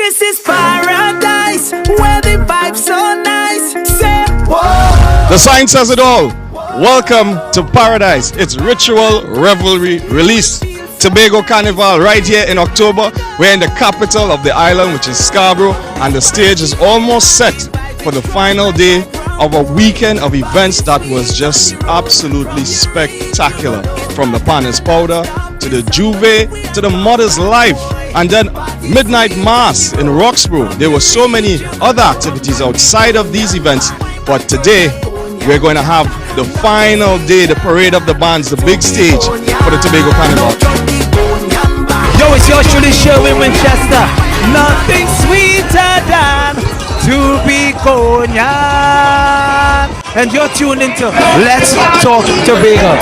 This is paradise, where the vibe's so nice. Say, whoa. The sign says it all. Welcome to paradise. It's Ritual Revelry Release. Tobago Carnival right here in October. We're in the capital of the island, which is Scarborough, and the stage is almost set for the final day of a weekend of events that was just absolutely spectacular. From the Panis Powder to the Juve to the Mother's Life, and then Midnight Mass in Roxborough. There were so many other activities outside of these events, but today we're going to have the final day, the parade of the bands, the big stage for the Tobago Carnival. Yo, it's yours truly, Sherwin Winchester. Nothing sweeter than to be cognac. And you're tuned into Let's Talk Tobago.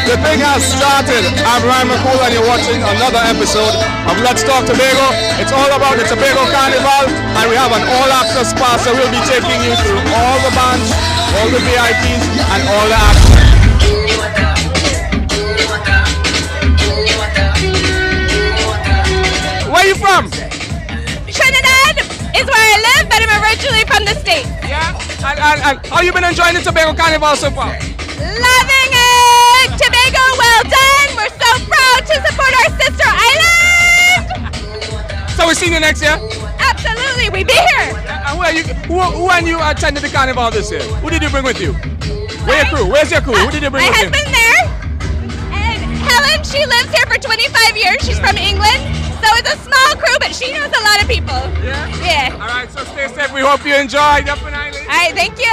The thing has started. I'm Ryan McCool and you're watching another episode of Let's Talk Tobago. It's all about the Tobago Carnival, and we have an all-access pass, so we'll be taking you through all the bands, all the VIPs, and all the action. Where are you from? Trinidad is where I live, but I'm originally from the States. Yeah? And how you been enjoying the Tobago Carnival so far? Loving it! Tobago, well done! We're so proud to support our sister island! So we'll see you next year? Absolutely, we be here! And who and you attended the carnival this year? Who did you bring with you? Where's your crew? Where's your crew? Who did you bring with you? My husband's there, and Helen, she lives here for 25 years. She's from England, so it's a small crew, but she knows a lot of people. Yeah? All right, so stay safe. We hope you enjoy. Definitely. All right, thank you!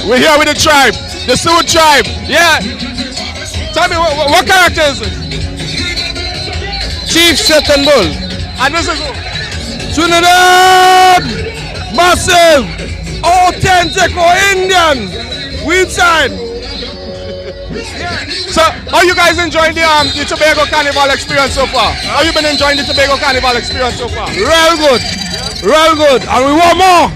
We're here with the tribe, the Sioux tribe. Yeah. Tell me, what character is it? Chief Satan Bull. And this is who? Trinidad! Massive! Authentic or Indian! Weedside! So, how you guys enjoying the Tobago Carnival experience so far? How you been enjoying the Tobago Carnival experience so far? Real good. Real good. And we want more.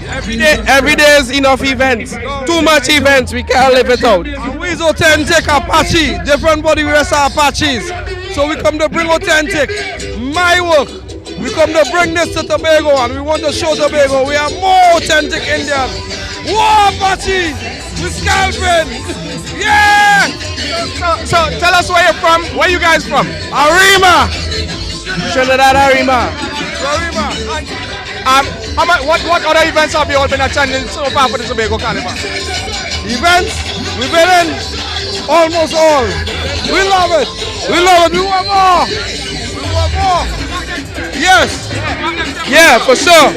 Every day is enough events. Too much events. We can't live it out. And we is authentic Apache. Different body we are Apaches. So we come to bring authentic. My work. We come to bring this to Tobago, and we want to show Tobago we are more authentic Indian. Whoa, Apache! We scalping! Yeah! So tell us where you're from. Where you guys from? Arima! Trinidad Arima. What other events have you all been attending so far for the Tobago Carnival? Events? We've been in almost all. We love it. We love it. We want more. We want more. Yes. Yeah, for sure.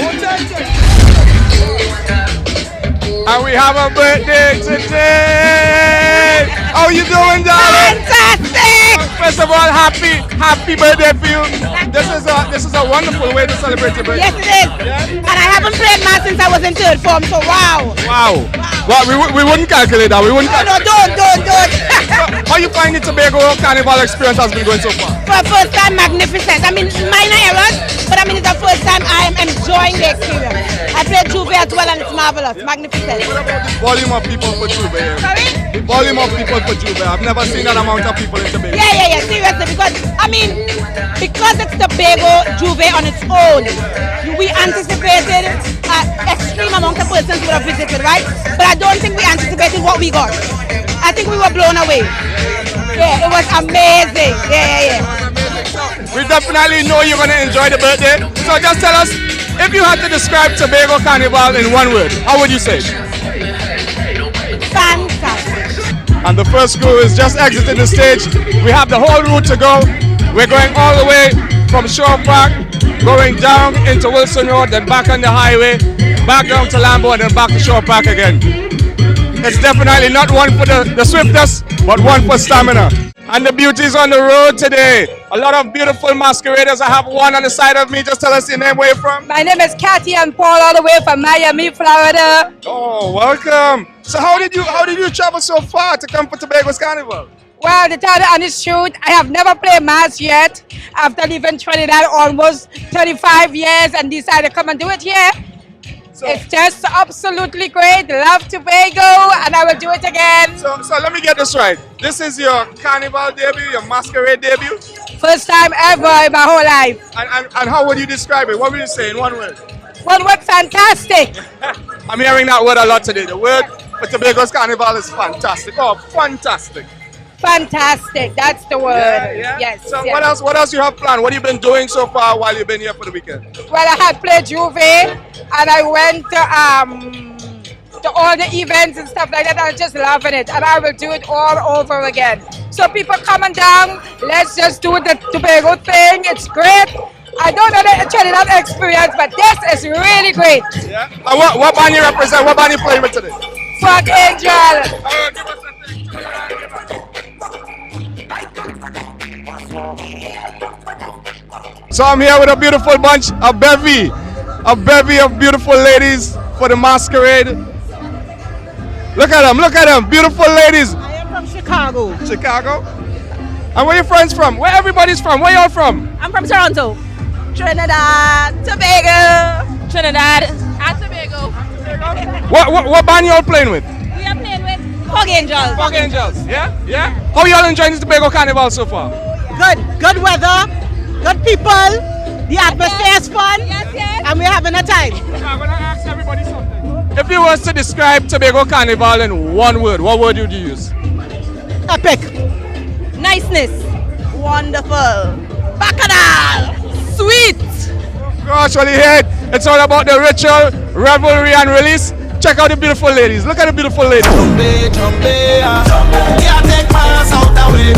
And we have a birthday today. How you doing, darling? Fantastic! First of all, happy birthday for you. This is a wonderful way to celebrate your birthday. Yes, it is. And I haven't played math since I was in third form, so wow. Wow. Well, we wouldn't calculate that. We wouldn't. No, don't. How you find the Tobago Carnival experience has been going so far? For the first time, magnificent. I mean, minor errors, but I mean, it's the first time I am enjoying the experience. I played Juve as well, and it's marvelous, magnificent. What about the volume of people for Juve here? Sorry? The volume of people for Juve. I've never seen that amount of people in Tobago. Yeah, seriously, because it's Tobago Juve on its own. We anticipated an extreme amount of persons would have visited, right? But I don't think we anticipated what we got. I think we were blown away. Yeah, it was amazing. Yeah. We definitely know you're going to enjoy the birthday. So just tell us, if you had to describe Tobago Carnival in one word, how would you say it? Fantastic. And the first crew is just exiting the stage. We have the whole route to go. We're going all the way from Shore Park, going down into Wilson Road, then back on the highway, back down to Lambo, and then back to Shore Park again. It's definitely not one for the swiftest, but one for stamina. And the beauties on the road today. A lot of beautiful masqueraders. I have one on the side of me. Just tell us your name, where you're from. My name is Kathy and Paul, all the way from Miami, Florida. Oh, welcome. So how did you travel so far to come for Tobago's Carnival? Well, to tell the honest truth, I have never played mass yet. After leaving Trinidad almost 35 years and decided to come and do it here. So, It's just absolutely great. Love Tobago, and I will do it again. so let me get this right. This is your carnival debut, your masquerade debut? First time ever in my whole life. And how would you describe it? What would you say in one word? One word, fantastic. I'm hearing that word a lot today. The word for Tobago's carnival is fantastic. Oh, fantastic. Fantastic, that's the word. Yes. So yes. what else you have planned? What have you been doing so far while you've been here for the weekend? Well, I had played Juve, and I went to all the events and stuff like that. I was just loving it, and I will do it all over again. So people coming down, let's just do the Tobago thing. It's great. I don't know the Trinidad experience, but this is really great. Yeah. And what band you represent? What band you playing with today? Fuck Angel. So I'm here with a beautiful bunch, a bevy of beautiful ladies for the masquerade. Look at them, beautiful ladies. I am from Chicago. Chicago? And where your friends from? Where everybody's from? Where y'all from? I'm from Toronto. Trinidad, Tobago. Trinidad and Tobago. What band y'all playing with? We are playing with Fog Angels. Fog Angels, yeah? Yeah? How y'all enjoying the Tobago Carnival so far? Good weather, good people. The atmosphere is fun. Yes. And we're having a time. I'm gonna ask everybody something. If you was to describe Tobago Carnival in one word, what word would you use? Epic. Niceness. Wonderful. Bacchanal. Sweet. Gosh, well, you hear it. It's all about the ritual, revelry, and release. Check out the beautiful ladies. Look at the beautiful ladies. Grace and class over the way.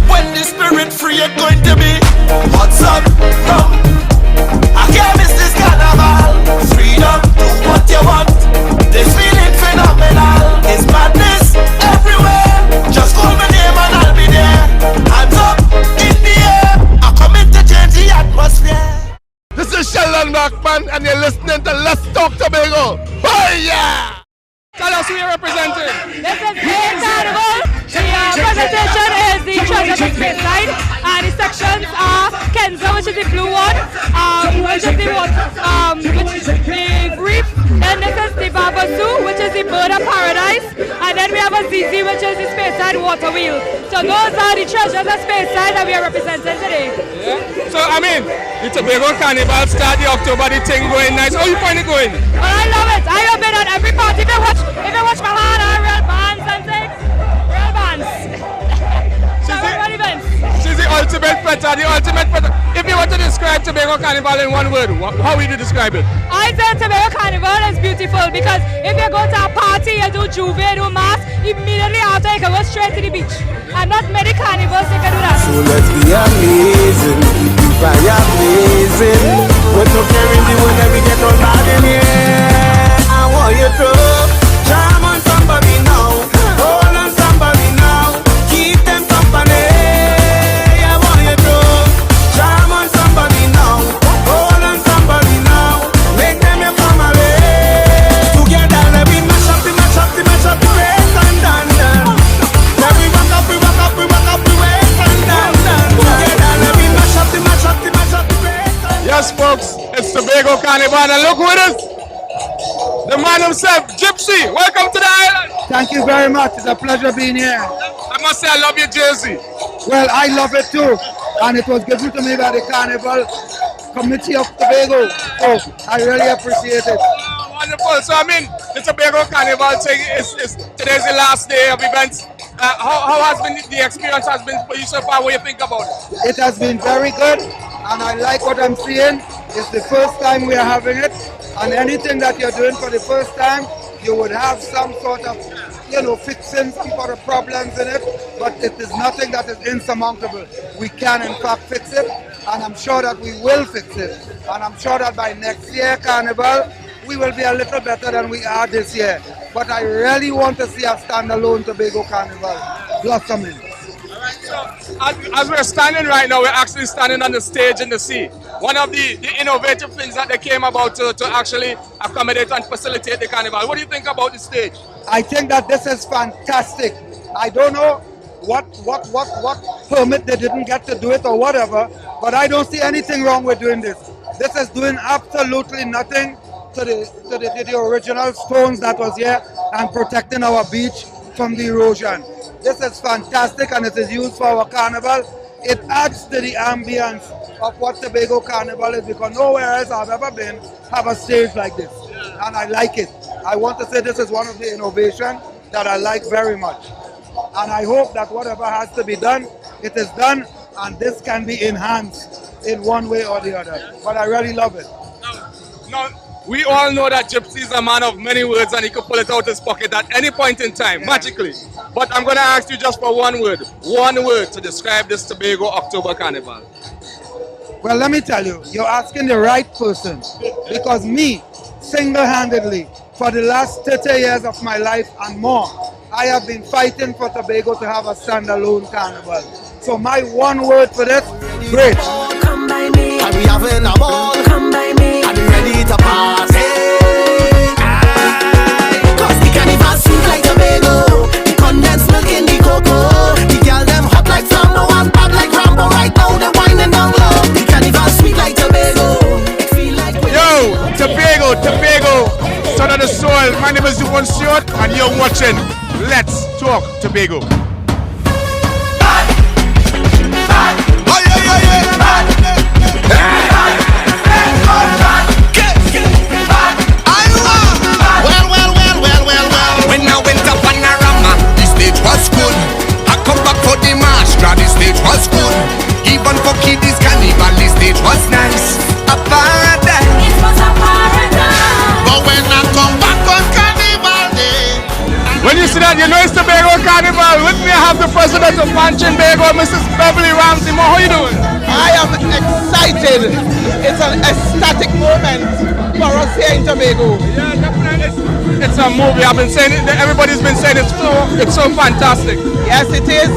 When the spirit free, it's going to be what's up, rum. I can't miss this carnival. Freedom, do what you want. This feeling phenomenal. It's madness everywhere. Just call my name and I'll be there. Hands up in the air. I come in to change the atmosphere. This is Sheldon Blackman, and you're listening to Let's Talk Tobago. Oh yeah! Tell us who you're representing. This is Space Carnival. The presentation is the Treasure of Space Side, and the sections are Kenza, which is the blue one, which is the brief. Then this is the Babasu, which is the Bird of Paradise, and then we have a ZZ, which is the Space Side Water Wheel. So those are the treasures of Space Side that we are representing today. Yeah. So I mean, the Tobago Carnival start the October, the thing going nice. How you find it going? Well, I love it. I have been at every party. If you watch my heart, real bands and things. Real bands. She's the ultimate fetter, the ultimate fetter. If you want to describe Tobago Carnival in one word, how would you describe it? I say Tobago Carnival is beautiful because if you go to a party, you do Juve, do mass, immediately after you can go straight to the beach. And not many carnivals you can do that. So let's be amazing, fire blazing. We're so carrying the one that we get on bad in here. I want you to jam on somebody now, hold on somebody now, keep them company. I want you to jam on somebody now, hold on somebody now, make them your family. Together let me mash up the waist and dance. Let me rock up the waist and dance. Together let me mash up the waist and Yes, folks, it's Tobago Carnival, and look who it is. The man himself, Gypsy. Welcome to the island. Thank you very much. It's a pleasure being here. I must say I love your jersey. Well, I love it too. And it was given to me by the Carnival Committee of Tobago. So I really appreciate it. Oh, wonderful. So I mean, the Tobago Carnival thing is today's the last day of events. How has been the experience has been for you so far? What do you think about it? It has been very good, and I like what I'm seeing. It's the first time we are having it, and anything that you're doing for the first time, you would have some sort of, fixing some sort of problems in it, but it is nothing that is insurmountable. We can in fact fix it, and I'm sure that we will fix it. And I'm sure that by next year, Carnival, we will be a little better than we are this year. But I really want to see a standalone Tobago Carnival blossoming. All right, so As we're standing right now, we're actually standing on the stage in the sea. One of the innovative things that they came about to actually accommodate and facilitate the carnival. What do you think about the stage? I think that this is fantastic. I don't know what permit they didn't get to do it or whatever, but I don't see anything wrong with doing this. This is doing absolutely nothing to the original stones that was here and protecting our beach from the erosion. This is fantastic and it is used for our carnival. It adds to the ambience of what Tobago Carnival is because nowhere else I've ever been have a stage like this. And I like it. I want to say this is one of the innovations that I like very much. And I hope that whatever has to be done, it is done and this can be enhanced in one way or the other. But I really love it. Now, we all know that Gypsy is a man of many words and he could pull it out his pocket at any point in time, magically. But I'm going to ask you just for one word to describe this Tobago October Carnival. Well, let me tell you, you're asking the right person because me, single-handedly, for the last 30 years of my life and more, I have been fighting for Tobago to have a standalone carnival. So my one word for this, great. Come by me, and we having a ball. Come by me, and we ready to party. Cause the carnival sweet like Tobago, the condensed milk in the cocoa. The girl them hot like flambo and bad like Rambo. Right now they're whining down low. The carnival sweet like Tobago. It feel like Yo, Tobago, son of the soil. My name is Devon Stewart, and you're watching Let's Talk Tobago. When I went to Panorama, the stage was good. I come back for the Maastra, the stage was good. Even for Kiddies Carnival, the stage was nice. A paradise. It was a paradise. But when I come back on Carnival Day, When you see that, you know it's Tobago Carnival. With me, I have the president of Tobago, Mrs. Beverly Ramsey. How are you doing? I am excited. It's an ecstatic moment for us here in Tobago. Yeah, definitely. It's a movie. I've been saying it. Everybody's been saying it's so fantastic. Yes, it is.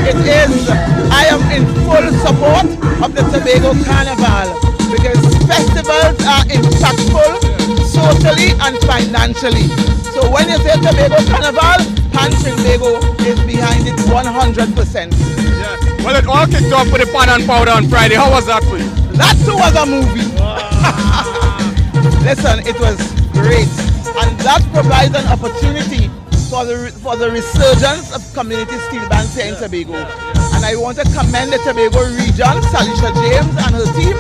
It is. I am in full support of the Tobago Carnival because festivals are impactful socially and financially. So when you say Tobago Carnival, Tobago is behind it 100%. Yeah. Well, it all kicked off with the pan and powder on Friday. How was that for you? That too was a movie. Listen, it was great. And that provides an opportunity for the resurgence of community steel bands here in Tobago. And I want to commend the Tobago region, Salisha James and her team,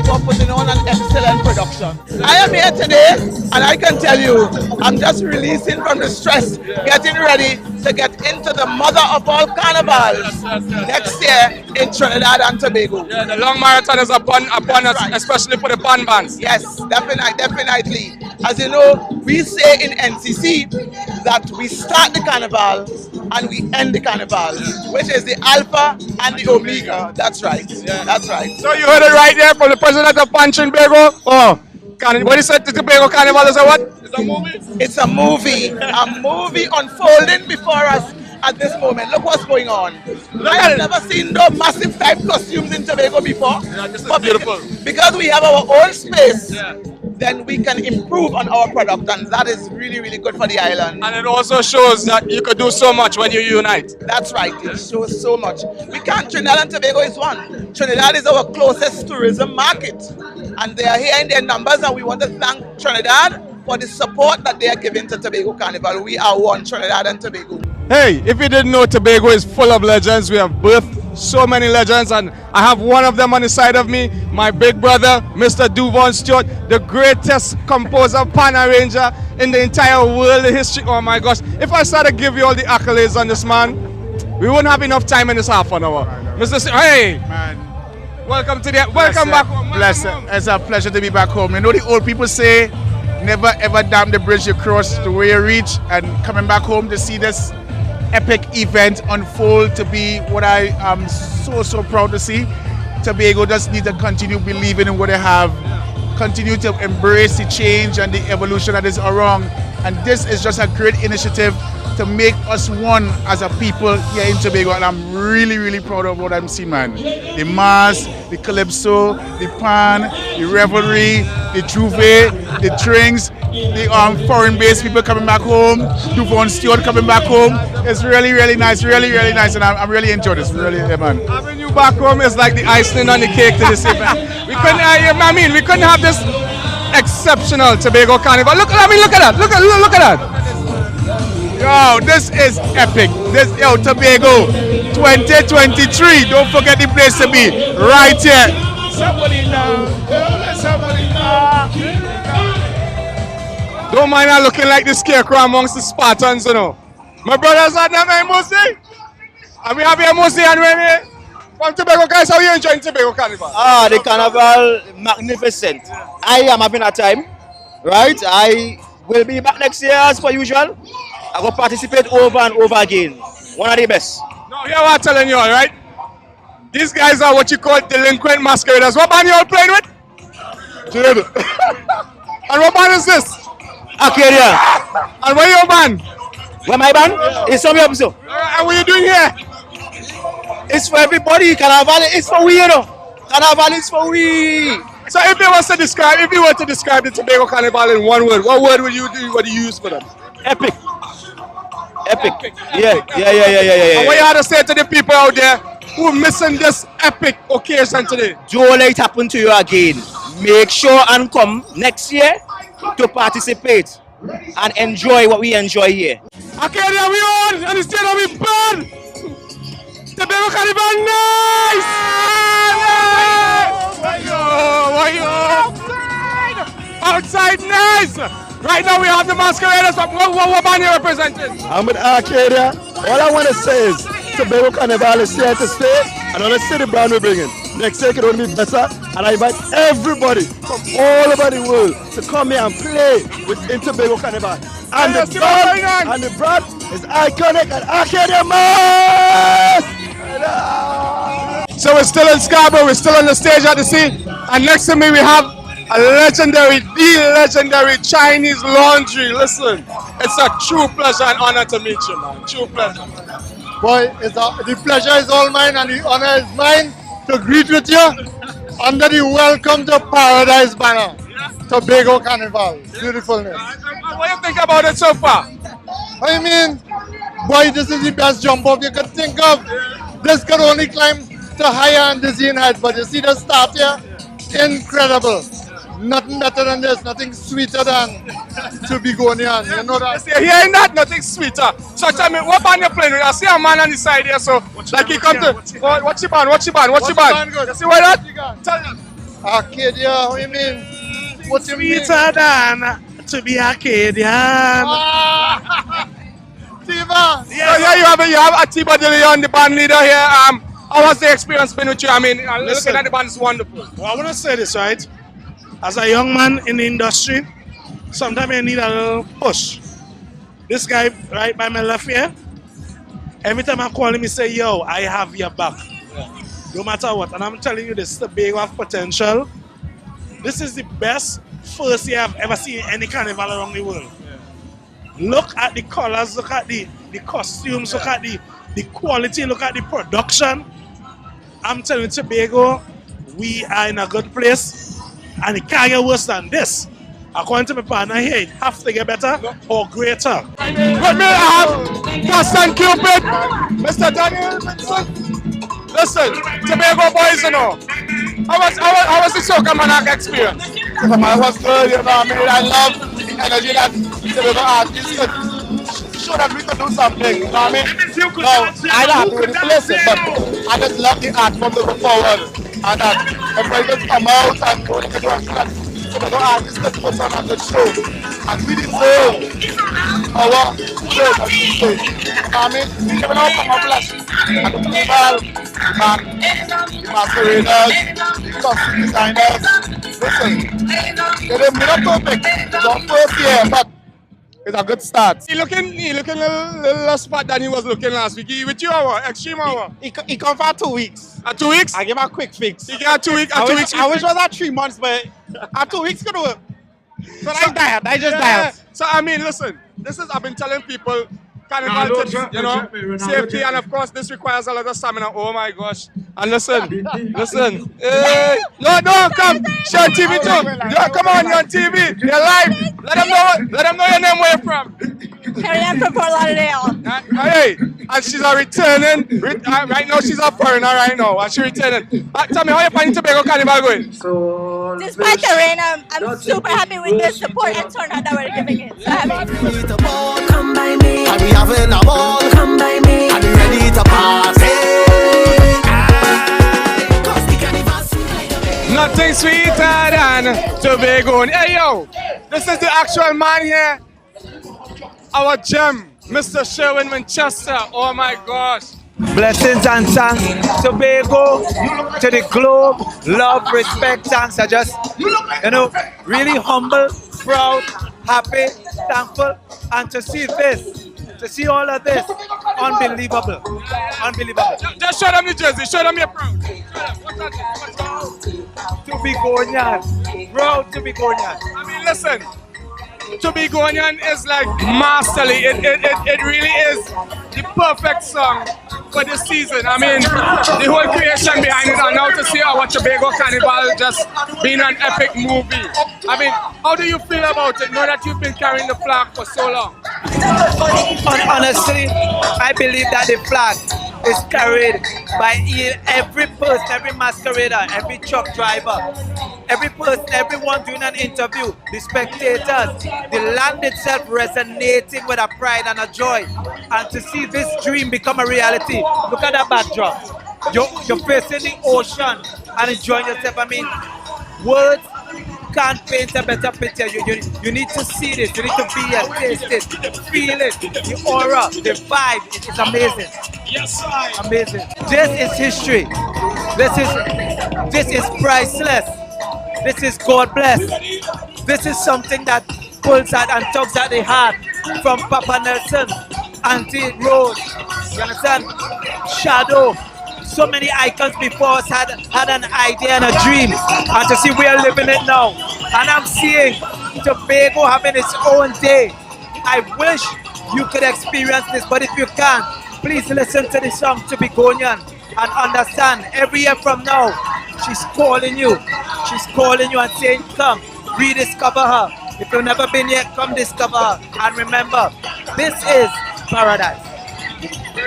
for putting on an excellent production. I am here today and I can tell you, I'm just releasing from the stress, getting ready to get into the mother of all carnivals next year in Trinidad and Tobago. Yeah, the long marathon is upon us, right. especially for the pan bands. Yes, definitely. As you know, we say in NCC that we start the carnival and we end the carnival, which is the alpha and the omega. That's right. That's right. So you heard it right there from the president of Tobago. Oh, what he said to Tobago Carnival is a what? It's a movie? It's a movie unfolding before us at this moment. Look what's going on. I have never seen no massive type costumes in Tobago before. Yeah, this is beautiful. Because we have our own space, then we can improve on our product, and that is really, really good for the island. And it also shows that you could do so much when you unite. That's right, it shows so much. Trinidad and Tobago is one. Trinidad is our closest tourism market, and they are here in their numbers, and we want to thank Trinidad for the support that they are giving to Tobago Carnival. We are one, Trinidad and Tobago. Hey, if you didn't know, Tobago is full of legends. We have birthed so many legends, and I have one of them on the side of me, my big brother, Mr. Devon Stewart, the greatest composer, pan arranger in the entire world, the history. Oh my gosh, if I start to give you all the accolades on this man, we wouldn't have enough time in this half an hour. Mr. Hey, man. Welcome to the, welcome back home. Bless it. It's a pleasure to be back home. You know the old people say, never ever damn the bridge you cross to where you reach, and coming back home to see this epic event unfold to be what I am so proud to see. Tobago just need to continue believing in what they have, continue to embrace the change and the evolution that is around. And this is just a great initiative to make us one as a people here in Tobago, and I'm really, really proud of what I'm seeing, man. The mass, the calypso, the pan, the revelry, the juve, the drinks, the foreign-based people coming back home, Duvon Stewart coming back home. It's really, really nice, really, really nice, and I'm really enjoying this, really, yeah, man. Having you back home is like the icing on the cake to this event. We couldn't have this exceptional Tobago Carnival. Look at that, look at that. Yo, this is epic. Tobago 2023. Don't forget the place to be right here. Somebody now. Don't mind her looking like the scarecrow amongst the Spartans, you know. My brothers are never in Mosey. And we have here Mosey and Remy from Tobago. Guys, how are you enjoying Tobago Carnival? The carnival, magnificent. I am having a time, right? I will be back next year as per usual. I will participate over and over again. One of the best. No, here what I'm telling you all, right? These guys are what you call delinquent masqueraders. What band you all playing with? Jade. And what band is this? Arcadia. And where your band? Where my band? Yeah. It's some episode. And what are you doing here? It's for everybody. Carnival is for we, you know. Carnival is for we. So if you were to describe the Tobago Carnival in one word, what word would you use for them? Epic. Epic. Yeah. And what you had to say to the people out there who are missing this epic occasion today? Don't let it happen to you again. Make sure and come next year to participate and enjoy what we enjoy here. Arcadia, we on! And the stadium we burn! Tobago Carnival, nice! Outside, nice! Right now we have the masqueraders. What band you representing? I'm with Arcadia. All I want to say is Tobago Carnival is here to stay, and I want to see the brand we're bringing. Next year it will be better, and I invite everybody from all over the world to come here and play in Tobago Carnival. And the brand is iconic and Arcadia must! So we're still in Scarborough, we're still on the stage at the sea, and next to me we have the legendary Chinese laundry. Listen, it's a true pleasure and honor to meet you, man. True pleasure. Boy, the pleasure is all mine and the honor is mine to greet with you under the Welcome to Paradise banner. Tobago Carnival. Beautifulness. What do you think about it so far? I mean, boy, this is the best jump off you could think of. This could only climb to higher and dizzying heights, but you see the start here? Incredible. Nothing better than this, nothing sweeter than Tobagonian. You know that? Here ain't that nothing sweeter. So tell me, what band you playing with? I see a man on the side here, so like he come to. What's your band? You see what that? Tell you. Arcadia, what do you mean? What's your Sweeter than to be Arcadian. Tiba! Yeah, you have a Tiba Dillion, the band leader here. How was the experience been with you? I mean, looking at the band is wonderful. Well, I want to say this, right? As a young man in the industry, sometimes I need a little push. This guy right by my left here, every time I call him, he say, yo, I have your back. No matter what. And I'm telling you, this is the big of potential. This is the best first year I've ever seen any carnival around the world. Look at the colors, look at the costumes, look at the quality, look at the production. I'm telling you, Tobago, we are in a good place. And it can't get worse than this. According to my partner here, it has to get better or greater. But me, I have Castan Cupid, Mr. Daniel Vincent. Listen, Tobago boys, you know. How was the Soca Monarch experience? It was good, you know. I mean, I love the energy that Tobago artists could show that we could do something. You know what I mean? No, I don't have to replace it, but I just love the art from looking forward. And that everybody just come out and go to the work. Tobago artists could put on a good show. And we deserve our show that we play. You know what I mean? We give it out from our bless. And the people, the masqueraders, the costume designers. Listen, they didn't be not perfect. It's our first year, but it's a good start. He looking a little less fat than he was looking last week. He with you hour, extreme hour. He come for 2 weeks. 2 weeks? I give him a quick fix. He got 2 weeks. I wish it was at 3 months, but at 2 weeks could work. So I just died. So I mean, listen, I've been telling people, carnival tips, you know, safety, and of course this requires a lot of stamina. Oh my gosh! And listen, hey, no, come, show on TV too. Yo, come on, you're on TV, you're live. Let them know your name, where you're from. Carrie from Fort Lauderdale. Hey, and she's a returning. Right now, she's a foreigner right now, and she's returning. Tell me, how you finding Tobago Carnival going? Despite the rain, I'm super happy with the support and turnout that we're giving it. So happy. Come by me, and we having a ball. Come by me, and we ready to party. Nothing sweeter than Tobago. Hey yo, this is the actual man here. Our gem, Mr. Sherwin Winchester. Oh my gosh. Blessings and thanks, Tobago, to the globe. Love, respect, thanks. I just, really humble, proud, happy, thankful, and to see this, to see all of this, unbelievable. Just show them the jersey, show them you're proud. Tobagonian, proud Tobagonian. I mean, listen. Tobagonian is like masterly. It really is the perfect song for this season. I mean, the whole creation behind it, and now to see our Tobago Carnival just being an epic movie. I mean, how do you feel about it, now that you've been carrying the flag for so long? Honestly, I believe that the flag is carried by every person, every masquerader, every truck driver, every person, everyone doing an interview, the spectators, the land itself resonating with a pride and a joy. And to see this dream become a reality, look at that backdrop. You're facing the ocean and enjoying yourself. I mean, words can't paint a better picture. You need to see this, you need to be here, taste it, feel it, the aura, the vibe. It's amazing. Yes, sir. Amazing. This is history. This is priceless. This is God bless. This is something that pulls out and tugs at the heart from Papa Nelson, Auntie Rose, you understand? Shadow. So many icons before us had an idea and a dream, and to see we are living it now. And I'm seeing Tobago having its own day. I wish you could experience this, but if you can't, please listen to the song Tobagonian and understand every year from now, she's calling you. She's calling you and saying, come, rediscover her. If you've never been here, come discover her. And remember, this is paradise. We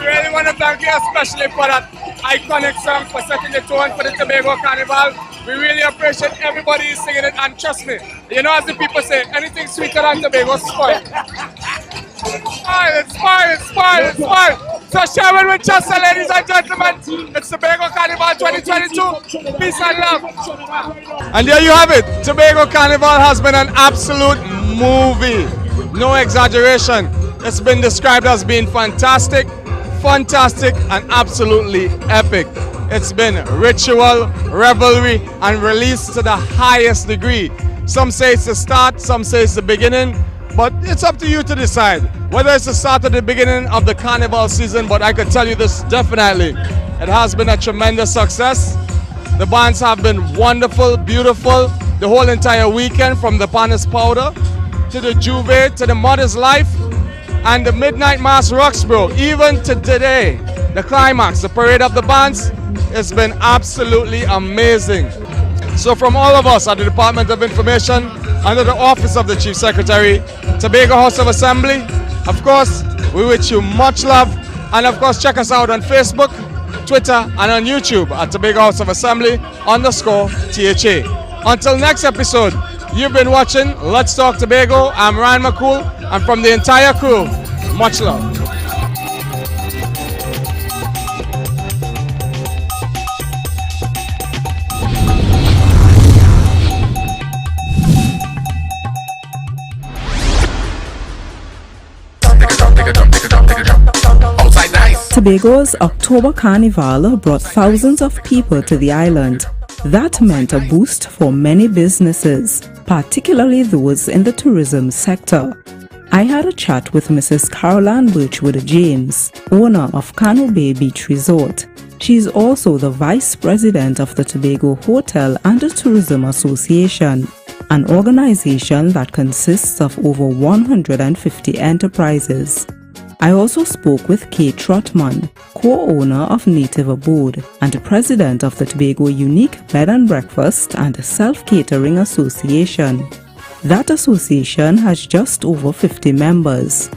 really want to thank you especially for that iconic song, for setting the tone for the Tobago Carnival. We really appreciate everybody who's singing it, and trust me, you know, as the people say, anything sweeter than Tobago spoiled. It's spoiled. So Sherwin Winchester, ladies and gentlemen, it's Tobago Carnival 2022. Peace and love. And there you have it. Tobago Carnival has been an absolute movie. No exaggeration. It's been described as being fantastic, and absolutely epic. It's been ritual, revelry, and released to the highest degree. Some say it's the start, some say it's the beginning, but it's up to you to decide whether it's the start or the beginning of the carnival season. But I can tell you this definitely, it has been a tremendous success. The bands have been wonderful, beautiful, the whole entire weekend, from the Panis Powder to the Juve to the Mother's Life and the Midnight Mass Roxborough. Even to today, the climax, the parade of the bands, has been absolutely amazing. So from all of us at the Department of Information, under the Office of the Chief Secretary, Tobago House of Assembly, of course, we wish you much love. And of course, check us out on Facebook, Twitter, and on YouTube at Tobago House of Assembly _THA. Until next episode, you've been watching Let's Talk Tobago. I'm Ryan McCool, and from the entire crew, much love. Tobago's October Carnival brought thousands of people to the island. That meant a boost for many businesses, particularly those in the tourism sector. I had a chat with Mrs. Caroline Birchwood James, owner of Cano Bay Beach Resort. She is also the Vice President of the Tobago Hotel and Tourism Association. an organization that consists of over 150 enterprises. I also spoke with Kate Trotman, co-owner of Native Abode and president of the Tobago Unique Bed and Breakfast and Self-Catering Association. That association has just over 50 members.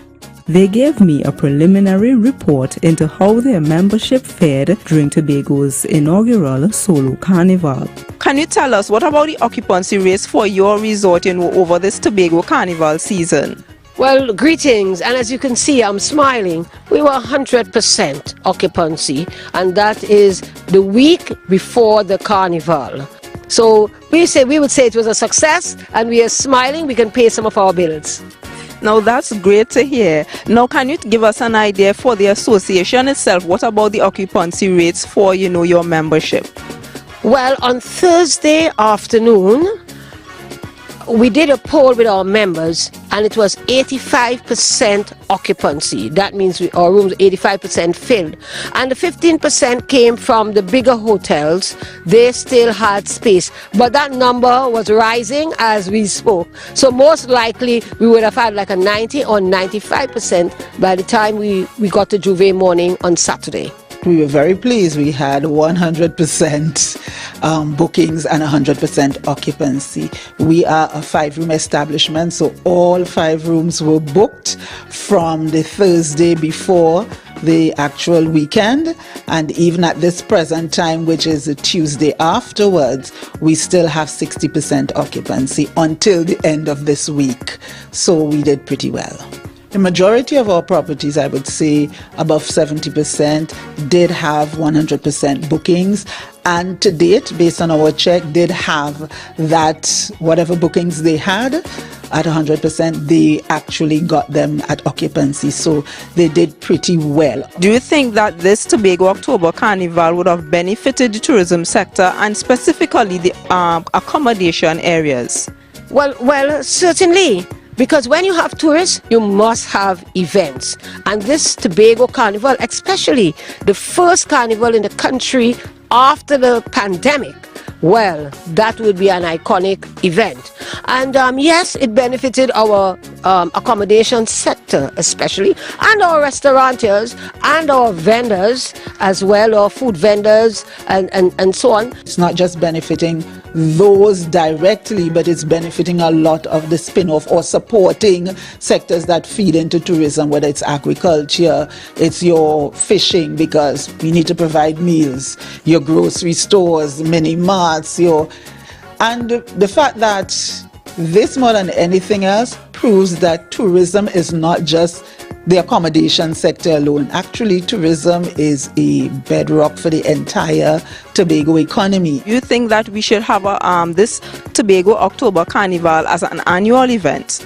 They gave me a preliminary report into how their membership fared during Tobago's inaugural Solo Carnival. Can you tell us what about the occupancy rates for your resort over this Tobago Carnival season? Well, greetings, and as you can see, I'm smiling. We were 100% occupancy, and that is the week before the carnival. So we would say it was a success, and we are smiling. We can pay some of our bills. Now that's great to hear. Now can you give us an idea for the association itself? What about the occupancy rates for your membership? Well, on Thursday afternoon, we did a poll with our members, and it was 85% occupancy. That means our rooms 85% filled. And the 15% came from the bigger hotels. They still had space, but that number was rising as we spoke. So most likely we would have had like a 90 or 95% by the time we got to Juve morning on Saturday. We were very pleased. We had 100% bookings and 100% occupancy. We are a 5-room establishment, so all 5 rooms were booked from the Thursday before the actual weekend, and even at this present time, which is the Tuesday afterwards, we still have 60% occupancy until the end of this week. So we did pretty well. The majority of our properties, I would say above 70%, did have 100% bookings, and to date, based on our check, did have that whatever bookings they had at 100%, they actually got them at occupancy, so they did pretty well. Do you think that this Tobago October Carnival would have benefited the tourism sector and specifically the accommodation areas? Well, certainly. Because when you have tourists, you must have events. And this Tobago Carnival, especially the first carnival in the country after the pandemic, well, that would be an iconic event. And yes, it benefited our accommodation sector especially, and our restaurateurs and our vendors as well, our food vendors and so on. It's not just benefiting those directly, but it's benefiting a lot of the spin-off or supporting sectors that feed into tourism, whether it's agriculture, it's your fishing, because we need to provide meals, your grocery stores, mini marts, and the fact that this more than anything else proves that tourism is not just the accommodation sector alone. Actually, tourism is a bedrock for the entire Tobago economy. You think that we should have this Tobago October Carnival as an annual event?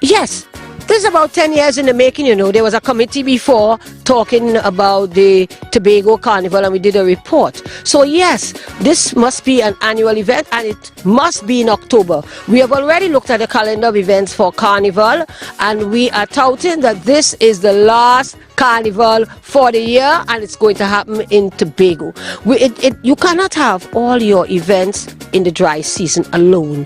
Yes. This is about 10 years in the making, There was a committee before talking about the Tobago Carnival, and we did a report. So yes, this must be an annual event, and it must be in October. We have already looked at the calendar of events for Carnival, and we are touting that this is the last carnival for the year, and it's going to happen in Tobago. You cannot have all your events in the dry season alone.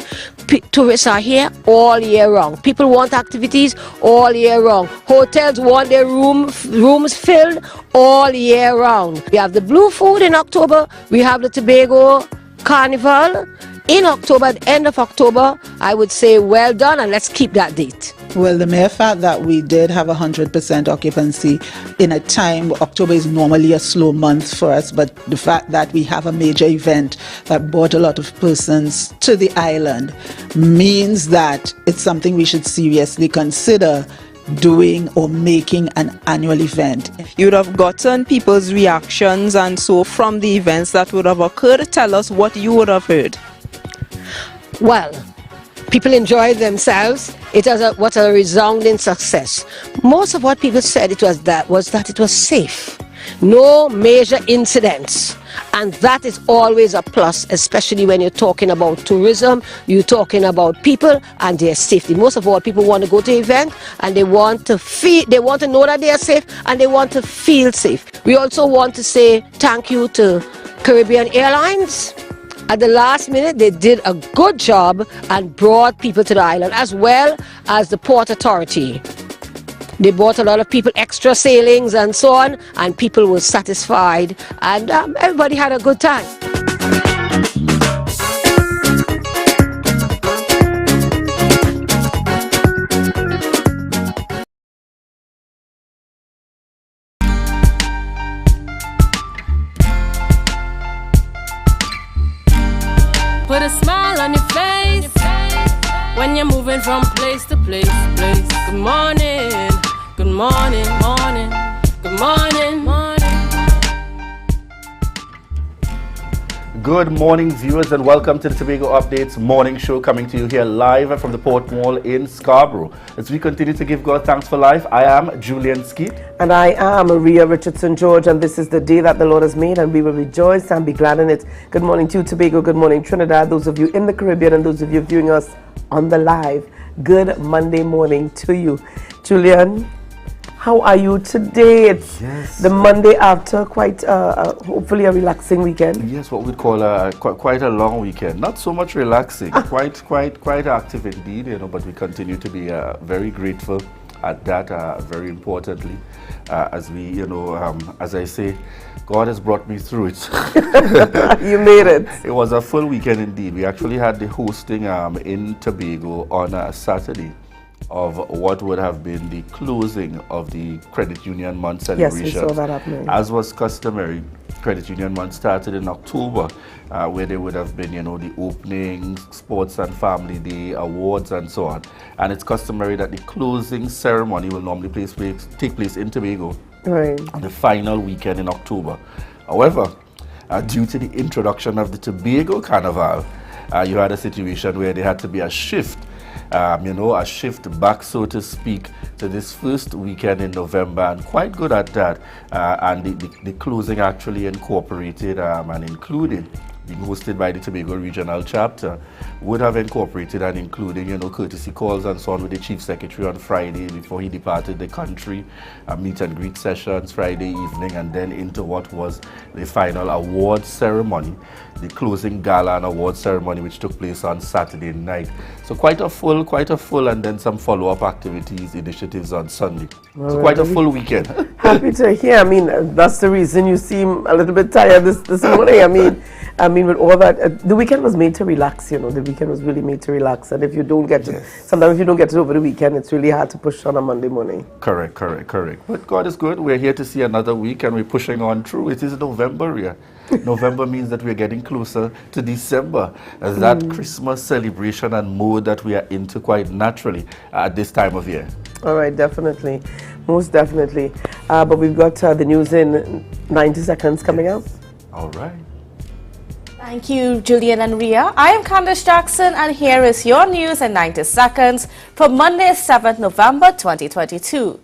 Tourists are here all year round. People want activities all year round. Hotels want their rooms filled all year round. We have the Blue Food in October. We have the Tobago Carnival in October, at the end of October. I would say well done, and let's keep that date. Well, the mere fact that we did have 100% occupancy in a time, October is normally a slow month for us, but the fact that we have a major event that brought a lot of persons to the island means that it's something we should seriously consider doing or making an annual event. You would have gotten people's reactions and so from the events that would have occurred. Tell us what you would have heard. Well, people enjoyed themselves. It was a resounding success. Most of what people said was that it was safe. No major incidents. And that is always a plus, especially when you're talking about tourism, you're talking about people and their safety. Most of all, people want to go to an event and they want to know that they are safe, and they want to feel safe. We also want to say thank you to Caribbean Airlines at the last minute, they did a good job and brought people to the island, as well as the Port Authority. They brought a lot of people, extra sailings and so on, and people were satisfied, and everybody had a good time. Put a smile on your face when you're moving from place to place. Good morning, good morning, morning, good morning, morning. Good morning, viewers, and welcome to the Tobago Updates morning show, coming to you here live from the Port Mall in Scarborough. As we continue to give God thanks for life, I am Julian Skeet. And I am Maria Richardson George, and this is the day that the Lord has made, and we will rejoice and be glad in it. Good morning to Tobago, good morning Trinidad, those of you in the Caribbean, and those of you viewing us on the live. Good Monday morning to you. Julian, how are you today? It's the Monday after quite hopefully a relaxing weekend. Yes, what we'd call quite a long weekend. Not so much relaxing, quite active indeed, but we continue to be very grateful at that, very importantly, as we, as I say, God has brought me through it. You made it. It was a full weekend indeed. We actually had the hosting in Tobago on a Saturday of what would have been the closing of the Credit Union Month celebration. Yes, we saw that happening. As was customary, Credit Union Month started in October, where there would have been, the opening, Sports and Family Day, awards and so on. And it's customary that the closing ceremony will normally take place in Tobago on the final weekend in October. However, due to the introduction of the Tobago Carnival, you had a situation where there had to be a shift. A shift back, so to speak, to this first weekend in November, and quite good at that. And the closing actually incorporated and included, being hosted by the Tobago Regional Chapter, would have incorporated and including, courtesy calls and so on with the Chief Secretary on Friday before he departed the country, meet and greet sessions Friday evening, and then into what was the final award ceremony, the closing gala and award ceremony, which took place on Saturday night. So quite a full, and then some follow-up activities, initiatives on Sunday. So quite a full weekend. Happy to hear. I mean, that's the reason you seem a little bit tired this morning. I mean, with all that, the weekend was made to relax, The weekend was really made to relax. And if you don't get it, sometimes if you don't get it over the weekend, it's really hard to push on a Monday morning. Correct. But God is good. We're here to see another week, and we're pushing on through. It is November here. November means that we're getting closer to December, as that Christmas celebration and mood that we are into quite naturally at this time of year. All right, definitely. Most definitely. But we've got the news in 90 seconds coming up. All right. Thank you, Julian and Ria. I am Candace Jackson, and here is your news in 90 seconds for Monday, 7th November 2022.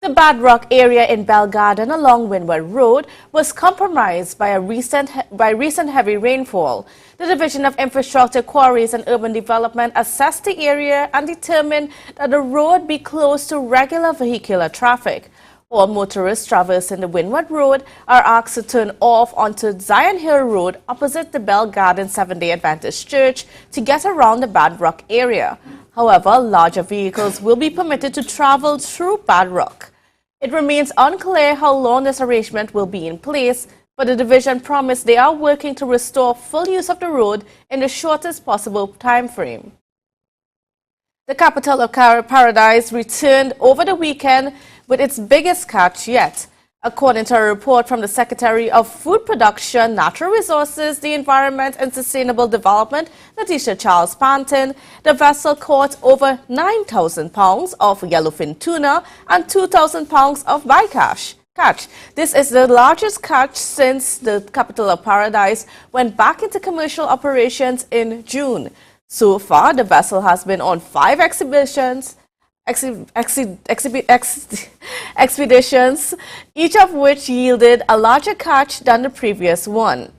The Bad Rock area in Bell Garden along Windward Road was compromised by recent heavy rainfall. The Division of Infrastructure, Quarries and Urban Development assessed the area and determined that the road be closed to regular vehicular traffic. All motorists traversing the Windward Road are asked to turn off onto Zion Hill Road opposite the Bell Garden Seventh-day Adventist Church to get around the Bad Rock area. However, larger vehicles will be permitted to travel through Bad Rock. It remains unclear how long this arrangement will be in place, but the division promised they are working to restore full use of the road in the shortest possible time frame. The capital of Paradise returned over the weekend with its biggest catch yet. According to a report from the Secretary of Food Production, Natural Resources, the Environment and Sustainable Development, Letitia Charles Panton, the vessel caught over 9,000 pounds of yellowfin tuna and 2,000 pounds of bycatch. This is the largest catch since the capital of Paradise went back into commercial operations in June. So far, the vessel has been on 5 expeditions, each of which yielded a larger catch than the previous one.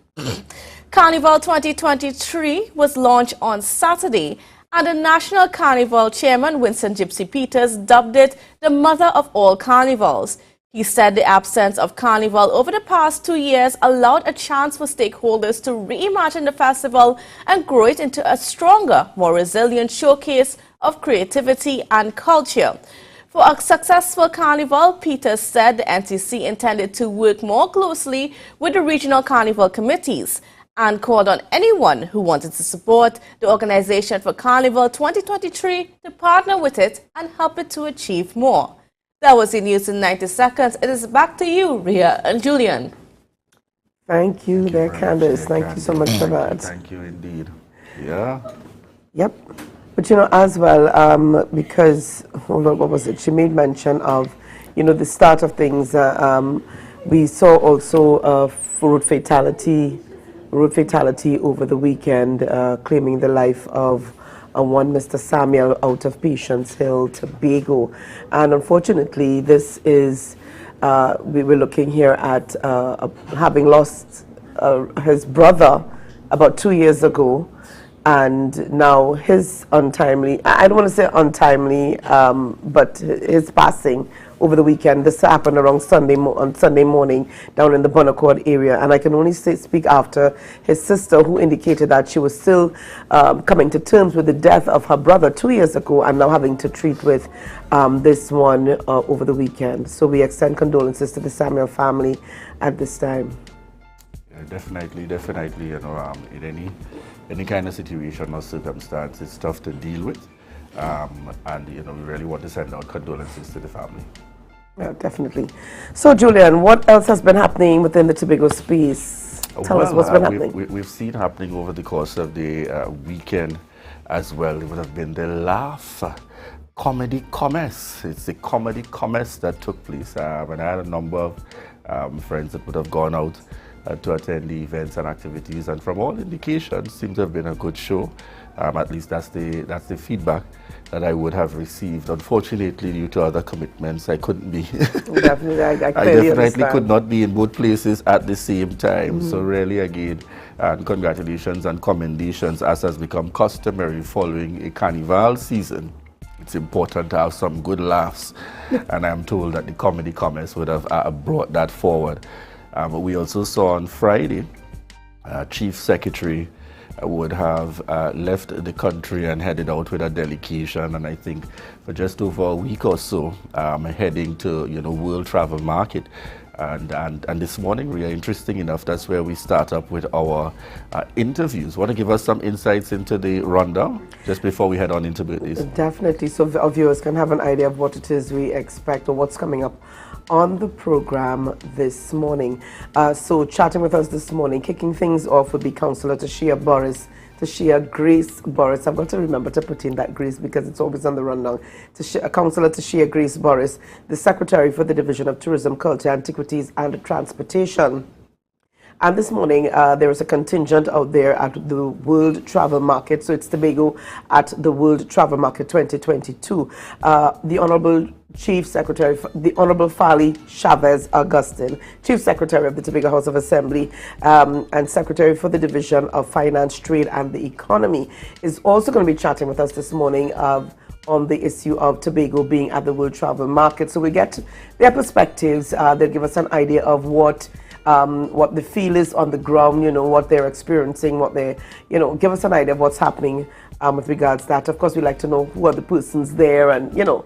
Carnival 2023 was launched on Saturday, and the National Carnival Chairman Winston Gypsy Peters dubbed it the mother of all carnivals. He said the absence of Carnival over the past 2 years allowed a chance for stakeholders to reimagine the festival and grow it into a stronger, more resilient showcase of creativity and culture. For a successful Carnival, Peters said the NTC intended to work more closely with the regional Carnival committees and called on anyone who wanted to support the organization for Carnival 2023 to partner with it and help it to achieve more. That was the news in 90 seconds. It is back to you, Ria and Julian. Thank you there, Candace. Thank you so much for that. Thank you indeed. Yeah. Yep. But, you know, as well, because, hold on, what was it? She made mention of, you know, the start of things. We saw also a road fatality over the weekend, claiming the life of one Mr. Samuel out of Patience Hill, Tobago. And unfortunately, this is, we were looking here at having lost his brother about 2 years ago. And now his untimely, I don't want to say untimely, but his passing over the weekend. This happened around on Sunday morning down in the Bonaccord area. And I can only speak after his sister, who indicated that she was still coming to terms with the death of her brother 2 years ago and now having to treat with this one over the weekend. So we extend condolences to the Samuel family at this time. Yeah, definitely, you know, in any kind of situation or circumstance, it's tough to deal with. And, you know, we really want to send out condolences to the family. Yeah, definitely. So, Julian, what else has been happening within the Tobago space? Tell us what's been happening. We've seen happening over the course of the weekend as well. It would have been the Laugh Comedy Commerce. It's the Comedy Commerce that took place. And I had a number of friends that would have gone out to attend the events and activities, and from all indications, seems to have been a good show. At least that's the feedback that I would have received. Unfortunately, due to other commitments, I couldn't be. Definitely, I definitely could not be in both places at the same time. So really, again, congratulations and commendations, as has become customary following a carnival season. It's important to have some good laughs, and I'm told that the Comedy Commerce would have brought that forward. But we also saw on Friday, Chief Secretary would have left the country and headed out with a delegation, and I think for just over a week or so, heading to, you know, World Travel Market. And this morning, Ria, interesting enough, that's where we start up with our interviews. Want to give us some insights into the rundown just before we head on into birthdays? Definitely, so our viewers can have an idea of what it is we expect or what's coming up on the program this morning. So chatting with us this morning, kicking things off would be Councillor Tashia Grace Boris. I've got to remember to put in that Grace because it's always on the rundown. Councillor Tashia Grace Boris, the Secretary for the Division of Tourism, Culture, Antiquities and Transportation. And this morning, there is a contingent out there at the World Travel Market. So it's Tobago at the World Travel Market 2022. The Honorable Chief Secretary, the Honorable Fali Chavez Augustin, Chief Secretary of the Tobago House of Assembly and Secretary for the Division of Finance, Trade and the Economy, is also going to be chatting with us this morning on the issue of Tobago being at the World Travel Market. So we get their perspectives. They'll give us an idea of what the feel is on the ground, you know, what they're experiencing, what they, you know, give us an idea of what's happening with regards to that. Of course, we like to know who are the persons there and, you know,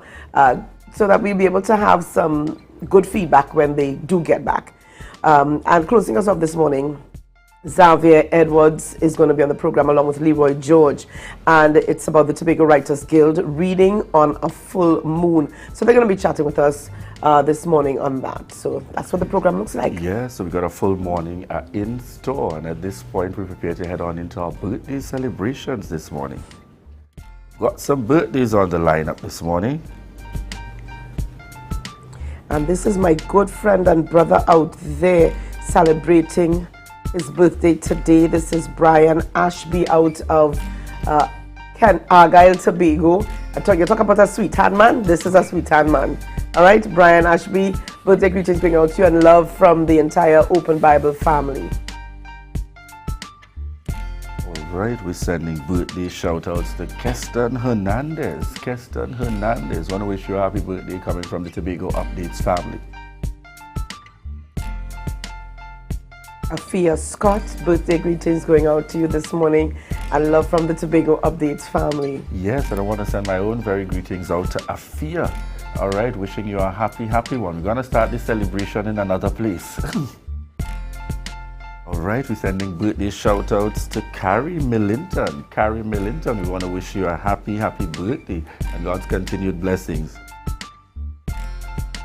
so that we'll be able to have some good feedback when they do get back. And closing us off this morning, Xavier Edwards is going to be on the program along with Leroy George, and it's about the Tobago Writers Guild reading on a full moon. So they're going to be chatting with us this morning on that. So that's what the program looks like. Yeah, so we got a full morning in store, and at this point we prepare to head on into our birthday celebrations this morning. Got some birthdays on the lineup this morning. And this is my good friend and brother out there celebrating his birthday today. This is Brian Ashby out of Argyle, Tobago. You talk about a sweetheart man. This is a sweetheart man. All right, Brian Ashby, birthday greetings going out to you and love from the entire Open Bible family. All right, we're sending birthday shout-outs to Keston Hernandez. Keston Hernandez, want to wish you a happy birthday coming from the Tobago Updates family. Afia Scott, birthday greetings going out to you this morning, and love from the Tobago Updates family. Yes, and I want to send my own very greetings out to Afia. All right, wishing you a happy, happy one. We're going to start this celebration in another place. All right, we're sending birthday shout-outs to Carrie Millington. Carrie Millington, we want to wish you a happy, happy birthday and God's continued blessings.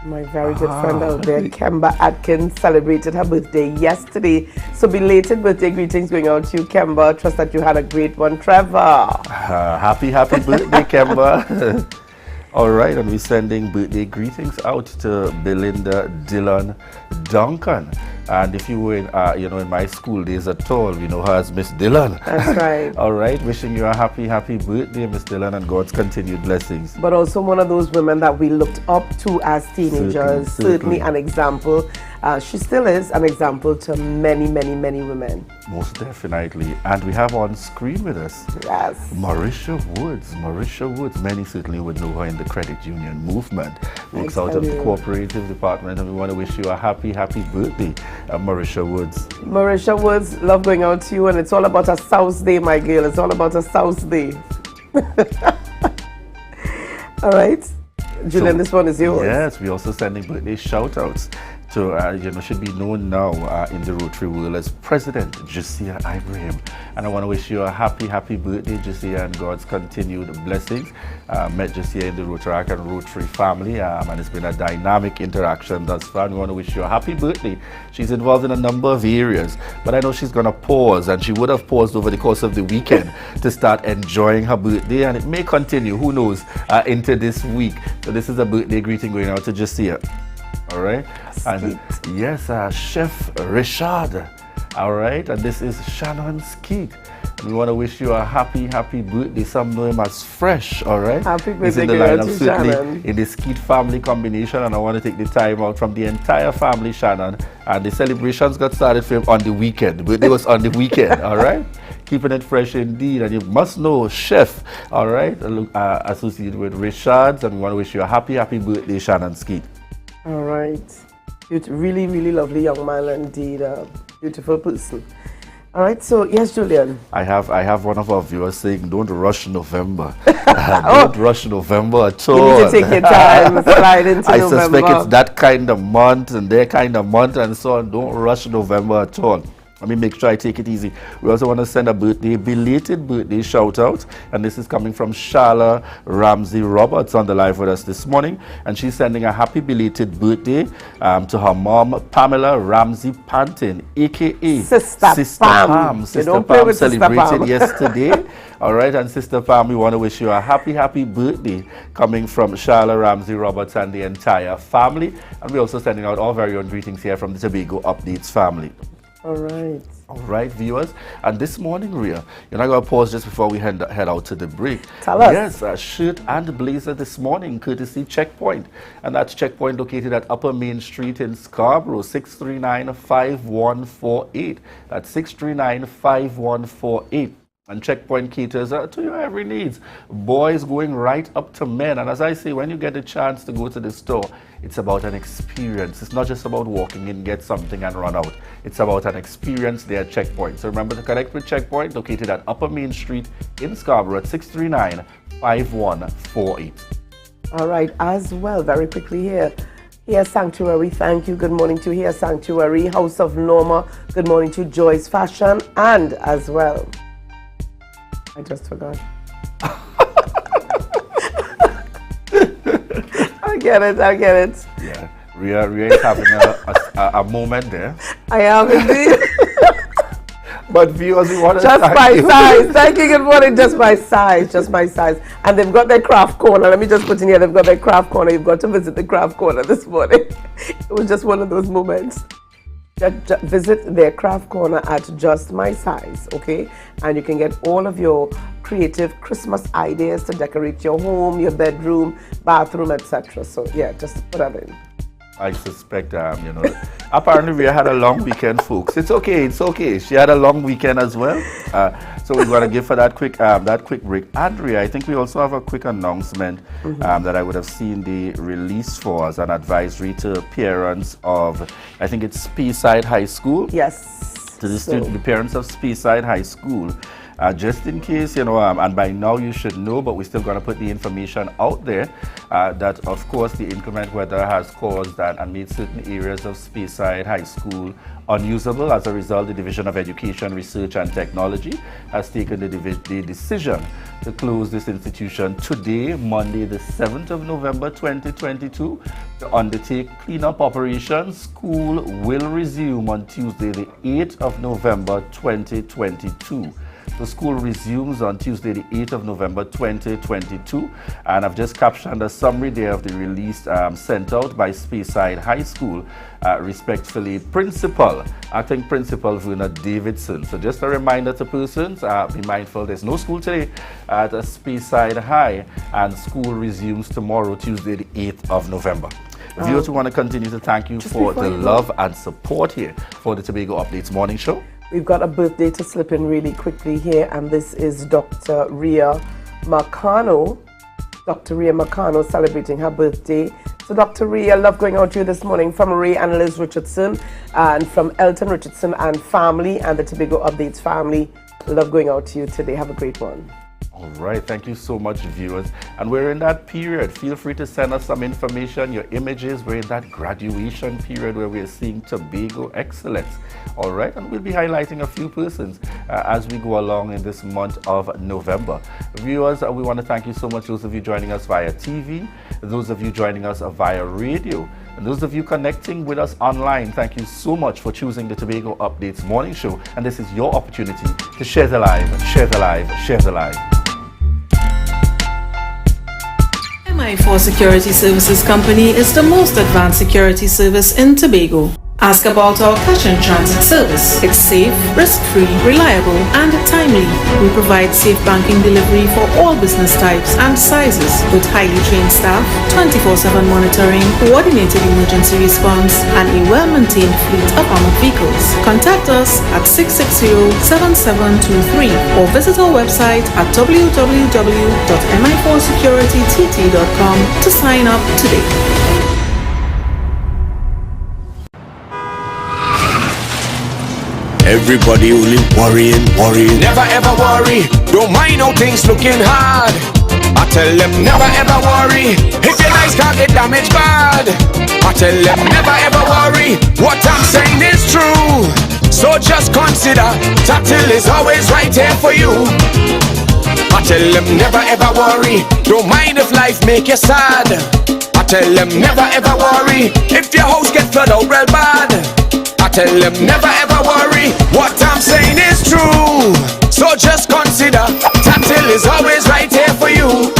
My very good friend out there, Kemba Atkins, celebrated her birthday yesterday. So belated birthday greetings going out to you, Kemba. Trust that you had a great one, Trevor. Happy, happy birthday, Kemba. All right, and we're sending birthday greetings out to Belinda Dillon Duncan. And if you were in my school days at all, we know her as Miss Dillon. That's right. All right, wishing you a happy, happy birthday, Miss Dillon, and God's continued blessings. But also one of those women that we looked up to as teenagers. Certainly an example. She still is an example to many, many, many women. Most definitely. And we have on screen with us, yes, Marisha Woods. Marisha Woods, many certainly would know her in the credit union movement. Works out of the cooperative department, and we want to wish you a happy, happy birthday, Marisha Woods. Marisha Woods, love going out to you, and it's all about a South Day, my girl. It's all about a South Day. All right. Julian, this one is yours. Yes, we're also sending birthday shout-outs to, should be known now in the Rotary world as President Josiah Ibrahim. And I want to wish you a happy, happy birthday, Josiah, and God's continued blessings. Met Josiah in the Rotaract and Rotary family, and it's been a dynamic interaction thus far. And we want to wish you a happy birthday. She's involved in a number of areas, but I know she's going to pause, and she would have paused over the course of the weekend to start enjoying her birthday, and it may continue, who knows, into this week. So this is a birthday greeting going out to Josiah. All right, and yes, Chef Richard. All right, and this is Shannon Skeet. And we want to wish you a happy, happy birthday. Some know him as Fresh. All right, happy birthday, he's in the lineup certainly Shannon. in the Skeet family combination, and I want to take the time out from the entire family, Shannon. And the celebrations got started for him on the weekend. Birthday was on the weekend. All right. Keeping it fresh indeed, and you must know Chef, all right, associated with Richards, and we want to wish you a happy, happy birthday, Shannon Skeet. All right. Really, really lovely young man indeed. Beautiful person. All right, so yes, Julian. I have one of our viewers saying, don't rush November. Don't rush November at all. You need to take your time, slide into I November. suspect it's that kind of month and their kind of month and so on. Don't rush November at all. Let me make sure I take it easy. We also want to send a belated birthday shout out. And this is coming from Shala Ramsey Roberts on the live with us this morning. And she's sending a happy belated birthday to her mom, Pamela Ramsey Pantin, a.k.a. Sister Pam. Sister Pam celebrated yesterday. All right, and Sister Pam, we want to wish you a happy, happy birthday coming from Shala Ramsey Roberts and the entire family. And we're also sending out our very own greetings here from the Tobago Updates family. All right. All right, viewers. And this morning, Rhea, you're not going to pause just before we head out to the break. Tell us. Yes, a shirt and blazer this morning, courtesy Checkpoint. And that's Checkpoint located at Upper Main Street in Scarborough, 639-5148. That's 639-5148. And Checkpoint caters to your every needs. Boys going right up to men. And as I say, when you get a chance to go to the store, it's about an experience. It's not just about walking in, get something and run out. It's about an experience there at Checkpoint. So remember to connect with Checkpoint located at Upper Main Street in Scarborough at 639-5148. All right, as well, very quickly here. Here Sanctuary, thank you. Good morning to Here Sanctuary. House of Norma, good morning to Joyce Fashion. And as well, I just forgot. I get it. Yeah, Rhea is having a moment there. I am indeed. But viewers, we want to just thank my you. size. Thank you. Good morning. Just my size. And they've got their craft corner. Let me just put in here. They've got their craft corner. You've got to visit the craft corner this morning. It was just one of those moments. Visit their craft corner at Just My Size, okay? And you can get all of your creative Christmas ideas to decorate your home, your bedroom, bathroom, etc. So yeah, just put that in. I suspect, apparently we had a long weekend, folks. It's okay. She had a long weekend as well. So we're going to give her that quick break. Andrea, I think we also have a quick announcement that I would have seen the release for as an advisory to parents of, I think it's Speyside High School. Yes. To the parents of Speyside High School. Just in case, and by now you should know, but we're still going to put the information out there that, of course, the inclement weather has caused and made certain areas of Speyside High School unusable. As a result, the Division of Education, Research and Technology has taken the decision to close this institution today, Monday, the 7th of November, 2022, to undertake cleanup operations. School will resume on Tuesday, the 8th of November, 2022. The school resumes on Tuesday, the 8th of November, 2022. And I've just captioned a summary there of the release sent out by Speyside High School. Respectfully, Acting Principal Verna Davidson. So just a reminder to persons, be mindful there's no school today at Speyside High, and school resumes tomorrow, Tuesday, the 8th of November. Viewers, we want to continue to thank you for the love and support here for the Tobago Updates Morning Show. We've got a birthday to slip in really quickly here, and this is Dr. Ria Marcano. Dr. Ria Marcano celebrating her birthday. So Dr. Ria, love going out to you this morning from Ray and Liz Richardson and from Elton Richardson and family and the Tobago Updates family. Love going out to you today. Have a great one. All right, thank you so much, viewers. And we're in that period. Feel free to send us some information, your images. We're in that graduation period where we're seeing Tobago excellence. All right, and we'll be highlighting a few persons as we go along in this month of November. Viewers, we want to thank you so much, those of you joining us via TV, those of you joining us via radio, and those of you connecting with us online. Thank you so much for choosing the Tobago Updates Morning Show. And this is your opportunity to share the live, share the live, share the live. MI4 Security Services Company is the most advanced security service in Tobago. Ask about our cash in transit service. It's safe, risk-free, reliable, and timely. We provide safe banking delivery for all business types and sizes with highly trained staff, 24/7 monitoring, coordinated emergency response, and a well-maintained fleet of armored vehicles. Contact us at 660-7723 or visit our website at www.mi4securitytt.com to sign up today. Everybody only worrying. Never ever worry. Don't mind how things looking hard. I tell them never ever worry. If your life can't get damaged bad. I tell them never ever worry. What I'm saying is true. So just consider Tatil is always right here for you. I tell them never ever worry. Don't mind if life make you sad. I tell them never ever worry. If your house get flooded out real bad. I tell them never ever worry. What I'm saying is true. So just consider Tatil is always right here for you.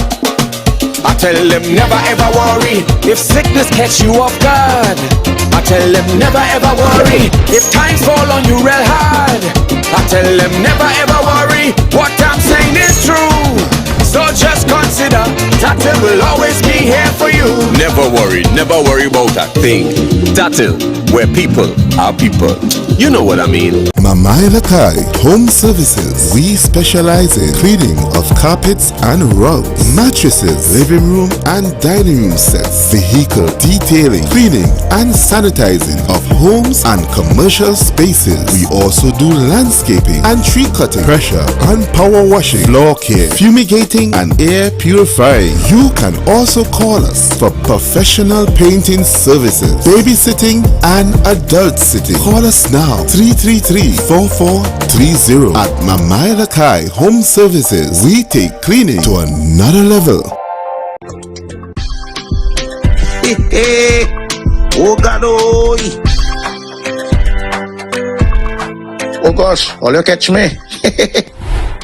I tell them never ever worry. If sickness catch you off guard. I tell them never ever worry. If times fall on you real hard. I tell them never ever worry. What I'm saying is true. So just consider Tatil will always be here for you. Never worry about a thing. Tatil, where people are people. You know what I mean. Mamai Lakai Home Services. We specialize in cleaning of carpets and rugs, mattresses, living room and dining room sets, vehicle detailing, cleaning and sanitizing of homes and commercial spaces. We also do landscaping and tree cutting, pressure and power washing, floor care, fumigating and air purifying. You can also call us for professional painting services, babysitting and adult sitting. Call us now 333-4430 at Mamai Lakai Home Services. We take cleaning to another level. Oh God, oh gosh, all you catch me.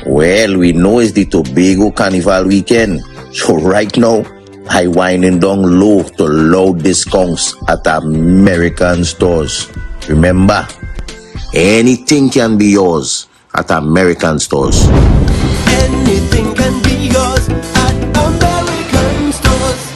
Well, we know it's the Tobago Carnival weekend. So right now, I winding down low to low discounts at American stores. Remember, anything can be yours at American stores. Anything can be yours at American stores.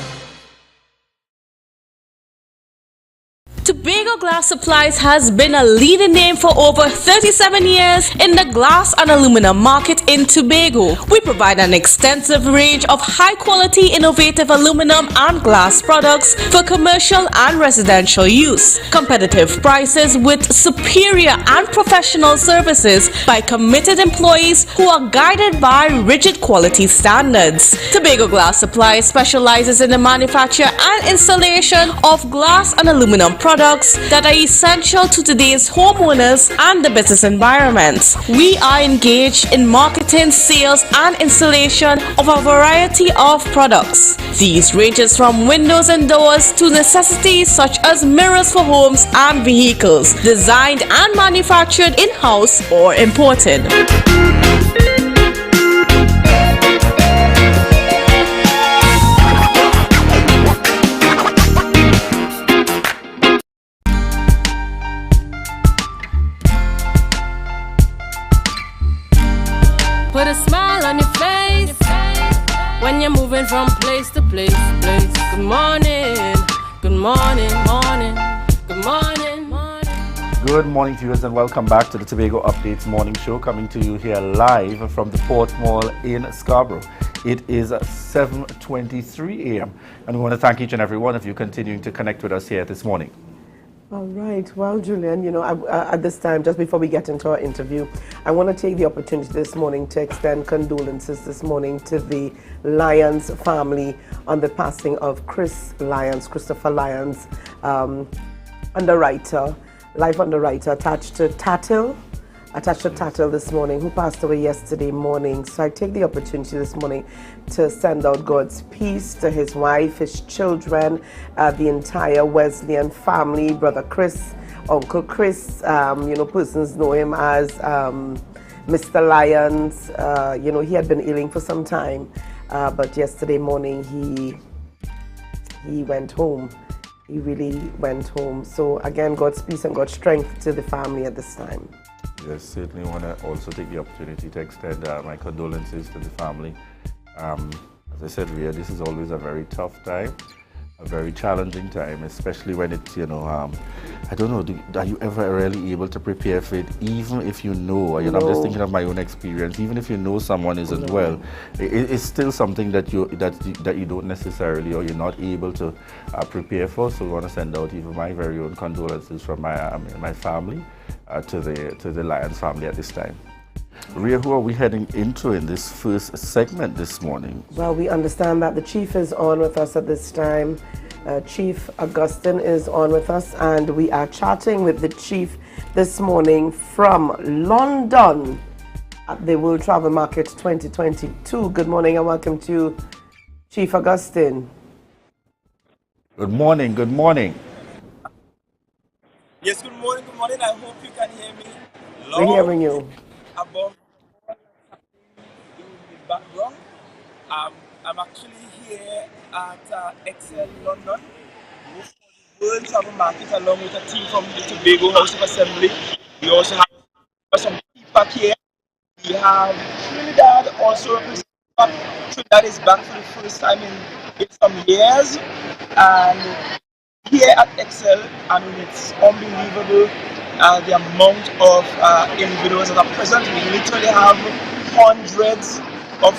Glass Supplies has been a leading name for over 37 years in the glass and aluminum market in Tobago. We provide an extensive range of high-quality, innovative aluminum and glass products for commercial and residential use. Competitive prices with superior and professional services by committed employees who are guided by rigid quality standards. Tobago Glass Supplies specializes in the manufacture and installation of glass and aluminum products that are essential to today's homeowners and the business environment. We are engaged in marketing, sales, and installation of a variety of products. These ranges from windows and doors to necessities such as mirrors for homes and vehicles, designed and manufactured in-house or imported. Put a smile on your face when you're moving from place to place. Good morning, good morning, morning, good morning, morning. Good morning, viewers, and welcome back to the Tobago Updates morning show, coming to you here live from the Port Mall in Scarborough. It is 7:23 a.m. and we want to thank each and every one of you continuing to connect with us here this morning. All right. Well, Julian, at this time, just before we get into our interview, I want to take the opportunity this morning to extend condolences this morning to the Lyons family on the passing of Christopher Lyons, underwriter, life underwriter attached to Tatil this morning, who passed away yesterday morning. So I take the opportunity this morning to send out God's peace to his wife, his children, the entire Wesleyan family, Brother Chris, Uncle Chris, persons know him as Mr. Lyons. He had been ailing for some time, but yesterday morning he went home. He really went home. So again, God's peace and God's strength to the family at this time. Yes, certainly want to also take the opportunity to extend my condolences to the family. As I said, Ria, this is always a very tough time, a very challenging time, especially when it's, I don't know, are you ever really able to prepare for it, even if you know, I'm just thinking of my own experience, even if you know someone isn't well, it's still something that you don't necessarily, or you're not able to prepare for. So we want to send out even my very own condolences from my family to the Lyons family at this time. Ria, who are we heading into in this first segment this morning? Well, we understand that the chief is on with us at this time. Chief Augustine is on with us, and we are chatting with the chief this morning from London at the World Travel Market 2022. Good morning and welcome to Chief Augustine. Good morning, good morning. Yes, good morning, good morning. I hope you can hear me. We're hearing you. Above in the background. I'm actually here at Excel London for the World Travel Market along with a team from the Tobago House of Assembly. We also have some people here. We have Trinidad also represented. Trinidad is back for the first time in some years. And here at Excel, it's unbelievable the amount of individuals that are present. We literally have hundreds of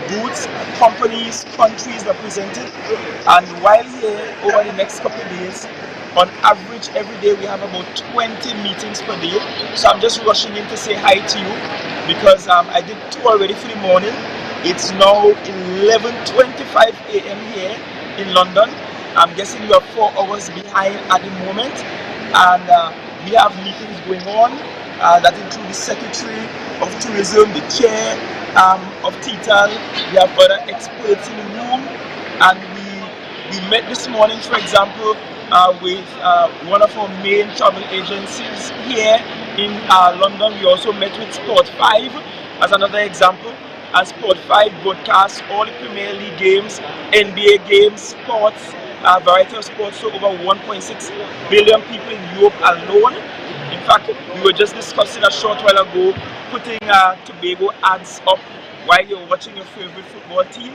booths, companies, countries represented. And while here, over the next couple of days, on average, every day we have about 20 meetings per day. So I'm just rushing in to say hi to you because I did 2 already for the morning. It's now 11:25 a.m. here in London. I'm guessing you are 4 hours behind at the moment, and we have meetings going on that include the Secretary of Tourism, the Chair of TTAL. We have other experts in the room, and we met this morning, for example, with one of our main travel agencies here in London. We also met with Sport 5 as another example. And Sport 5 broadcasts all the Premier League games, NBA games, sports, a variety of sports, so over 1.6 billion people in Europe alone. In fact, we were just discussing a short while ago putting Tobago ads up while you're watching your favorite football team.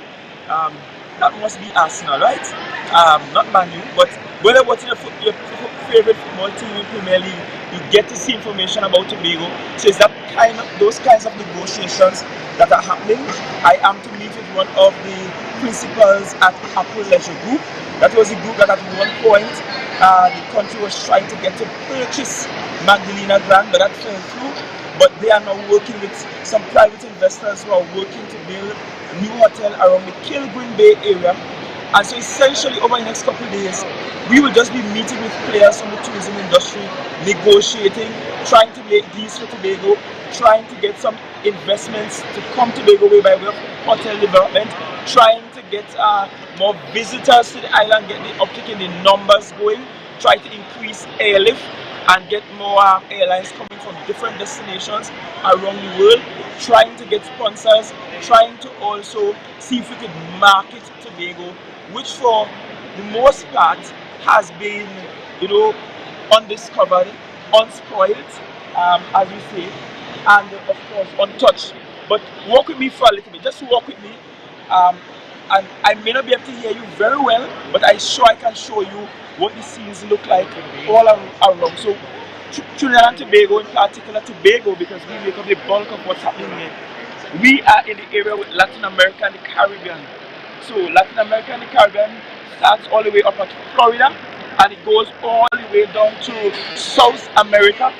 That must be Arsenal, right? Not Man U, but when you're watching your favorite football team in Premier League, you get to see information about Tobago. So it's that those kinds of negotiations that are happening. I am to meet with one of the principals at Apple Leisure Group. That was a group that at one point the country was trying to get to purchase Magdalena Grand, but that fell through. But they are now working with some private investors who are working to build a new hotel around the Kilgreen Bay area. And so essentially over the next couple of days, we will just be meeting with players from the tourism industry, negotiating, trying to make deals for Tobago, trying to get some investments to come Tobago way by way of hotel development, trying to get more visitors to the island, get the uptick in the numbers going, try to increase airlift and get more airlines coming from different destinations around the world, trying to get sponsors, trying to also see if we could market Tobago, which for the most part has been, undiscovered, unspoiled, as we say, and of course untouched. But walk with me for a little bit, just walk with me. And I may not be able to hear you very well, but I'm sure I can show you what the scenes look like all around. So Trinidad and Tobago, in particular Tobago, because we make up the bulk of what's happening here. We are in the area with Latin America and the Caribbean. So Latin America and the Caribbean starts all the way up at Florida and it goes all the way down to South America.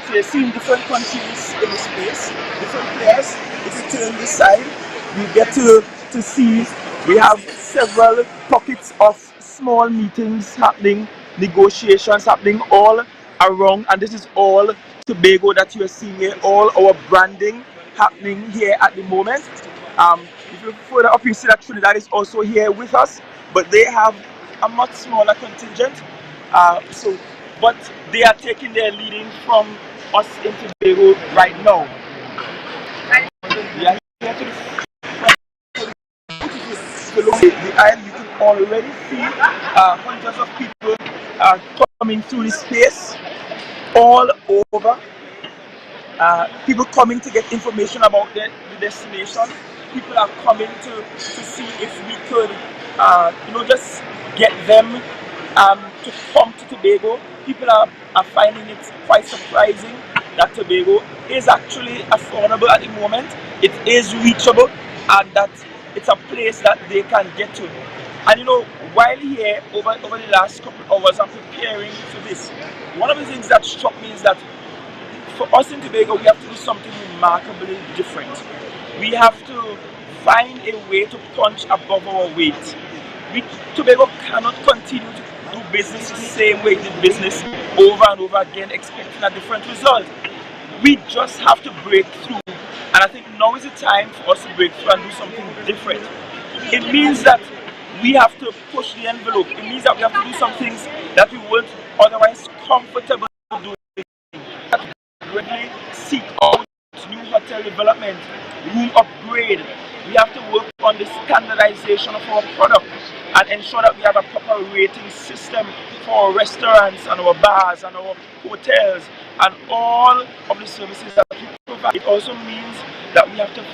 So you're seeing different countries in the space, different players. If you turn this side, you get to see we have several pockets of small meetings happening, negotiations happening all around, and this is all Tobago that you are seeing here, all our branding happening here at the moment. If you further up, you see that Trinidad is also here with us, but they have a much smaller contingent. But they are taking their leading from us in Tobago right now. We are here to the island. You can already see hundreds of people coming through the space all over. People coming to get information about the destination. People are coming to see if we could, just get them to come to Tobago. People are finding it quite surprising that Tobago is actually affordable at the moment. It is reachable, and that it's a place that they can get to. And while here over the last couple of hours I'm preparing for this, one of the things that struck me is that for us in Tobago, we have to do something remarkably different. We have to find a way to punch above our weight. Tobago cannot continue to do business the same way it did business over and over again, expecting a different result. We just have to break through, and I think now is the time for us to break through and do something different. It means that we have to push the envelope. It means that we have to do some things that we weren't otherwise comfortable doing. Really seek out new hotel development, room upgrade. We have to work on the standardization of our product and ensure that we have a proper rating system for our restaurants and our bars and our hotels and all of the services that we provide. It also means that we have to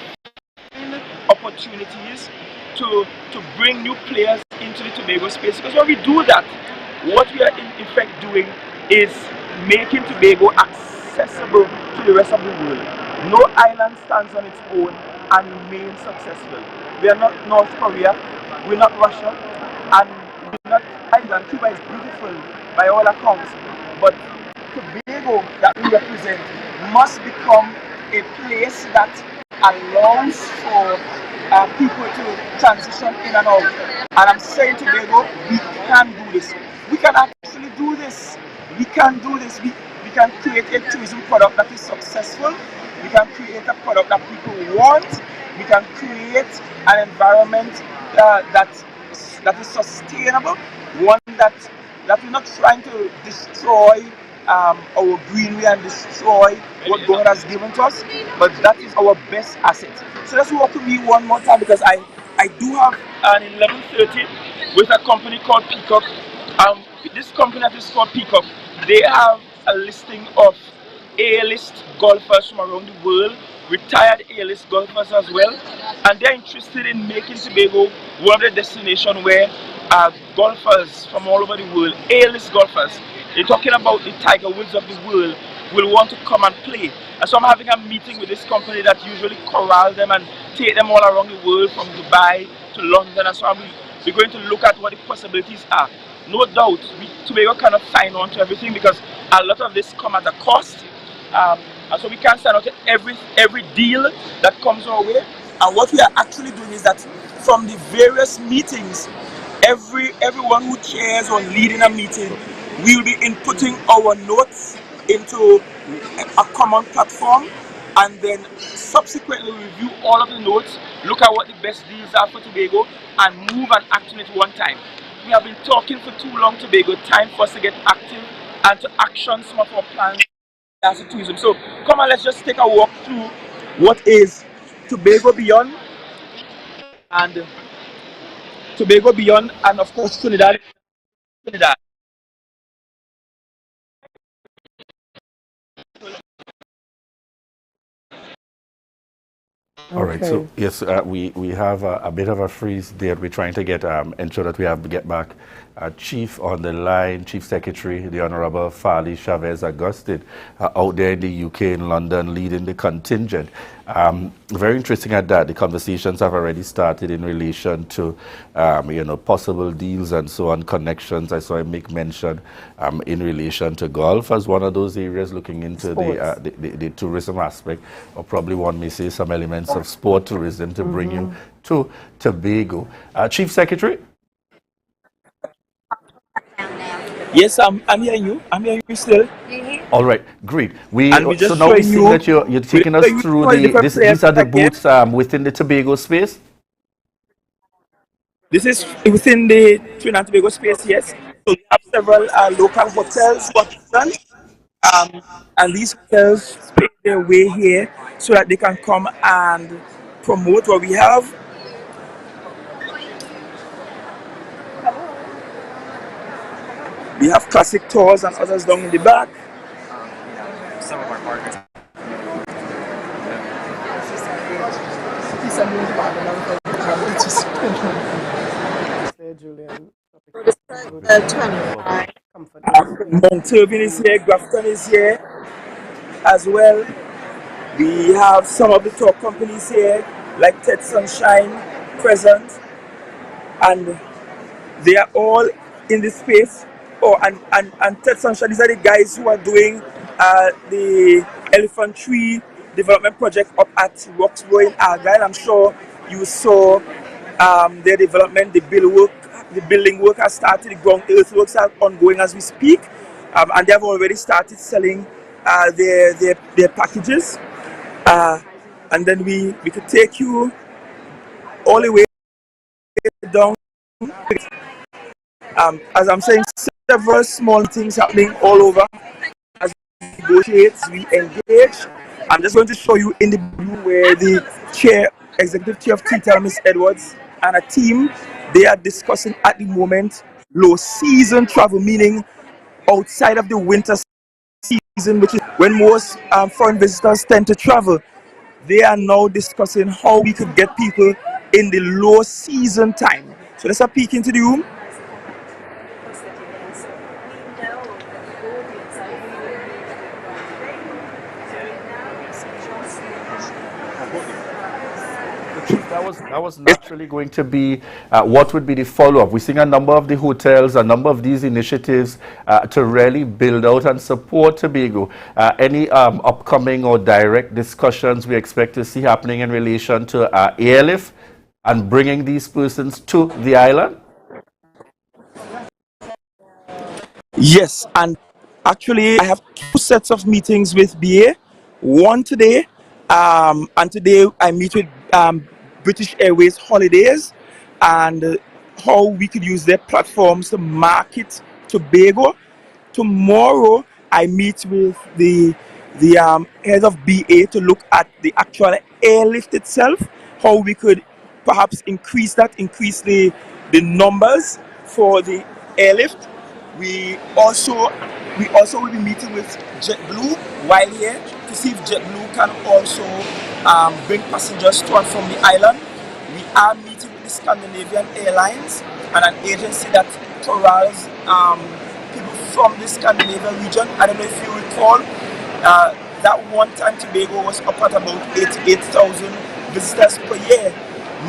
find opportunities to bring new players into the Tobago space, because when we do that, what we are in effect doing is making Tobago accessible to the rest of the world. No island stands on its own and remains successful. We are not North Korea, we're not Russia, and we're not Ireland. Cuba is beautiful by all accounts, but Tobago that we represent must become a place that allows for people to transition in and out. And I'm saying Tobago, we can do this. We can actually do this. We can do this. We can create a tourism product that is successful. We can create a product that people want. We can create an environment that is sustainable, one that we're not trying to destroy our greenery and destroy what God has given to us, but that is our best asset. So let's walk with me one more time, because I do have an 11:30 with a company called Peacock. This company that is called Peacock, they have a listing of A-list golfers from around the world, retired A-list golfers as well, and they're interested in making Tobago one of the destinations where golfers from all over the world, A-list golfers. They're talking about the Tiger Woods of the world will want to come and play. And so I'm having a meeting with this company that usually corral them and take them all around the world from Dubai to London. And so we're going to look at what the possibilities are. No doubt, Tobago cannot sign on to everything because a lot of this come at a cost. And so we can't sign on to every deal that comes our way. And what we are actually doing is that from the various meetings, everyone who chairs or leading a meeting will be inputting our notes into a common platform, and then subsequently review all of the notes, look at what the best deals are for Tobago, and move and act on it one time. We have been talking for too long, Tobago. Time for us to get active and to action some of our plans as a tourism. So come on, let's just take a walk through what is Tobago Beyond and of course Trinidad. All right, so Okay. yes, we have a bit of a freeze there. We're trying to ensure that we have to get back Chief on the line, Chief Secretary, the Honorable Fali Chavez Agustin, out there in the UK, in London, leading the contingent. Very interesting at that. The conversations have already started in relation to, possible deals and so on, connections. I saw him make mention in relation to golf as one of those areas, looking into the tourism aspect, or probably one may say some elements of sport tourism to bring you to Tobago. Chief Secretary? Yes, I'm hearing you. I'm hearing you still. All right, great. And we So just now we showing see you, that you're taking us through these are the booths within the Tobago space. This is within the Trinidad and Tobago space, yes. So we have several local hotels for children, and these hotels pay their way here so that they can come and promote what we have. We have classic tours and others down in the back. Some of our partners. Mount Irving is here, Grafton is here as well. We have some of the top companies here, like Ted Sunshine, present, and they are all in this space. Oh, and Ted Sunshine, these are the guys who are doing the Elephant Tree development project up at Roxborough in Argyle. I'm sure you saw their development, the building work has started, the ground earthworks are ongoing as we speak, and they have already started selling their packages. And then we could take you all the way down. As I'm saying, several small things happening all over as we negotiate, we engage. I'm just going to show you in the room where the executive chair of TTL, Ms. Edwards, and a team, they are discussing at the moment low season travel, meaning outside of the winter season, which is when most foreign visitors tend to travel. They are now discussing how we could get people in the low season time. So let's have a peek into the room. That was naturally going to be what would be the follow-up. We're seeing a number of the hotels, a number of these initiatives to really build out and support Tobago. Any upcoming or direct discussions we expect to see happening in relation to airlift and bringing these persons to the island? Yes, and actually I have two sets of meetings with BA. One today, and today I meet with British Airways Holidays and how we could use their platforms to market Tobago. Tomorrow I meet with the head of BA to look at the actual airlift itself, how we could perhaps increase the numbers for the airlift. We also will be meeting with JetBlue while here to see if JetBlue can also bring passengers to and from the island. We are meeting with the Scandinavian Airlines and an agency that corrals people from the Scandinavian region. I don't know if you recall, that one time Tobago was up at about 88,000 visitors per year.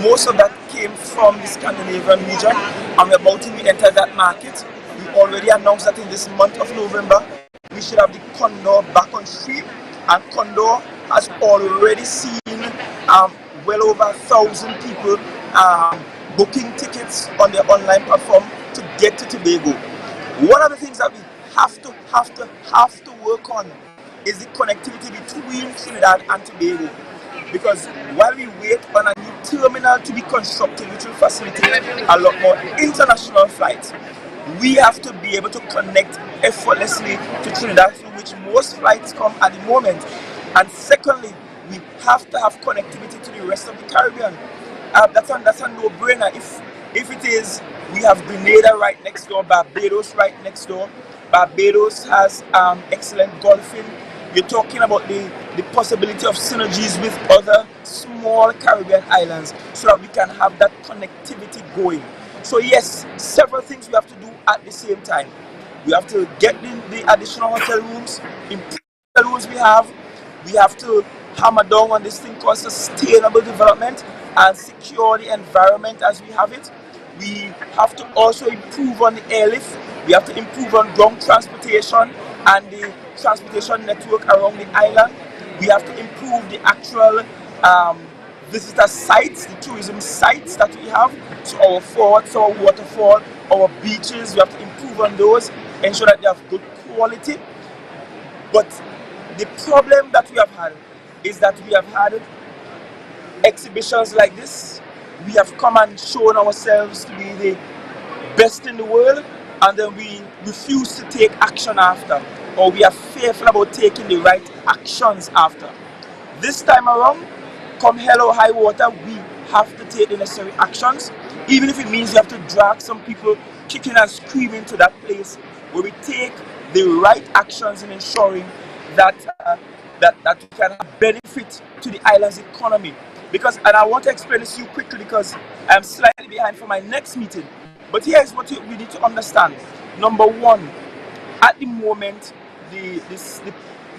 Most of that came from the Scandinavian region, and we're about to enter that market. We already announced that in this month of November, we should have the Condor back on stream, and Condor has already seen well over 1,000 people booking tickets on their online platform to get to Tobago. One of the things that we have to work on is the connectivity between Trinidad and Tobago. Because while we wait on a new terminal to be constructed, which will facilitate a lot more international flights, we have to be able to connect effortlessly to Trinidad, through which most flights come at the moment. And secondly, we have to have connectivity to the rest of the Caribbean. That's a no-brainer. If it is, we have Grenada right next door, Barbados right next door. Barbados has excellent golfing. You're talking about the possibility of synergies with other small Caribbean islands so that we can have that connectivity going. So yes, several things we have to do at the same time. We have to get the additional hotel rooms, improve the rooms we have. We have to hammer down on this thing called sustainable development and secure the environment as we have it. We have to also improve on the airlift. We have to improve on ground transportation and the transportation network around the island. We have to improve the actual visitor sites, the tourism sites that we have. So our forts, our waterfall, our beaches, we have to improve on those, ensure that they have good quality. But the problem that we have had is that we have had exhibitions like this. We have come and shown ourselves to be the best in the world, and then we refuse to take action after, or we are fearful about taking the right actions after. This time around, come hell or high water, we have to take the necessary actions, even if it means we have to drag some people kicking and screaming to that place where we take the right actions in ensuring that that we can have benefit to the island's economy. Because, and I want to explain this to you quickly because I'm slightly behind for my next meeting. But here is what we need to understand. Number one, at the moment, the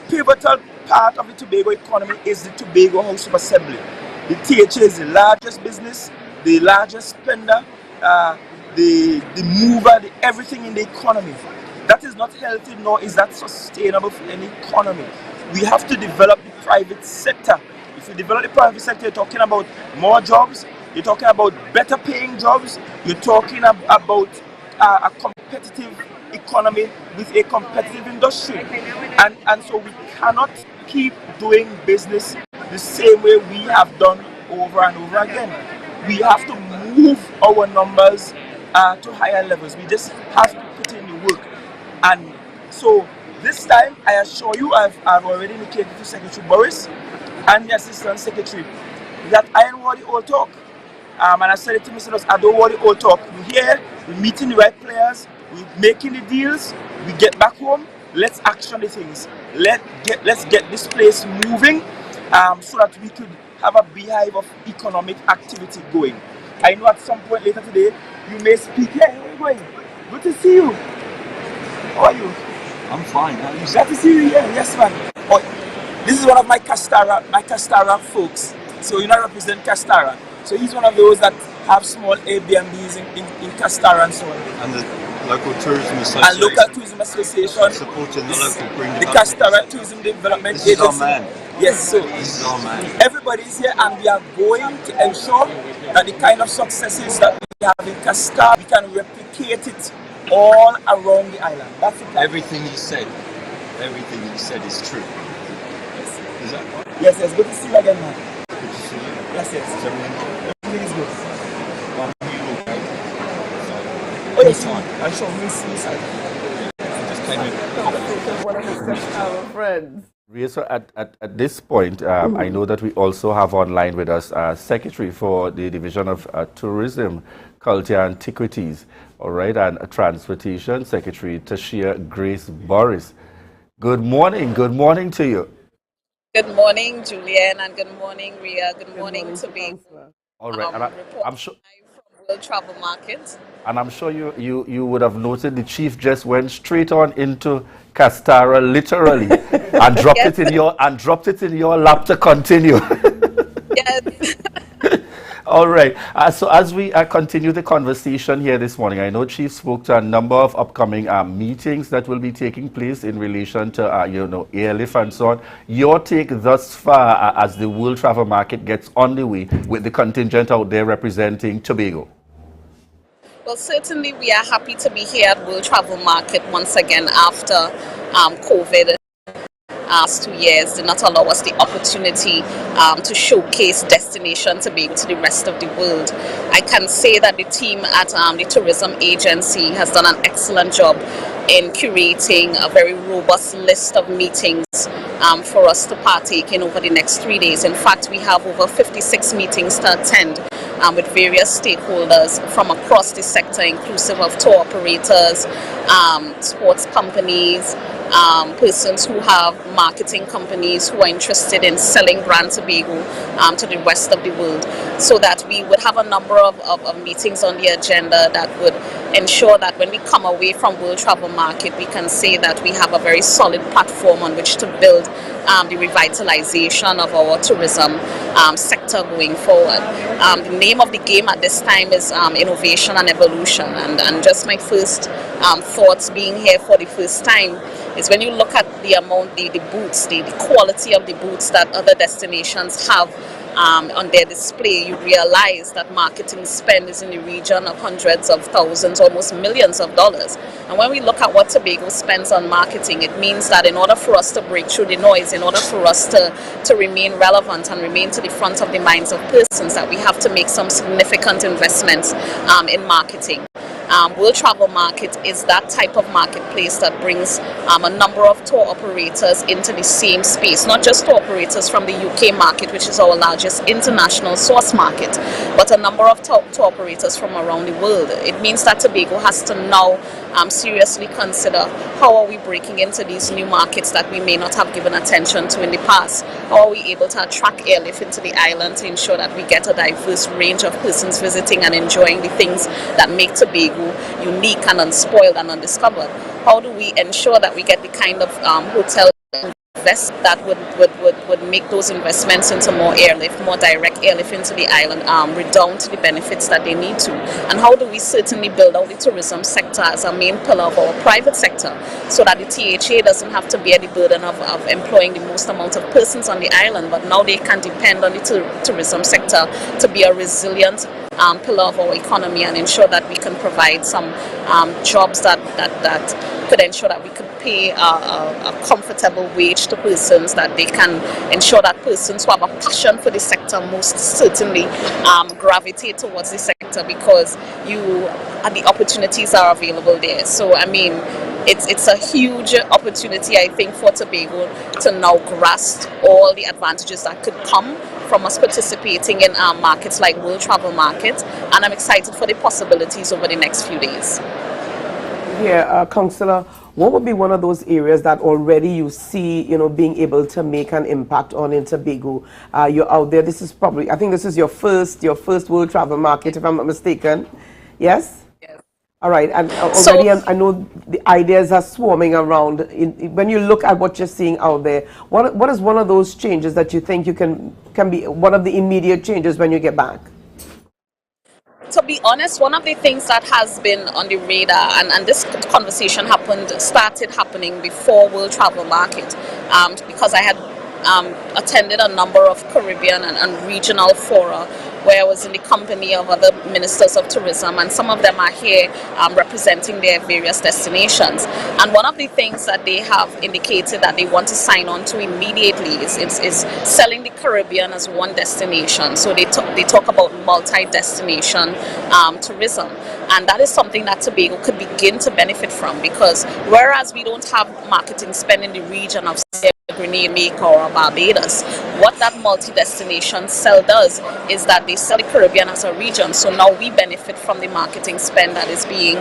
pivotal part of the Tobago economy is the Tobago House of Assembly. The THA is the largest business, the largest spender, the mover, the everything in the economy. That is not healthy, nor is that sustainable for any economy. We have to develop the private sector. If you develop the private sector, you're talking about more jobs, you're talking about better paying jobs, you're talking about a competitive economy with a competitive industry. And so we cannot keep doing business the same way we have done over and over again. We have to move our numbers to higher levels. We just have to put in the work. And so this time, I assure you, I've already indicated to Secretary Boris and the Assistant Secretary that I don't want the old talk. And I said it to Mr. I don't want the old talk. We're here, we're meeting the right players, we're making the deals, we get back home, let's action the things. Let's get this place moving so that we could have a beehive of economic activity going. I know at some point later today, you may speak. Hey, where are you going? Good to see you. How are you? I'm fine. How are you? Glad to see you here. Yes, man. Oh, this is one of my Castara folks. So you know, I represent Castara. So he's one of those that have small Airbnbs in Castara and so on. And the local tourism association. And local tourism association. Supporting the local green the Castara Tourism Development Agency. This is our man. Yes, so this is our man. Everybody's here, and we are going to ensure that the kind of successes that we have in Castara, we can replicate it all around the island. That's it. Everything you said is true. Is that right? Yes, good to see you again, man. Good to see you. Yes. Everything is good. Oh, yes, I shall miss you. I just came in. One of his Castara friends. So at this point, I know that we also have online with us Secretary for the Division of Tourism, Culture and Antiquities, all right, and Transportation, Secretary Tashia Grace Boris. Good morning to you. Good morning, Julian, and good morning, Ria. Good morning, Tobago. All right, and I'm sure. World Travel Market. And I'm sure you would have noted the chief just went straight on into Castara literally and dropped it in your lap to continue. Yes. All right. So as we continue the conversation here this morning, I know Chief spoke to a number of upcoming meetings that will be taking place in relation to airlift and so on. Your take thus far as the World Travel Market gets underway with the contingent out there representing Tobago? Well, certainly we are happy to be here at World Travel Market once again after COVID. Last 2 years did not allow us the opportunity to showcase Destination Tobago to the rest of the world. I can say that the team at the tourism agency has done an excellent job in curating a very robust list of meetings for us to partake in over the next 3 days. In fact, we have over 56 meetings to attend with various stakeholders from across the sector, inclusive of tour operators, sports companies, persons who have marketing companies who are interested in selling brand Tobago to the rest of the world, so that we would have a number of meetings on the agenda that would ensure that when we come away from World Travel Market, we can say that we have a very solid platform on which to build the revitalization of our tourism sector going forward. The name of the game at this time is innovation and evolution, and just my first thoughts being here for the first time is when you look at the amount, the booths, the quality of the booths that other destinations have on their display, you realize that marketing spend is in the region of hundreds of thousands, almost millions of dollars. And when we look at what Tobago spends on marketing, it means that in order for us to break through the noise, in order for us to remain relevant and remain to the front of the minds of persons, that we have to make some significant investments in marketing. World Travel Market is that type of marketplace that brings a number of tour operators into the same space, not just tour operators from the UK market, which is our largest international source market, but a number of tour operators from around the world. It means that Tobago has to now seriously consider how are we breaking into these new markets that we may not have given attention to in the past. How are we able to attract airlift into the island to ensure that we get a diverse range of persons visiting and enjoying the things that make Tobago unique and unspoiled and undiscovered? How do we ensure that we get the kind of hotel invest that would make those investments into more airlift, more direct airlift into the island, redound to the benefits that they need to? And how do we certainly build out the tourism sector as a main pillar of our private sector, so that the THA doesn't have to bear the burden of employing the most amount of persons on the island, but now they can depend on the tourism sector to be a resilient pillar of our economy and ensure that we can provide some jobs that could ensure that we could pay a comfortable wage to persons, that they can ensure that persons who have a passion for the sector most certainly gravitate towards the sector, because the opportunities are available there. So I mean, it's a huge opportunity, I think, for Tobago to now grasp all the advantages that could come from us participating in markets like World Travel Market, and I'm excited for the possibilities over the next few days. Yeah, Councillor, what would be one of those areas that already you see, being able to make an impact on in Tobago? You're out there. This is probably, I think this is your first World Travel Market, if I'm not mistaken. Yes? Yes. All right, and already I know the ideas are swarming around. When you look at what you're seeing out there, what is one of those changes that you think you can be one of the immediate changes when you get back? To be honest, one of the things that has been on the radar, and this conversation started happening before World Travel Market, because I had attended a number of Caribbean and regional fora where I was in the company of other ministers of tourism, and some of them are here representing their various destinations. And one of the things that they have indicated that they want to sign on to immediately is selling the Caribbean as one destination. So they talk about multi-destination tourism, and that is something that Tobago could begin to benefit from, because whereas we don't have marketing spend in the region of Grenada, Jamaica, or Barbados. What that multi-destination sell does is that they sell the Caribbean as a region. So now we benefit from the marketing spend that is being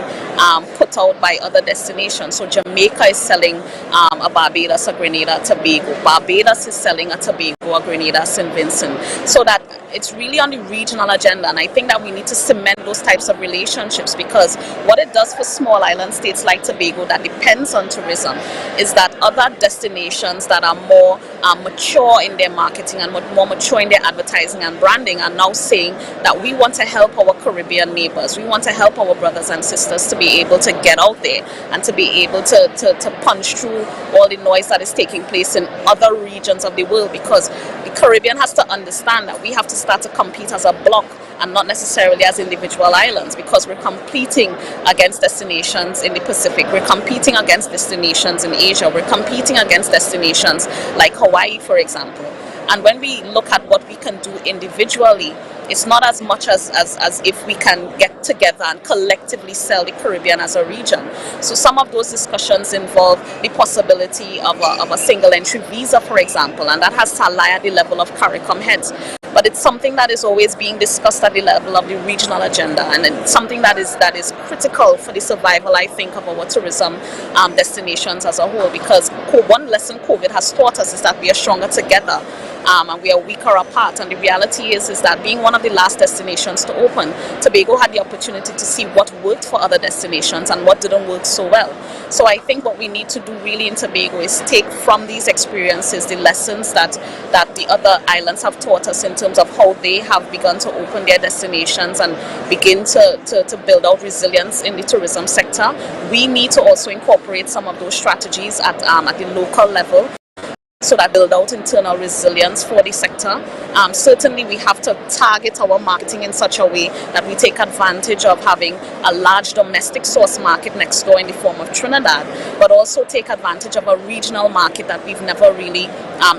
put out by other destinations. So Jamaica is selling a Barbados, a Grenada, a Tobago. Barbados is selling a Tobago, a Grenada, St. Vincent. So that it's really on the regional agenda, and I think that we need to cement those types of relationships, because what it does for small island states like Tobago that depends on tourism is that other destinations that are more mature in their marketing and more mature in their advertising and branding are now saying that we want to help our Caribbean neighbors, we want to help our brothers and sisters to be able to get out there and to be able to punch through all the noise that is taking place in other regions of the world, because the Caribbean has to understand that we have to start to compete as a bloc and not necessarily as individual islands, because we're competing against destinations in the Pacific, we're competing against destinations in Asia, we're competing against destinations like Hawaii, for example. And when we look at what we can do individually, it's not as much as if we can get together and collectively sell the Caribbean as a region. So some of those discussions involve the possibility of a single entry visa, for example, and that has to lie at the level of CARICOM heads. But it's something that is always being discussed at the level of the regional agenda, and it's something that is critical for the survival, I think, of our tourism destinations as a whole, because one lesson COVID has taught us is that we are stronger together and we are weaker apart. And the reality is that being one of the last destinations to open, Tobago had the opportunity to see what worked for other destinations and what didn't work so well. So I think what we need to do really in Tobago is take from these experiences the lessons that the other islands have taught us in terms of how they have begun to open their destinations and begin to build out resilience in the tourism sector. We need to also incorporate some of those strategies at the local level, so that build out internal resilience for the sector. Certainly we have to target our marketing in such a way that we take advantage of having a large domestic source market next door in the form of Trinidad, but also take advantage of a regional market that we've never really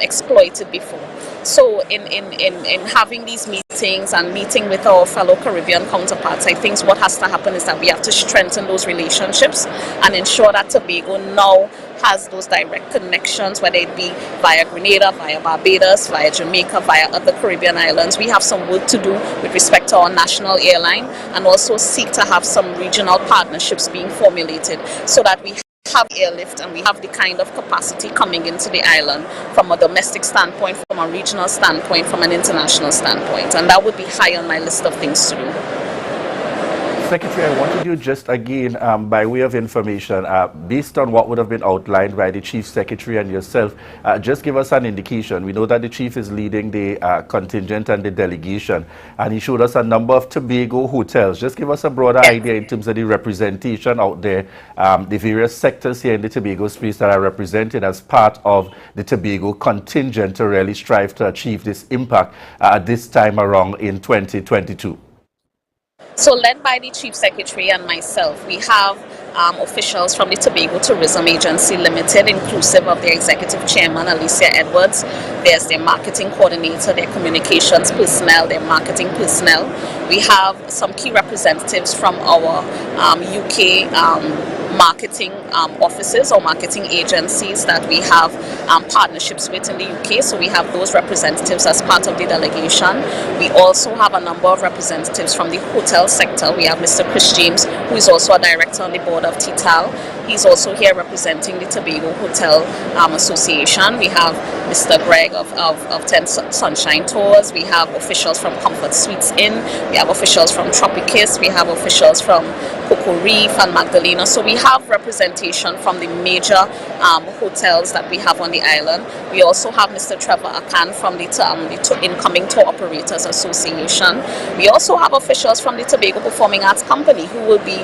exploited before. So in having these meetings and meeting with our fellow Caribbean counterparts, I think what has to happen is that we have to strengthen those relationships and ensure that Tobago now has those direct connections, whether it be via Grenada, via Barbados, via Jamaica, via other Caribbean islands. We have some work to do with respect to our national airline, and also seek to have some regional partnerships being formulated so that we have airlift and we have the kind of capacity coming into the island from a domestic standpoint, from a regional standpoint, from an international standpoint. And that would be high on my list of things to do. Secretary, I wanted you just again, by way of information, based on what would have been outlined by the Chief Secretary and yourself, just give us an indication. We know that the Chief is leading the contingent and the delegation, and he showed us a number of Tobago hotels. Just give us a broader idea in terms of the representation out there, the various sectors here in the Tobago space that are represented as part of the Tobago contingent to really strive to achieve this impact this time around in 2022. So led by the Chief Secretary and myself, we have officials from the Tobago Tourism Agency Limited, inclusive of the Executive Chairman, Alicia Edwards. There's their marketing coordinator, their communications personnel, their marketing personnel. We have some key representatives from our UK marketing offices or marketing agencies that we have partnerships with in the UK. So we have those representatives as part of the delegation. We also have a number of representatives from the hotel sector. We have Mr. Chris James, who is also a director on the board of TTAL. He's also here representing the Tobago Hotel Association. We have Mr. Greg of 10 Sunshine Tours. We have officials from Comfort Suites Inn. We have officials from Tropicus. We have officials from Coco Reef and Magdalena. So we have representation from the major hotels that we have on the island. We also have Mr. Trevor Akan from the Incoming Tour Operators Association. We also have officials from the Tobago Performing Arts Company who will be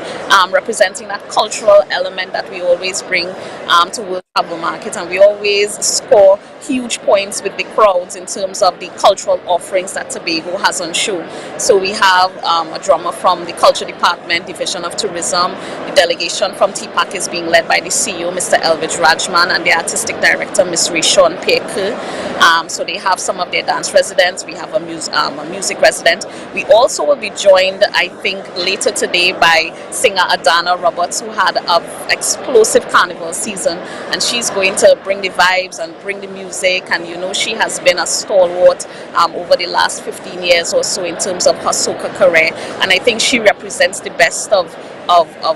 representing that cultural element that we always bring to World Travel Market, and we always score huge points with the crowds in terms of the cultural offerings that Tobago has on show. So we have a drummer from the Culture Department, Division of Tourism. The delegation from TPAC is being led by the CEO, Mr. Elvidge Rajman, and the Artistic Director, Ms. Rishon Peker. So they have some of their dance residents. We have a music resident. We also will be joined, I think, later today by singer Adana Roberts, who had an explosive carnival season, and she's going to bring the vibes and bring the music music, and she has been a stalwart over the last 15 years or so in terms of her soca career, and I think she represents the best of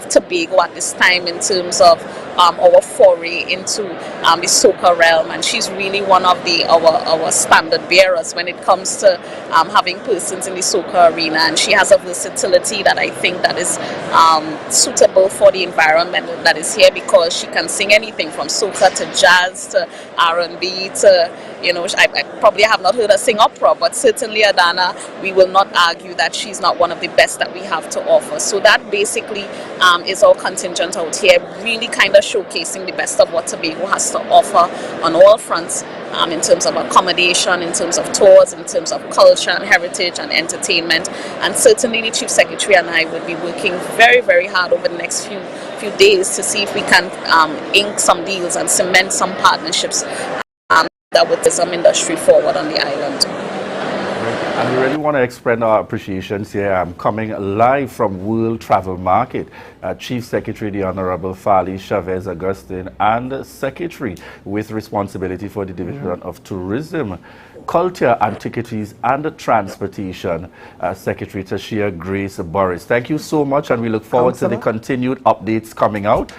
Tobago at this time in terms of our foray into the soca realm, and she's really one of our standard bearers when it comes to having persons in the soca arena, and she has a versatility that I think that is suitable for the environment that is here, because she can sing anything from soca to jazz to R&B to I probably have not heard her sing opera, but certainly Adana, we will not argue that she's not one of the best that we have to offer. So that basically is our contingent out here, really kind of showcasing the best of what Tobago has to offer on all fronts, in terms of accommodation, in terms of tours, in terms of culture and heritage and entertainment. And certainly the Chief Secretary and I will be working very, very hard over the next few days to see if we can ink some deals and cement some partnerships that would take some industry forward on the island. And we really want to express our appreciations here. I'm coming live from World Travel Market. Chief Secretary, the Honorable Fali Chavez Augustine, and Secretary with responsibility for the Division of Tourism, Culture, Antiquities and Transportation, Secretary Tashia Grace Boris. Thank you so much, and we look forward to the continued updates coming out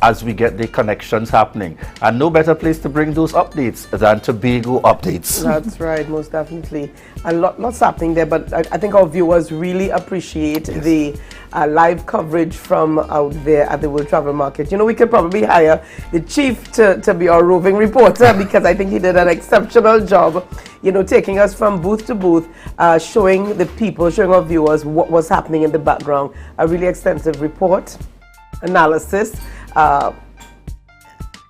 as we get the connections happening. And no better place to bring those updates than Tobago Updates. That's right, most definitely. And lots happening there, but I think our viewers really appreciate the live coverage from out there at the World Travel Market. We could probably hire the chief to be our roving reporter, because I think he did an exceptional job, taking us from booth to booth, showing the people, showing our viewers what was happening in the background. A really extensive report, analysis.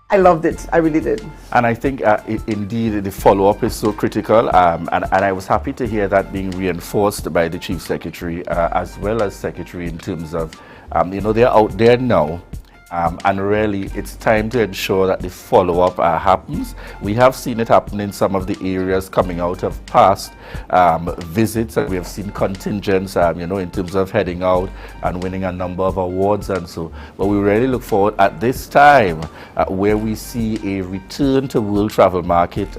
I loved it. I really did. And I think indeed the follow-up is so critical, and I was happy to hear that being reinforced by the Chief Secretary as well as Secretary in terms of, they're out there now. And really, it's time to ensure that the follow-up happens. We have seen it happen in some of the areas coming out of past visits, and we have seen contingents, in terms of heading out and winning a number of awards and so. But we really look forward at this time where we see a return to World Travel Market,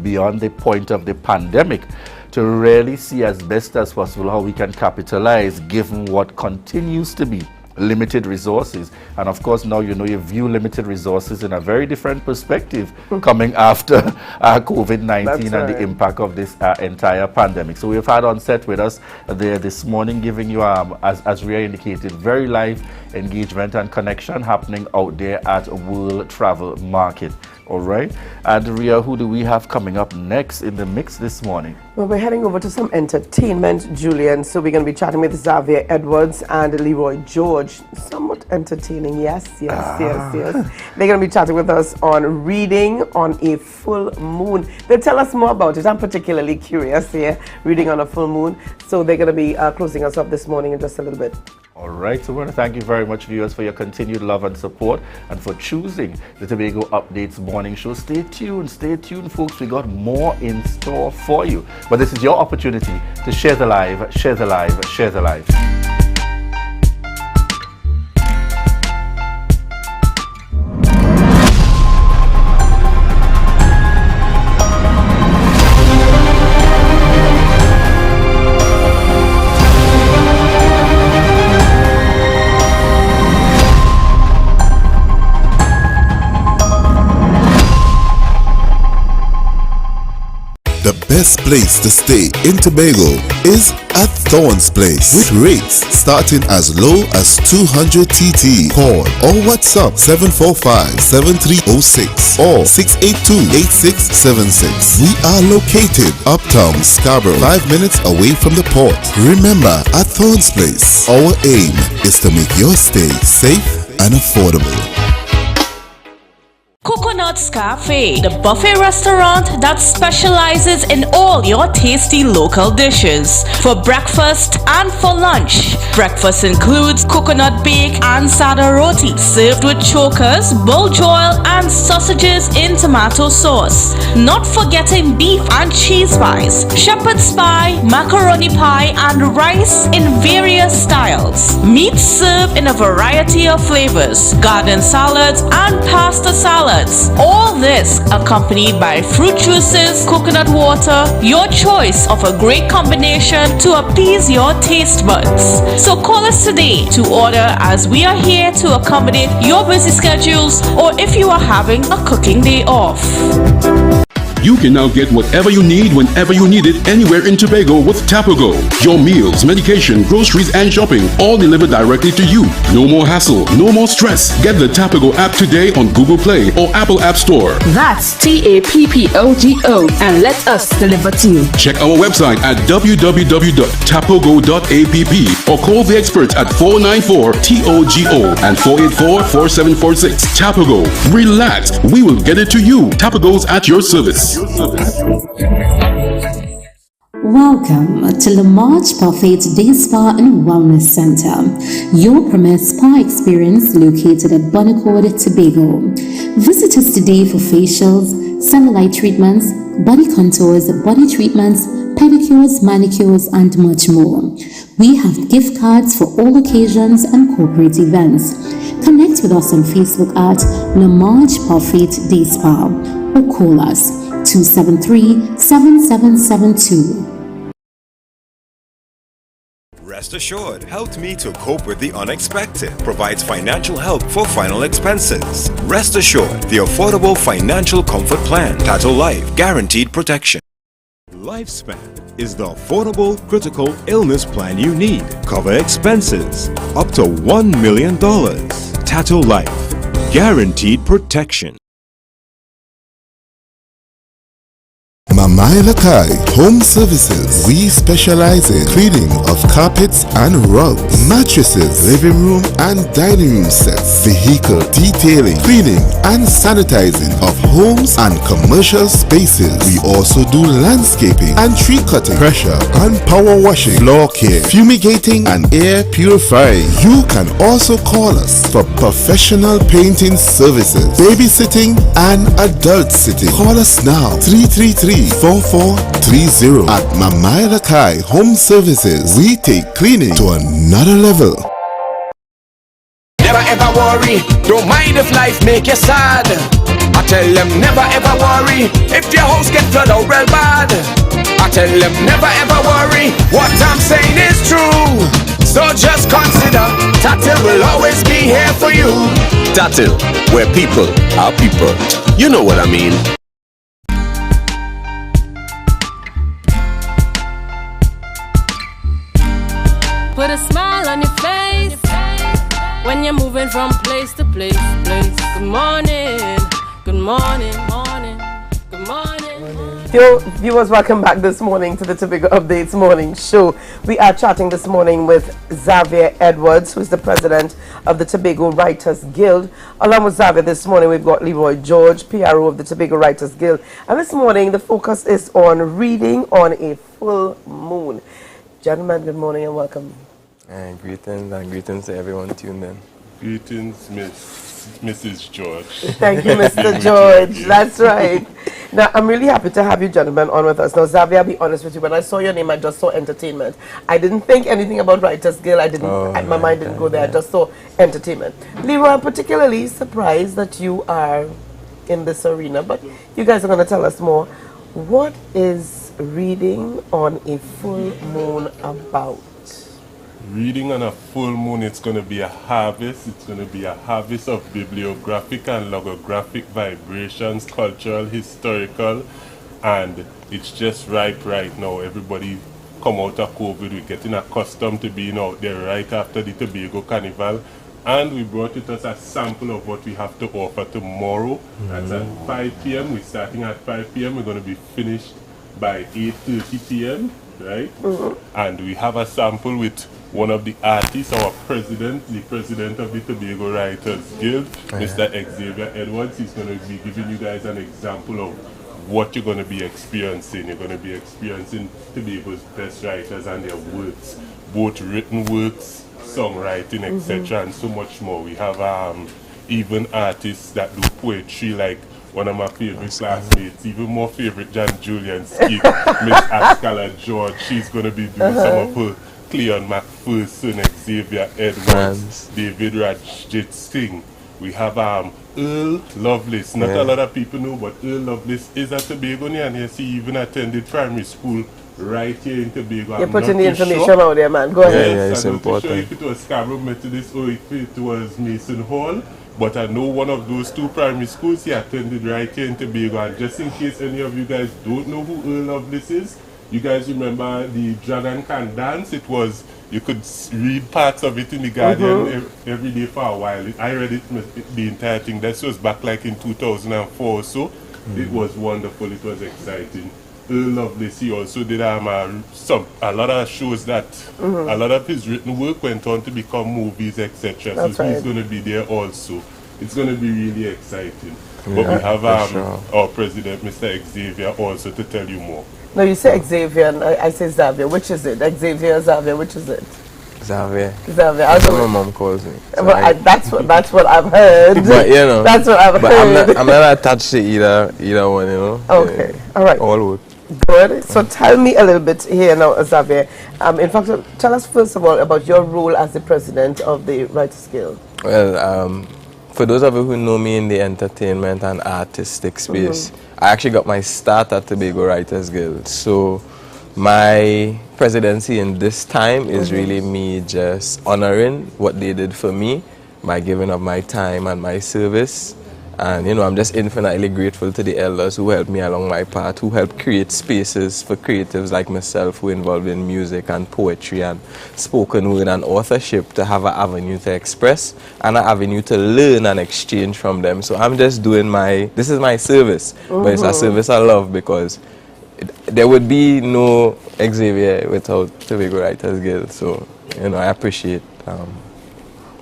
beyond the point of the pandemic, to really see as best as possible how we can capitalize given what continues to be limited resources. And of course now you view limited resources in a very different perspective coming after COVID-19 and the impact of this entire pandemic. So we've had on set with us there this morning, giving you as Ria indicated, very live engagement and connection happening out there at World Travel Market. All right, and Ria, who do we have coming up next in the mix this morning? Well, we're heading over to some entertainment, Julian. So we're going to be chatting with Xavier Edwards and Leroy George. Somewhat entertaining, yes. They're going to be chatting with us on reading on a full moon. They'll tell us more about it. I'm particularly curious here, reading on a full moon. So they're going to be closing us up this morning in just a little bit. All right, so we want to thank you very much, viewers, for your continued love and support and for choosing the Tobago Updates morning show. Stay tuned, folks. We got more in store for you. But this is your opportunity to share the live, share the live, share the live. The best place to stay in Tobago is at Thorn's Place, with rates starting as low as 200 TT. Call or WhatsApp 745-7306 or 682-8676. We are located uptown Scarborough, 5 minutes away from the port. Remember, at Thorn's Place, our aim is to make your stay safe and affordable. Coconut's Cafe, the buffet restaurant that specializes in all your tasty local dishes for breakfast and for lunch. Breakfast includes coconut bake and sada roti served with chokers, bull joil and sausages in tomato sauce. Not forgetting beef and cheese pies, shepherd's pie, macaroni pie and rice in various styles. Meat served in a variety of flavors, garden salads and pasta salads. All this accompanied by fruit juices, coconut water, your choice of a great combination to appease your taste buds. So call us today to order, as we are here to accommodate your busy schedules, or if you are having a cooking day off. You can now get whatever you need whenever you need it anywhere in Tobago with Tobago. Your meals, medication, groceries, and shopping all delivered directly to you. No more hassle, no more stress. Get the Tobago app today on Google Play or Apple App Store. That's TAPPOGO, and let us deliver to you. Check our website at www.tapogo.app or call the experts at 494-TOGO and 484-4746. Tobago. Relax. We will get it to you. Tobago's at your service. Welcome to the March Parfait Day Spa and Wellness Center, your premier spa experience located at Bonaccord, Tobago. Visit us today for facials, cellulite treatments, body contours, body treatments, pedicures, manicures, and much more. We have gift cards for all occasions and corporate events. Connect with us on Facebook at Le March Parfait Day Spa or call us 273-7772. Rest assured helped me to cope with the unexpected, provides financial help for final expenses. Rest assured, the affordable financial comfort plan, Tattoo Life, guaranteed protection. Lifespan is the affordable critical illness plan you need. Cover expenses up to $1 million. Tattoo Life, guaranteed protection. Mamai Lakai Home Services. We specialize in cleaning of carpets and rugs, mattresses, living room and dining room sets, vehicle detailing, cleaning and sanitizing of homes and commercial spaces. We also do landscaping and tree cutting, pressure and power washing, floor care, fumigating and air purifying. You can also call us for professional painting services, babysitting and adult sitting. Call us now 333-4430 at Mamai Lakai Home Services. We take cleaning to another level. Never ever worry, don't mind if life make you sad. I tell them never ever worry if your house get flooded out real bad. I tell them never ever worry, what I'm saying is true. So just consider, Tatil will always be here for you. Tatil, where people are people. You know what I mean. Put a smile on your face when you're moving from place to place. Good morning, good morning, morning, good morning. Yo, viewers, welcome back this morning to the Tobago Updates Morning Show. We are chatting this morning with Xavier Edwards, who is the president of the Tobago Writers Guild. Along with Xavier this morning, we've got Leroy George, PRO of the Tobago Writers Guild. And this morning, the focus is on reading on a full moon. Gentlemen, good morning and welcome. And greetings to everyone tuned in. Greetings, Mrs. George. Thank you, Mr. George. That's right. Now, I'm really happy to have you gentlemen on with us. Now, Xavier, I'll be honest with you. When I saw your name, I just saw entertainment. I didn't think anything about Writers Guild. My mind didn't go there. I just saw entertainment. Leroy, I'm particularly surprised that you are in this arena, but you guys are going to tell us more. What is reading on a full moon about? Reading on a full moon, it's going to be a harvest. It's going to be a harvest of bibliographic and logographic vibrations, cultural, historical, and it's just ripe right now. Everybody come out of COVID. We're getting accustomed to being out there right after the Tobago Carnival. And we brought it as a sample of what we have to offer tomorrow. That's at 5 p.m. We're starting at 5 p.m. We're going to be finished by 8:30 p.m., right? And we have a sample with one of the artists, our president, the president of the Tobago Writers Guild, Mr. Xavier Edwards. He's going to be giving you guys an example of what you're going to be experiencing. You're going to be experiencing Tobago's best writers and their works, both written works, songwriting, etc., and so much more. We have even artists that do poetry, like one of my favorite classmates, even more favorite than Julian Skip, Miss Ascala George. She's going to be doing some of her Cleon McPherson, Xavier Edwards, David Rajit Singh. We have Earl Lovelace. Not Yeah. a lot of people know, but Earl Lovelace is a Tobagonian. Yes, he even attended primary school right here in Tobago. You're I'm putting not the too information sure. out there, man. Go ahead. Yeah, it's I'm not too sure important. if it was Scarborough Methodist or if it was Mason Hall, but I know one of those two primary schools he attended right here in Tobago. And just in case any of you guys don't know who Earl Lovelace is, you guys remember the Dragon Can Dance? It was, you could read parts of it in the Guardian every day for a while. I read it, the entire thing. That was back like in 2004 or so. It was wonderful, it was exciting. Earl Lovelace, he also did a lot of shows that a lot of his written work went on to become movies, etc. That's So he's right. going to be there also. It's going to be really exciting. Yeah, But we have for sure. our president, Mr. Xavier, also to tell you more. No, you say Xavier, and I say Xavier. Which is it? Xavier, Xavier, which is it? Xavier. Xavier. That's what my mom calls me. So Well, that's what I've heard. But you know, that's what I've but heard. I'm not attached to either one, you know. Okay, all right. All would. Good. So tell me a little bit here now, Xavier. In fact, tell us first of all about your role as the president of the Writers Guild. Well, for those of you who know me in the entertainment and artistic space, I actually got my start at Tobago Writers Guild. So my presidency in this time is really me just honoring what they did for me by giving up my time and my service. And you know, I'm just infinitely grateful to the elders who helped me along my path, who helped create spaces for creatives like myself who are involved in music and poetry and spoken word and authorship to have an avenue to express and an avenue to learn and exchange from them. So I'm just doing this is my service, but it's a service I love because there would be no Xavier without Tobago Writers Guild. So, you know, I appreciate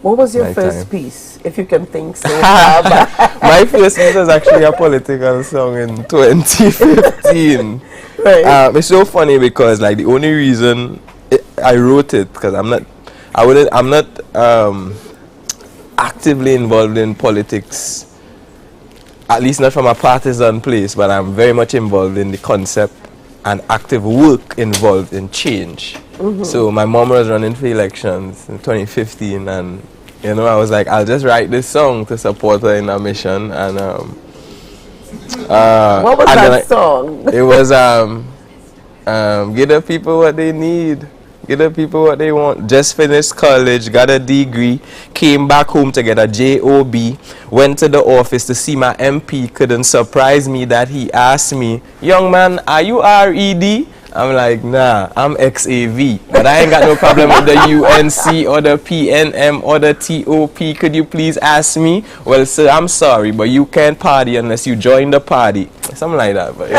What was your my first time. piece, if you can think so? My first piece was actually a political song in 2015. Right. It's so funny because like the only reason I wrote it because I'm not actively involved in politics, at least not from a partisan place, but I'm very much involved in the concept and active work involved in change. So my mom was running for elections in 2015 and you know, I was like, I'll just write this song to support her in her mission. And what was that song? It was give the people what they need, give the people what they want. Just finished college, got a degree, came back home to get a job, went to the office to see my MP. Couldn't surprise me that he asked me, young man, are you RED? I'm like, nah, I'm XAV, but I ain't got no problem with the UNC or the PNM or the TOP. Could you please ask me? Well, sir, I'm sorry, but you can't party unless you join the party. Something like that, but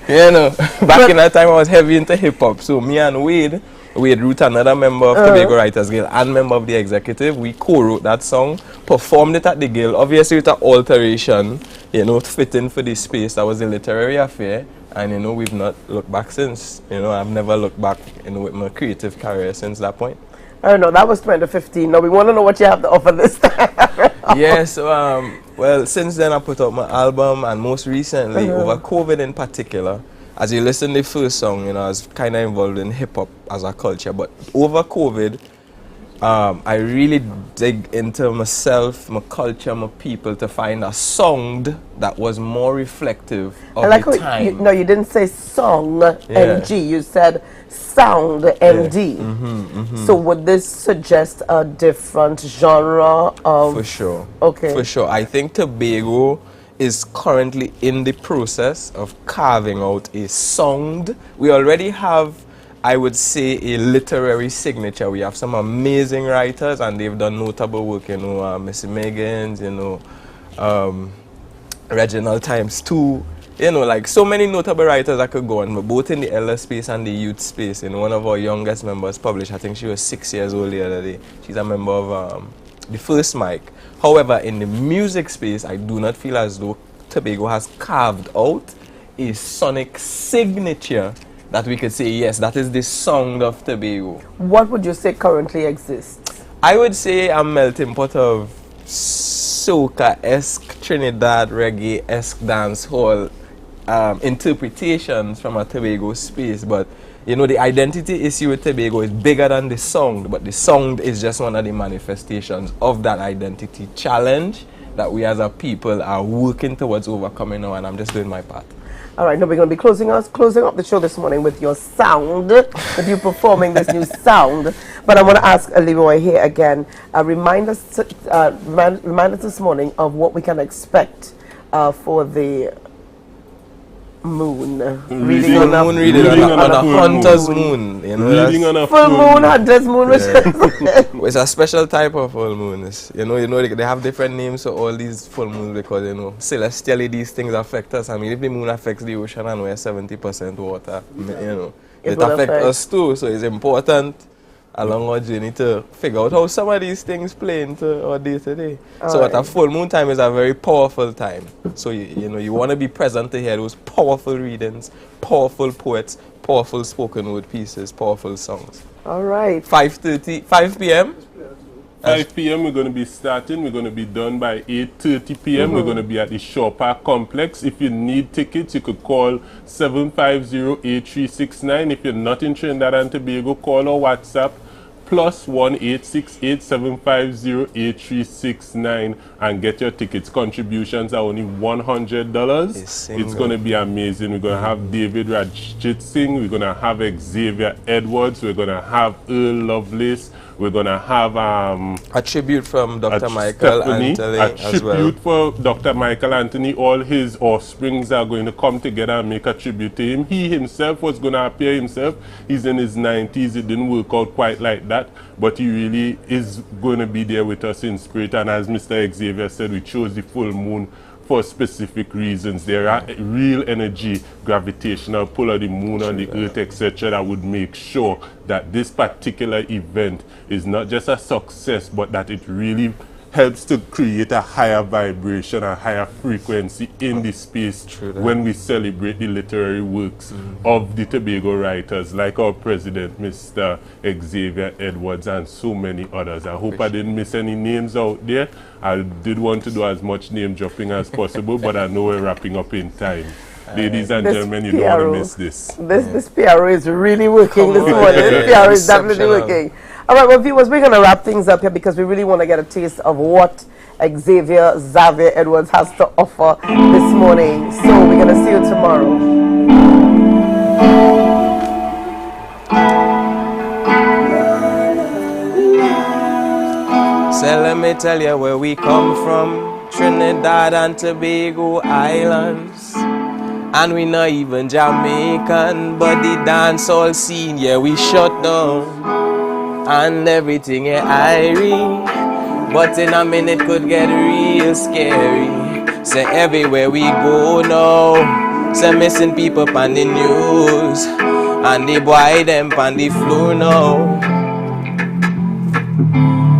you know, back in that time I was heavy into hip-hop, so me and Wade Root, another member of Tobago Writers Guild and member of the executive, we co-wrote that song, performed it at the Guild, obviously with an alteration, you know, fitting for the space. That was a literary affair. And you know, we've not looked back since. You know, I've never looked back, you know, with my creative career since that point. I don't know, that was 2015. Now we want to know what you have to offer this time. Yeah, so well, since then I put out my album, and most recently, over COVID in particular, as you listen to the first song, you know, I was kind of involved in hip hop as a culture, but over COVID, I really dig into myself, my culture, my people to find a sound that was more reflective of I like the how time. no, you didn't say song NG, you said sound MD. So would this suggest a different genre of... For sure. Okay. For sure. I think Tobago is currently in the process of carving out a sound. We already have, I would say, a literary signature. We have some amazing writers and they've done notable work, you know, Missy Meggins, you know, Reginald Times 2, you know, like so many notable writers I could go on, but both in the elder space and the youth space. You know, one of our youngest members published, I think she was 6 years old the other day. She's a member of the First Mic. However, in the music space, I do not feel as though Tobago has carved out a sonic signature that we could say, yes, that is the sound of Tobago. What would you say currently exists? I would say a melting pot of soca-esque, Trinidad reggae-esque dancehall interpretations from a Tobago space, but you know, the identity issue with Tobago is bigger than the sound, but the sound is just one of the manifestations of that identity challenge that we as a people are working towards overcoming now, and I'm just doing my part. All right, now we're going to be closing up the show this morning with your sound, with you performing this new sound. But I want to ask Leroy here again, remind us this morning of what we can expect for the moon. Reading on a hunter's moon. You know, reading on a full moon, hunter's moon. It's a special type of full moon. You know, they have different names for all these full moons because, you know, celestially these things affect us. I mean, if the moon affects the ocean and we're 70% water, you know, it affects us too. So it's important along our journey to figure out how some of these things play into our day-to-day. So at a full moon time is a very powerful time. So you know, you want to be present to hear those powerful readings, powerful poets, powerful spoken word pieces, powerful songs. All right. 5 p.m. 5 p.m. we're going to be starting. We're going to be done by 8:30 p.m. We're going to be at the Shaw Park Complex. If you need tickets, you could call 750-8369. If you're not in Trinidad and Tobago, call or WhatsApp +1 868-750-8369 and get your tickets. Contributions are only $100. It's going to be amazing. We're going to have David Rajit Singh. We're going to have Xavier Edwards. We're going to have Earl Lovelace. We're going to have a tribute from Dr. Michael Anthony as well. A tribute for Dr. Michael Anthony. All his offsprings are going to come together and make a tribute to him. He himself was going to appear himself. He's in his 90s. It didn't work out quite like that, but he really is going to be there with us in spirit. And as Mr. Xavier said, we chose the full moon for specific reasons. There are real energy, gravitational pull of the moon on the earth, etc., that would make sure that this particular event is not just a success, but that it really helps to create a higher vibration, a higher frequency in the space when we celebrate the literary works of the Tobago writers, like our president, Mr. Xavier Edwards, and so many others. I hope I didn't miss any names out there. I did want to do as much name dropping as possible, but I know we're wrapping up in time. Ladies and gentlemen, you don't want to miss this. This PRO is really working this morning. This PRO is definitely working. All right, well, viewers, we're going to wrap things up here because we really want to get a taste of what Xavier Edwards has to offer this morning. So we're going to see you tomorrow. So let me tell you where we come from, Trinidad and Tobago Islands. And we not even Jamaican, but the dancehall scene, yeah, we shut down. And everything ain't irie, but in a minute could get real scary. Say everywhere we go now, say missing people on the news, and the boy them on the floor now.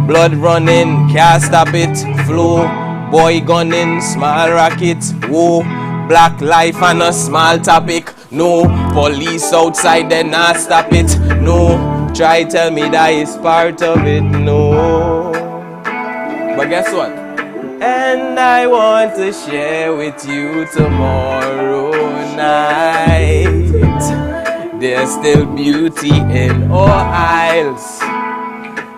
Blood running, can't stop it, flow. Boy gunning, small rocket, whoa. Black life and a small topic, no. Police outside, they not stop it, no. Try tell me that is part of it, no. But guess what? And I want to share with you tomorrow night. There's still beauty in our isles.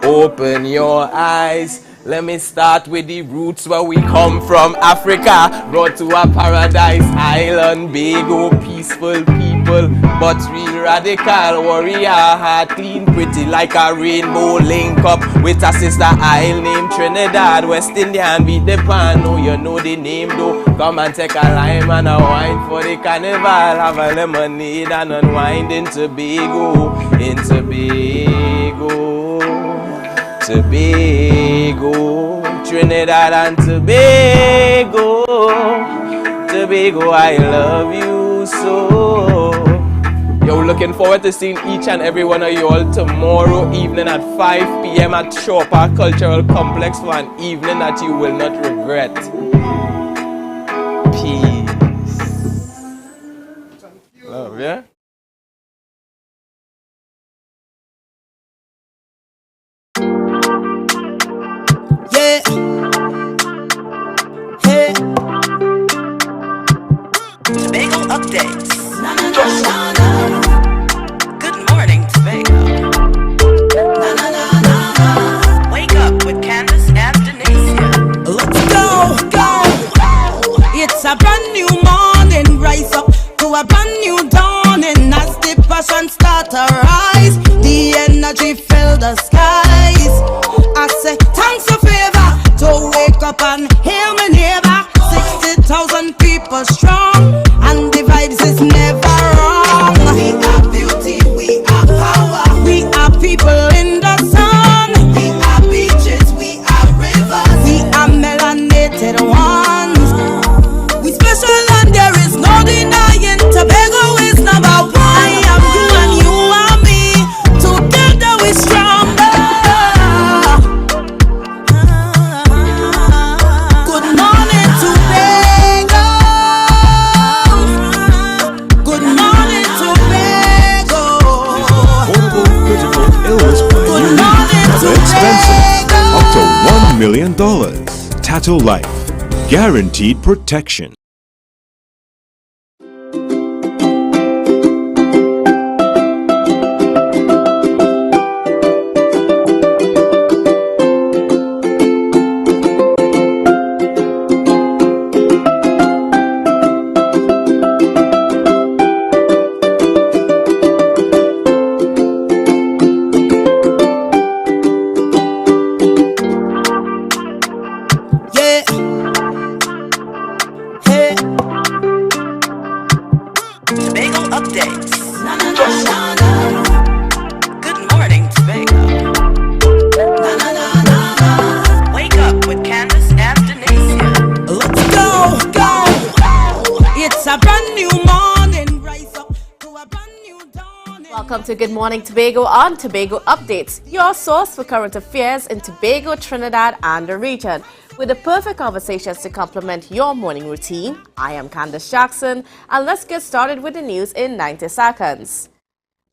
Open your eyes. Let me start with the roots where we come from, Africa. Brought to a paradise island, big old peaceful people, but real radical warrior, heart clean, pretty like a rainbow. Link up with a sister isle named Trinidad, West Indian beat the pan. Oh, you know the name though. Come and take a lime and a wine for the carnival. Have a lemonade and unwind in Tobago, in Tobago. Tobago, Trinidad and Tobago, Tobago, I love you so. Yo, looking forward to seeing each and every one of you all tomorrow evening at 5 p.m. at Shaw Park Cultural Complex for an evening that you will not regret. Peace. Love, yeah? Yeah. Hey. Tobago up brand new dawning as the passion start to rise. The energy fill the skies. I say thanks for favor to wake up and hear me neighbor. 60,000 people strong and the vibes is never wrong. We are beauty, we are power. We are people in the sun. We are beaches, we are rivers. We are melanated ones. We special and there is no denying. Tobago is number one. I am you and you are me. Together we stronger. Good morning Tobago. Good morning Tobago. Affordable critical illness plan you need. Cover expenses up to $1 million. Tattoo Life. Guaranteed protection. Yeah. Hey. Tobago updates. Good morning, Tobago. Wake up with Candace and Denasia. Let's go, go. It's a brand new morning. Rise up to a brand new dawning. Welcome to Good Morning Tobago on Tobago Updates, your source for current affairs in Tobago, Trinidad, and the region. With the perfect conversations to complement your morning routine, I am Candace Jackson, and let's get started with the news in 90 seconds.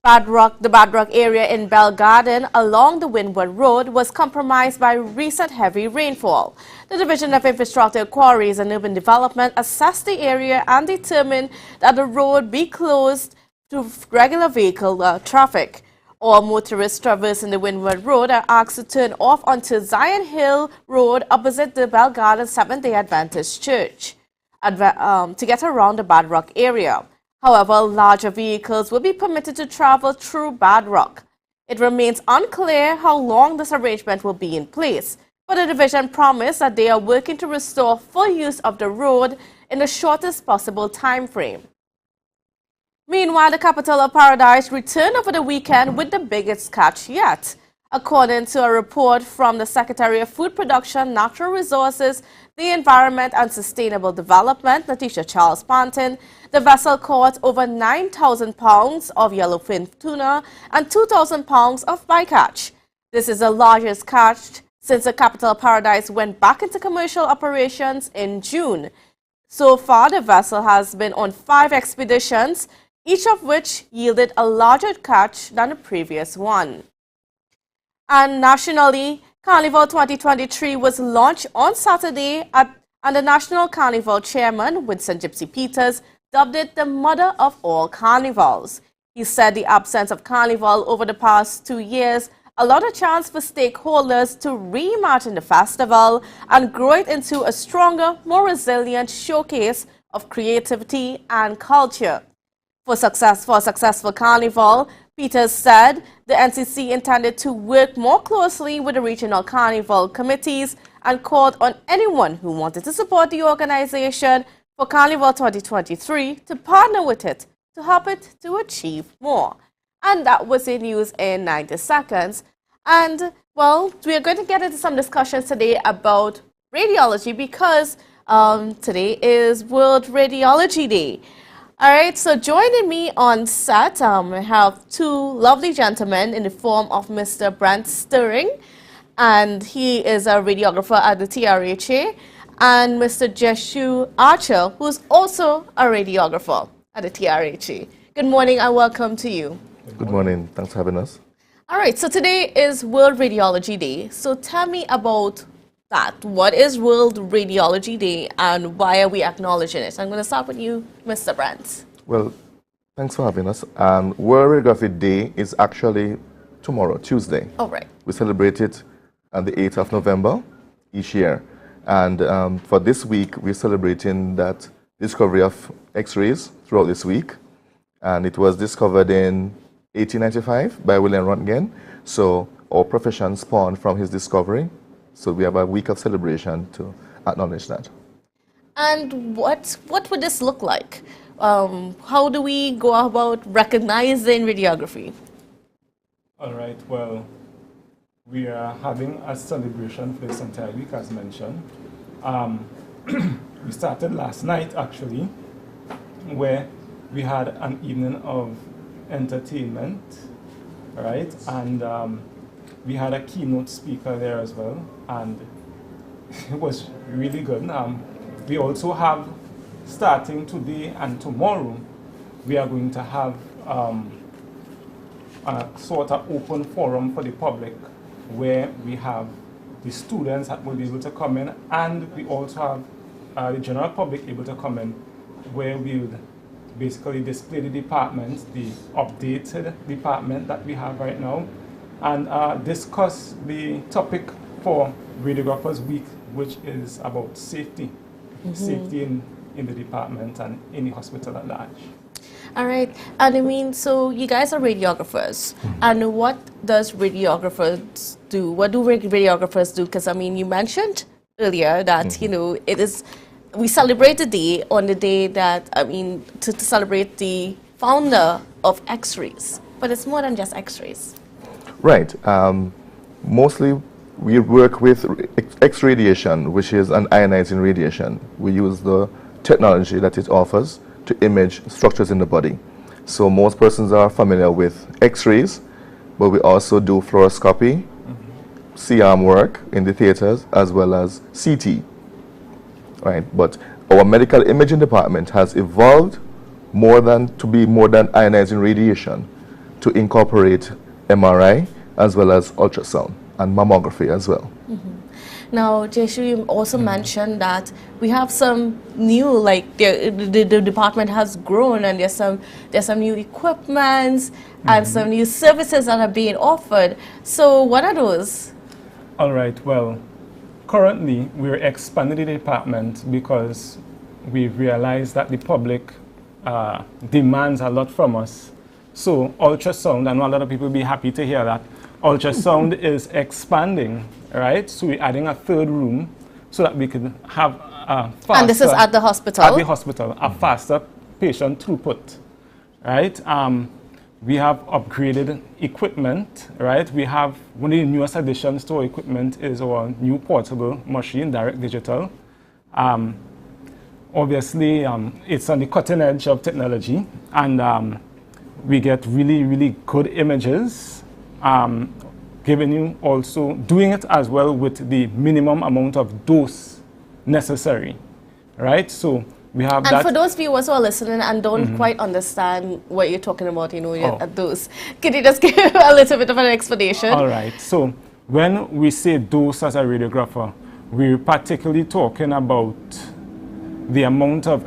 The Bad Rock area in Bell Garden along the Windward Road was compromised by recent heavy rainfall. The Division of Infrastructure, Quarries and Urban Development assessed the area and determined that the road be closed to regular vehicle traffic. All motorists traversing the Windward Road are asked to turn off onto Zion Hill Road opposite the Bell Garden Seventh-day Adventist Church to get around the Bad Rock area. However, larger vehicles will be permitted to travel through Bad Rock. It remains unclear how long this arrangement will be in place, but the division promised that they are working to restore full use of the road in the shortest possible time frame. Meanwhile, the capital of Paradise returned over the weekend with the biggest catch yet. According to a report from the Secretary of Food Production, Natural Resources, the Environment and Sustainable Development, Letitia Charles Panton, the vessel caught over 9,000 pounds of yellowfin tuna and 2,000 pounds of bycatch. This is the largest catch since the capital of Paradise went back into commercial operations in June. So far, the vessel has been on 5 expeditions, each of which yielded a larger catch than the previous one. And nationally, Carnival 2023 was launched on Saturday and the National Carnival Chairman, Winston Gypsy Peters, dubbed it the mother of all carnivals. He said the absence of carnival over the past 2 years allowed a chance for stakeholders to reimagine the festival and grow it into a stronger, more resilient showcase of creativity and culture. For a successful carnival, Peters said the NCC intended to work more closely with the regional carnival committees and called on anyone who wanted to support the organization for Carnival 2023 to partner with it to help it to achieve more. And that was the news in 90 seconds. And, well, we are going to get into some discussions today about radiology because today is World Radiology Day. All right, so joining me on set, I have 2 lovely gentlemen in the form of Mr. Brent Stirring, and he is a radiographer at the TRHA, and Mr. Jeshu Archer, who is also a radiographer at the TRHA. Good morning and welcome to you. Good morning. Thanks for having us. All right, so today is World Radiology Day. So tell me about that. What is World Radiology Day and why are we acknowledging it? I'm going to start with you, Mr. Brandt. Well, thanks for having us. World Radiography Day is actually tomorrow, Tuesday. All right. We celebrate it on the 8th of November each year. And for this week, we're celebrating that discovery of X-rays throughout this week. and it was discovered in 1895 by William Röntgen. So our profession spawned from his discovery. So we have a week of celebration to acknowledge that. And what would this look like? How do we go about recognizing radiography? All right, well, we are having a celebration for this entire week, as mentioned. We started last night, actually, where we had an evening of entertainment, right? And we had a keynote speaker there as well, and it was really good. We also have, starting today and tomorrow, we are going to have a sort of open forum for the public where we have the students that will be able to come in, and we also have the general public able to come in, where we would basically display the departments, the updated department that we have right now, and discuss the topic for Radiographers Week, which is about safety. Safety in the department and in the hospital at large. All right, and I mean, so you guys are radiographers, and what does radiographers do? What do radiographers do? Because I mean, you mentioned earlier that you know it is, we celebrate the day on the day that, I mean, to celebrate the founder of X-rays, but it's more than just X-rays. Right. Mostly we work with X-radiation, which is an ionizing radiation. We use the technology that it offers to image structures in the body. So most persons are familiar with X-rays, but we also do fluoroscopy, C-arm work in the theaters, as well as CT. Right? But our medical imaging department has evolved to be more than ionizing radiation, to incorporate MRI as well as ultrasound and mammography as well. Now, Jeshu, you also mentioned that we have some new, like the department has grown, and there's some new equipments and some new services that are being offered. So what are those? All right, well, currently we're expanding the department because we've realized that the public demands a lot from us. So ultrasound, I know a lot of people will be happy to hear that, ultrasound is expanding, right? So we're adding a third room so that we can have a faster... And this is at the hospital? At the hospital, a faster patient throughput, right? We have upgraded equipment, right? We have, one of the newest additions to our equipment is our new portable machine, Direct Digital. Obviously, it's on the cutting edge of technology, and we get really, really good images. Giving you also, doing it as well with the minimum amount of dose necessary, right? So we have that. And for those viewers who are listening and don't quite understand what you're talking about, you know, at dose, can you just give a little bit of an explanation? All right, so when we say dose as a radiographer, we're particularly talking about the amount of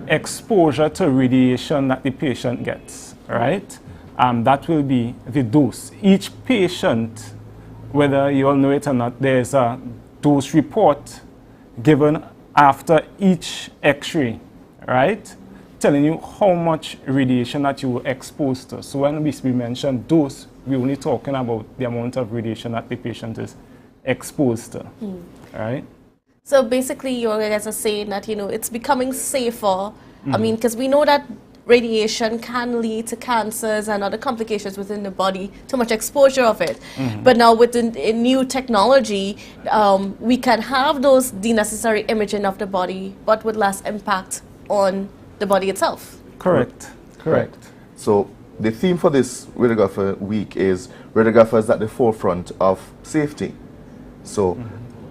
exposure to radiation that the patient gets, right? That will be the dose. Each patient, whether you all know it or not, there's a dose report given after each X-ray, right? Telling you how much radiation that you were exposed to. So when we mention dose, we're only talking about the amount of radiation that the patient is exposed to, right? So basically, you guys are saying that, you know, it's becoming safer. I mean, because we know that radiation can lead to cancers and other complications within the body, too much exposure of it. But now with the new technology, we can have the necessary imaging of the body, but with less impact on the body itself. Correct. Correct. So the theme for this Radiographer Week is radiographers at the forefront of safety. So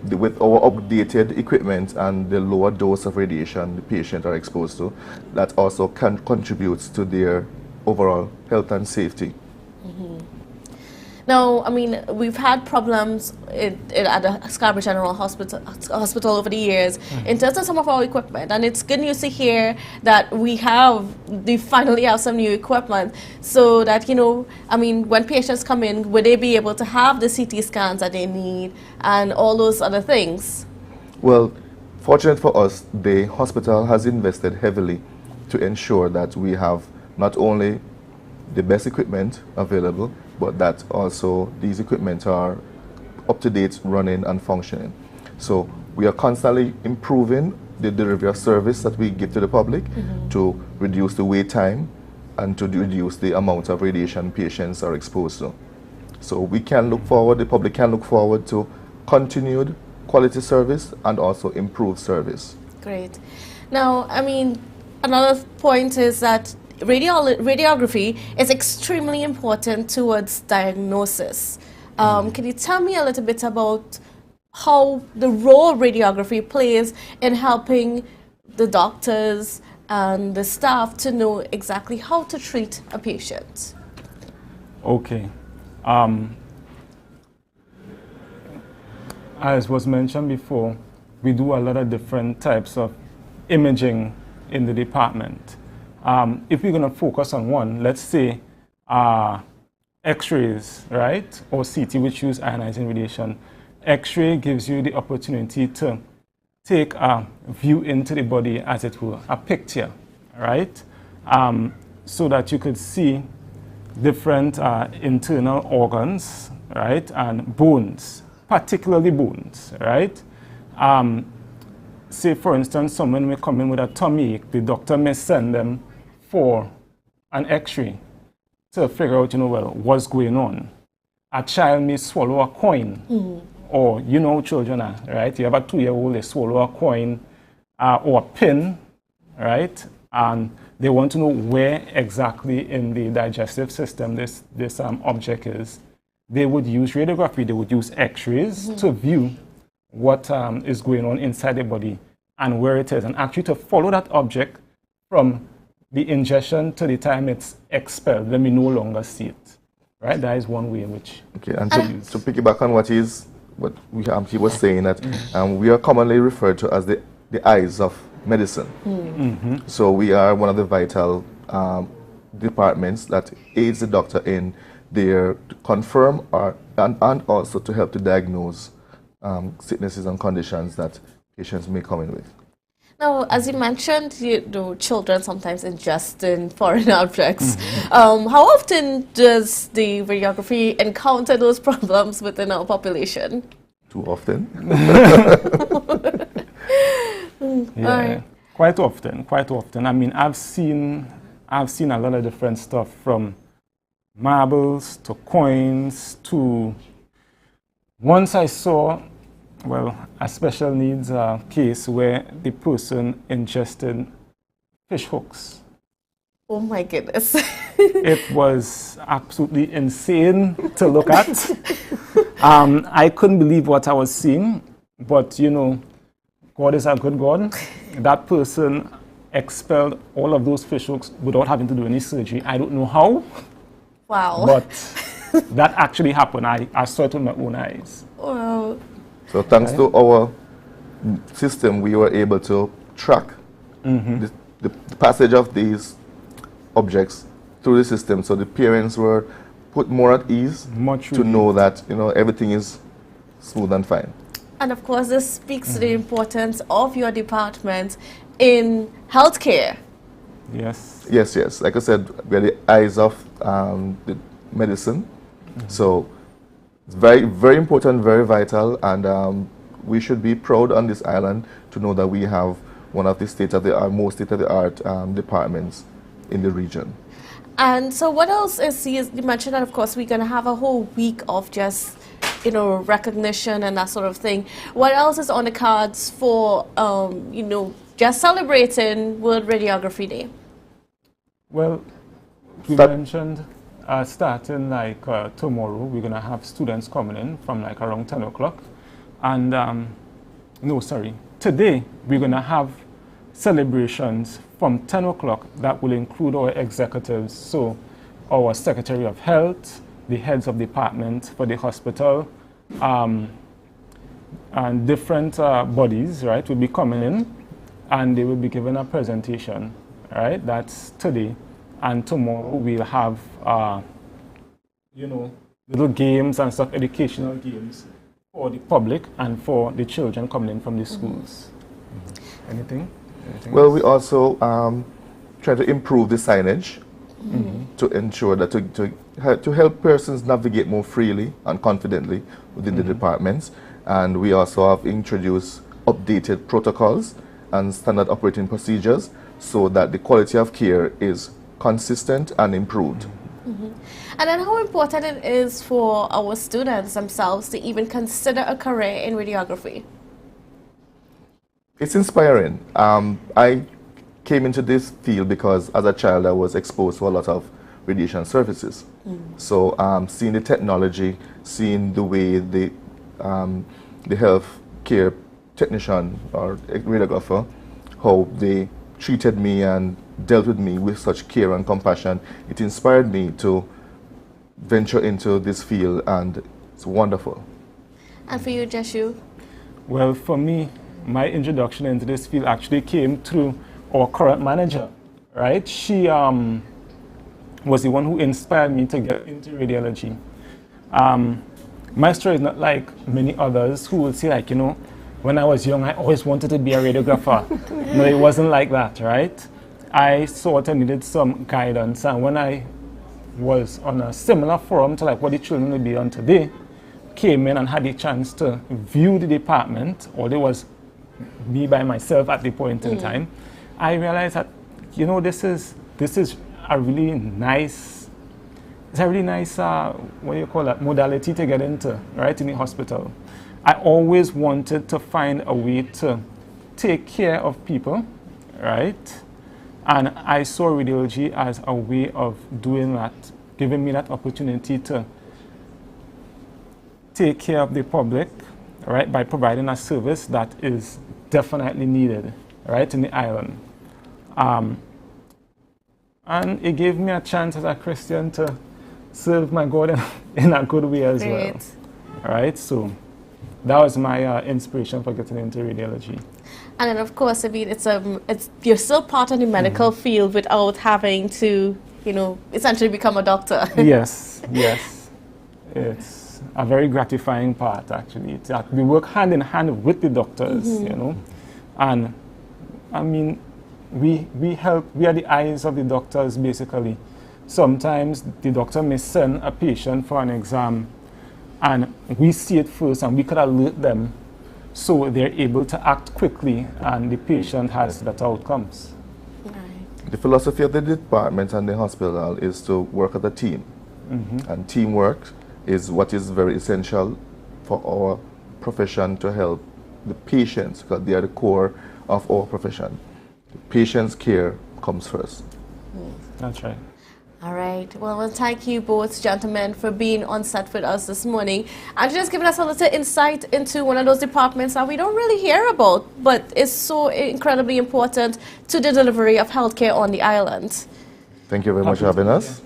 with our updated equipment and the lower dose of radiation the patient are exposed to, that also contributes to their overall health and safety. Now, I mean, we've had problems at the Scarborough General Hospital over the years in terms of some of our equipment, and it's good news to hear that we finally have some new equipment, so that, you know, I mean, when patients come in, would they be able to have the CT scans that they need and all those other things? Well, fortunate for us, the hospital has invested heavily to ensure that we have not only the best equipment available, but that also these equipment are up to date, running and functioning. So we are constantly improving the delivery of service that we give to the public to reduce the wait time and to reduce the amount of radiation patients are exposed to. So we can look forward, the public can look forward to continued quality service and also improved service. Great. Now, I mean, another point is that radiography is extremely important towards diagnosis. Can you tell me a little bit about how the role radiography plays in helping the doctors and the staff to know exactly how to treat a patient? Okay. As was mentioned before, we do a lot of different types of imaging in the department. If we're going to focus on one, let's say X-rays, right, or CT, which use ionizing radiation. X-ray gives you the opportunity to take a view into the body, as it were, a picture, right, so that you could see different internal organs, right, and bones, particularly bones, right. Say, for instance, someone may come in with a tummy ache, the doctor may send them for an X-ray to figure out, well, what's going on. A child may swallow a coin, or children are, right? You have a 2-year-old, they swallow a coin or a pin, right? And they want to know where exactly in the digestive system this object is. They would use radiography, they would use X-rays to view what is going on inside the body and where it is, and actually to follow that object from the ingestion to the time it's expelled, when we no longer see it. Right? That is one way in which. Okay, and to piggyback on what he was saying, that we are commonly referred to as the eyes of medicine. So we are one of the vital departments that aids the doctor in their to confirm and also to help to diagnose sicknesses and conditions that patients may come in with. Now, as you mentioned, children sometimes ingesting foreign objects. How often does the radiography encounter those problems within our population? Too often. Yeah, quite often. I mean, I've seen a lot of different stuff, from marbles to coins to. Once I saw, a special needs case where the person ingested fish hooks. Oh my goodness. It was absolutely insane to look at. I couldn't believe what I was seeing, but God is a good God. That person expelled all of those fish hooks without having to do any surgery. I don't know how. Wow. But that actually happened. I saw it with my own eyes. Wow. So thanks to our system, we were able to track the passage of these objects through the system. So the parents were put more at ease to know that everything is smooth and fine. And of course, this speaks to the importance of your department in healthcare. Yes. Yes. Like I said, we are the eyes of the medicine. So it's very, very important, very vital, and we should be proud on this island to know that we have one of the most state-of-the-art departments in the region. And so what else is, you mentioned that of course we're going to have a whole week of just, recognition and that sort of thing. What else is on the cards for, just celebrating World Radiography Day? Well, we mentioned starting tomorrow, we're going to have students coming in from around 10 o'clock. And, today we're going to have celebrations from 10 o'clock that will include our executives, so our Secretary of Health, the heads of department for the hospital, and different bodies, right, will be coming in, and they will be given a presentation, right? That's today. And tomorrow we'll have, little games and stuff, educational games for the public and for the children coming in from the schools. Anything Well, else? we also try to improve the signage to ensure that to help persons navigate more freely and confidently within the departments. And we also have introduced updated protocols and standard operating procedures so that the quality of care is consistent and improved. And then how important it is for our students themselves to even consider a career in radiography? It's inspiring. I came into this field because as a child I was exposed to a lot of radiation services. So seeing the technology, seeing the way the health care technician or radiographer, how they treated me and dealt with me with such care and compassion, it inspired me to venture into this field, and it's wonderful. And for you, Jeshu? Well, for me, my introduction into this field actually came through our current manager, right? She was the one who inspired me to get into radiology. My story is not like many others who would say, like, you know, when I was young, I always wanted to be a radiographer. No, it wasn't like that, right? I sort of needed some guidance, and when I was on a similar forum to like what the children will be on today, came in and had the chance to view the department, although it was me by myself at the point in time, I realized that, you know, this is a really nice, what do you call that, modality to get into, right, in the hospital. I always wanted to find a way to take care of people, right? And I saw radiology as a way of doing that, giving me that opportunity to take care of the public, right, by providing a service that is definitely needed, right, in the island. And it gave me a chance as a Christian to serve my God in a good way as well. All right, so that was my inspiration for getting into radiology. And then, of course, I mean, you're still part of the medical field without having to, you know, essentially become a doctor. Yes, yes. It's a very gratifying part, actually. It's that we work hand in hand with the doctors, you know. And, I mean, we are the eyes of the doctors, basically. Sometimes the doctor may send a patient for an exam, and we see it first, and we could alert them so they're able to act quickly, and the patient has better outcomes. The philosophy of the department and the hospital is to work as a team. And teamwork is what is very essential for our profession to help the patients, because they are the core of our profession. The patient's care comes first. That's right. All right. Well, thank you both, gentlemen, for being on set with us this morning and just giving us a little insight into one of those departments that we don't really hear about, but is so incredibly important to the delivery of healthcare on the island. Thank you very much for having us.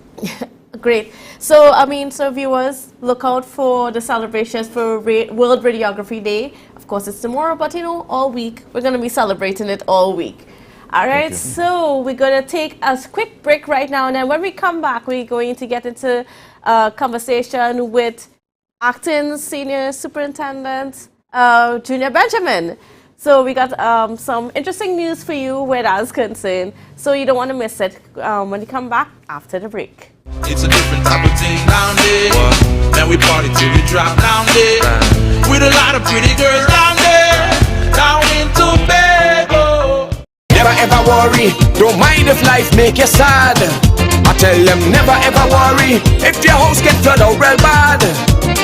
Great. So, I mean, so viewers, look out for the celebrations for World Radiography Day. Of course, it's tomorrow, but, you know, all week. We're going to be celebrating it all week. All right, so we're going to take a quick break right now, and then when we come back, we're going to get into a conversation with Acting Senior Superintendent Junior Benjamin. So we got some interesting news for you where that's concerned, so you don't want to miss it when you come back after the break. It's a different type of thing down there. Then we party till we drop down there. With a lot of pretty girls down there. Down in Tobago. Never ever worry, don't mind if life make you sad. I tell them never ever worry, if your house get flooded out real bad.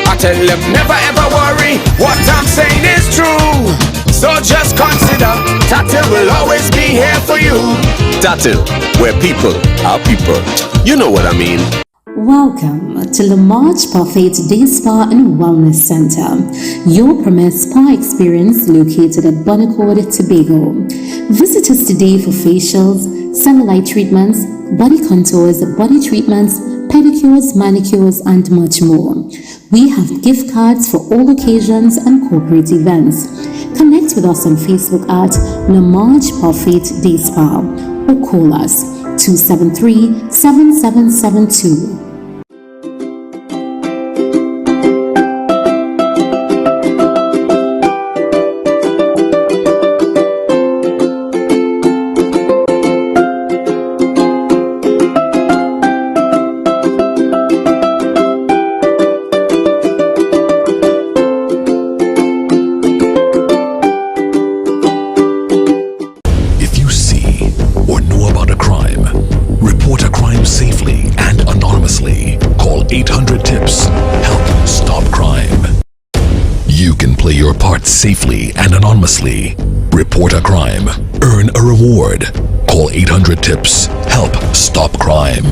I tell them never ever worry, what I'm saying is true. So just consider, Tatil will always be here for you. Tatil, where people are people. You know what I mean. Welcome to Lamarche Parfait Day Spa and Wellness Center, your premier spa experience located at Bonaccord, Tobago. Visit us today for facials, cellulite treatments, body contours, body treatments, pedicures, manicures, and much more. We have gift cards for all occasions and corporate events. Connect with us on Facebook at Lamarche Parfait Day Spa or call us 273-7772. can play your part safely and anonymously. Report a crime. Earn a reward. Call 800-TIPS. Help stop crime.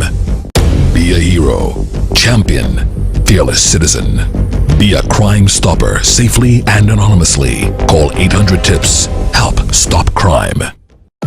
Be a hero. Champion. Fearless citizen. Be a crime stopper safely and anonymously. Call 800-TIPS. Help stop crime.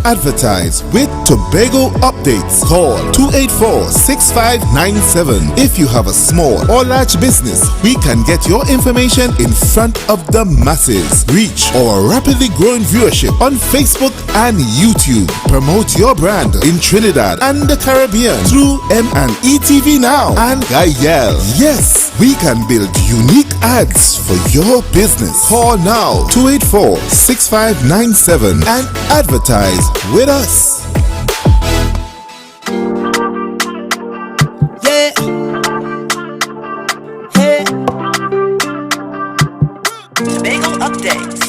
Advertise with Tobago Updates. Call 284-6597. If you have a small or large business, we can get your information in front of the masses. Reach our rapidly growing viewership on Facebook and YouTube. Promote your brand in Trinidad and the Caribbean through M&E TV Now and Gayel. Yes, we can build unique ads for your business. Call now 284-6597 and advertise with us. Yeah. Hey. Tobago updates.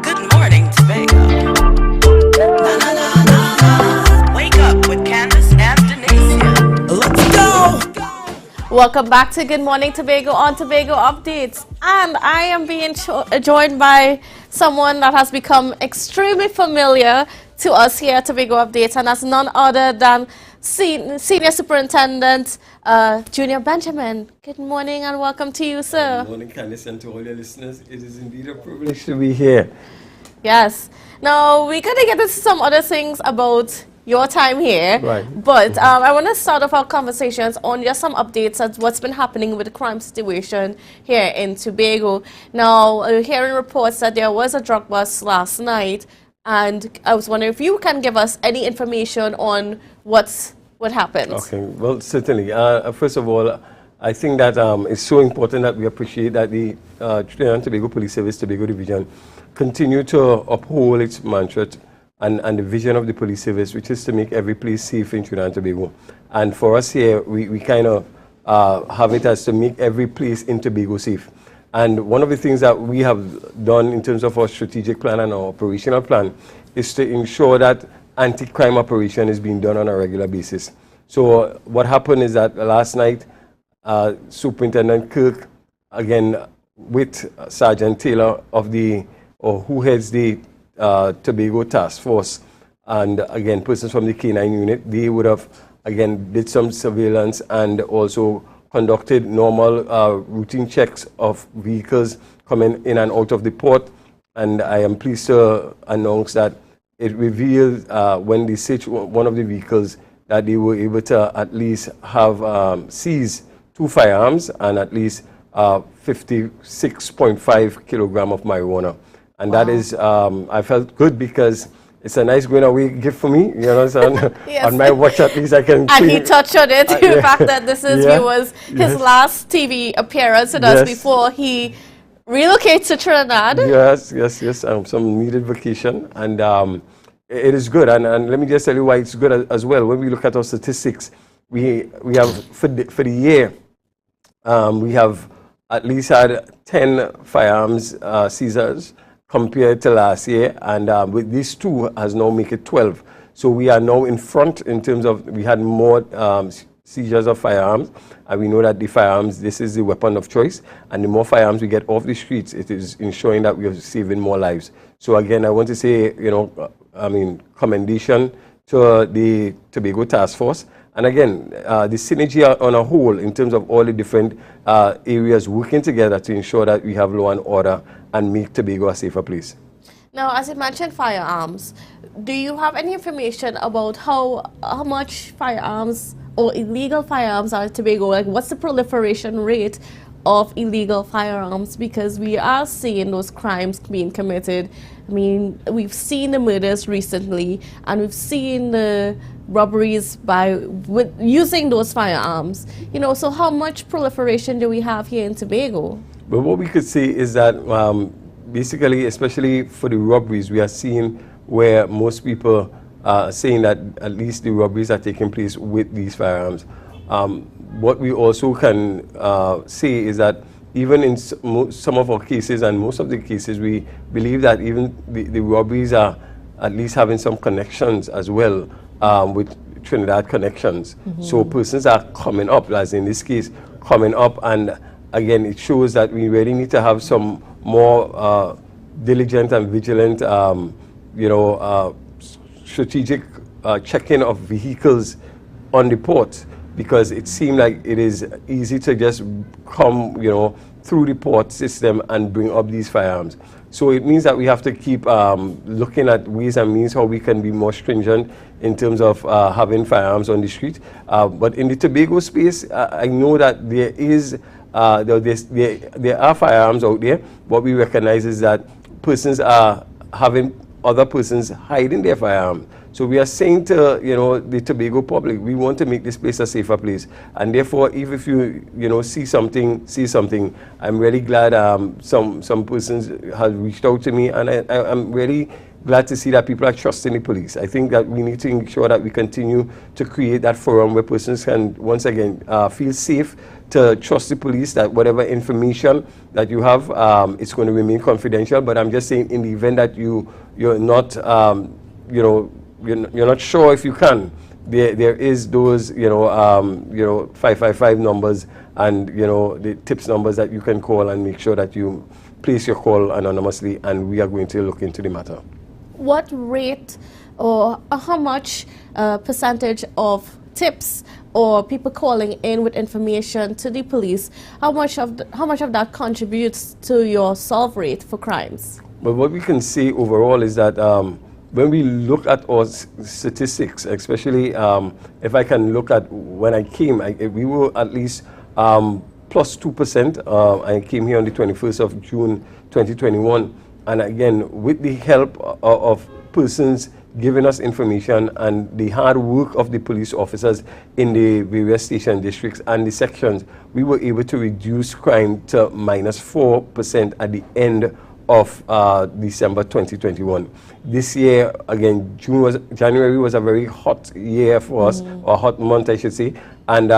Good morning, Tobago. Wake up with Candace and Denise. Let's go. Welcome back to Good Morning Tobago on Tobago Updates. And I am being joined by someone that has become extremely familiar to us here at Tobago Updates, and that's none other than Senior Superintendent Junior Benjamin. Good morning and welcome to you, sir. Good morning, Candice, and to all your listeners. It is indeed a privilege to be here. Yes. Now, we're going to get into some other things about your time here. Right. But I want to start off our conversations on just some updates on what's been happening with the crime situation here in Tobago. Now, hearing reports that there was a drug bust last night, and I was wondering if you can give us any information on what happened. Okay, well, certainly. First of all, I think that it's so important that we appreciate that the Trinidad and Tobago Police Service, Tobago Division, continue to uphold its mantra and the vision of the police service, which is to make every place safe in Trinidad and Tobago. And for us here, we kind of have it as to make every place in Tobago safe. And one of the things that we have done in terms of our strategic plan and our operational plan is to ensure that anti-crime operation is being done on a regular basis. So what happened is that last night, Superintendent Kirk, again, with Sergeant Taylor who heads the Tobago Task Force, and again persons from the K9 unit, they would have again did some surveillance and also conducted normal routine checks of vehicles coming in and out of the port. And I am pleased to announce that it revealed when they searched one of the vehicles that they were able to at least have seized 2 firearms and at least 56.5 kilogram of marijuana. And that is, I felt good because it's a nice going away gift for me, you know, so Yes. on my watch at least I can... And he touched on it, the yeah. fact that this is his last TV appearance with us before he relocates to Trinidad. Yes, some needed vacation, and it is good. And let me just tell you why it's good as well. When we look at our statistics, we have, for the year, we have at least had 10 firearms seizures compared to last year, and with these 2 has now make it 12. So we are now in front in terms of, we had more seizures of firearms, and we know that the firearms, this is the weapon of choice, and the more firearms we get off the streets, it is ensuring that we are saving more lives. So again, I want to say, commendation to the Tobago Task Force. And again, the synergy on a whole in terms of all the different areas working together to ensure that we have law and order and make Tobago a safer place. Now, as you mentioned firearms, do you have any information about how much firearms or illegal firearms are in Tobago? Like, what's the proliferation rate of illegal firearms? Because we are seeing those crimes being committed. I mean, we've seen the murders recently, and we've seen the robberies with using those firearms. You know, so how much proliferation do we have here in Tobago? But what we could say is that basically, especially for the robberies, we are seeing where most people are saying that at least the robberies are taking place with these firearms. What we also can say is that even in some of our cases and most of the cases, we believe that even the robberies are at least having some connections as well with Trinidad connections. Mm-hmm. So persons are coming up, as in this case, coming up and again, it shows that we really need to have some more diligent and vigilant, strategic checking of vehicles on the port, because it seemed like it is easy to just come, through the port system and bring up these firearms. So it means that we have to keep looking at ways and means how we can be more stringent in terms of having firearms on the street. But in the Tobago space, I know that there are firearms out there. What we recognize is that persons are having other persons hiding their firearms. So we are saying to the Tobago public, we want to make this place a safer place, and therefore, if you see something. I'm really glad some persons have reached out to me, and I'm really glad to see that people are trusting the police. I think that we need to ensure that we continue to create that forum where persons can once again feel safe to trust the police, that whatever information that you have, it's going to remain confidential. But I'm just saying, in the event that you're not you're not sure if you can, there is those 555 numbers and the tips numbers that you can call and make sure that you place your call anonymously, and we are going to look into the matter. What rate or how much percentage of tips or people calling in with information to the police, how much of that contributes to your solve rate for crimes? But what we can say overall is that when we look at our statistics, especially if I can look at when I came, we were at least plus 2%. I came here on the 21st of June 2021. And again, with the help of persons giving us information and the hard work of the police officers in the various station districts and the sections, we were able to reduce crime to -4% at the end of December 2021. This year, again, January was a very hot year for us, or hot month, I should say. And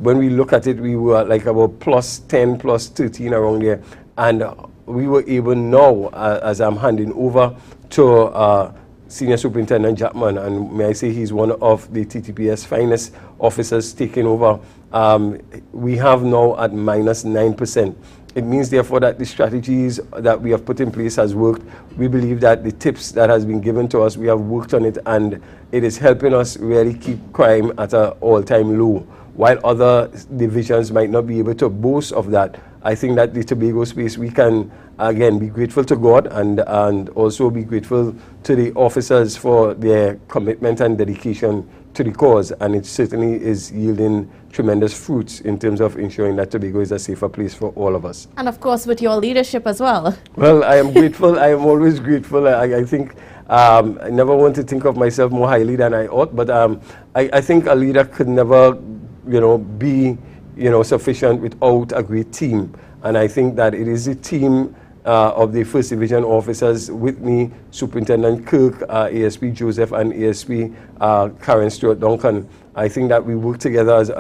when we look at it, we were like about +10, +13 around there. And we were able now, as I'm handing over to Senior Superintendent Jackman, and may I say he's one of the TTPS finest officers taking over, we have now at -9%. It means, therefore, that the strategies that we have put in place has worked. We believe that the tips that has been given to us, we have worked on it, and it is helping us really keep crime at an all-time low. While other divisions might not be able to boast of that, I think that the Tobago space, we can, again, be grateful to God and also be grateful to the officers for their commitment and dedication to the cause. And it certainly is yielding tremendous fruits in terms of ensuring that Tobago is a safer place for all of us. And of course, with your leadership as well. Well, I am grateful. I am always grateful. I think I never want to think of myself more highly than I ought, but I think a leader could never be sufficient without a great team. And I think that it is a team of the First Division officers with me, Superintendent Kirk, ASP Joseph, and ASP Karen Stewart Duncan. I think that we work together as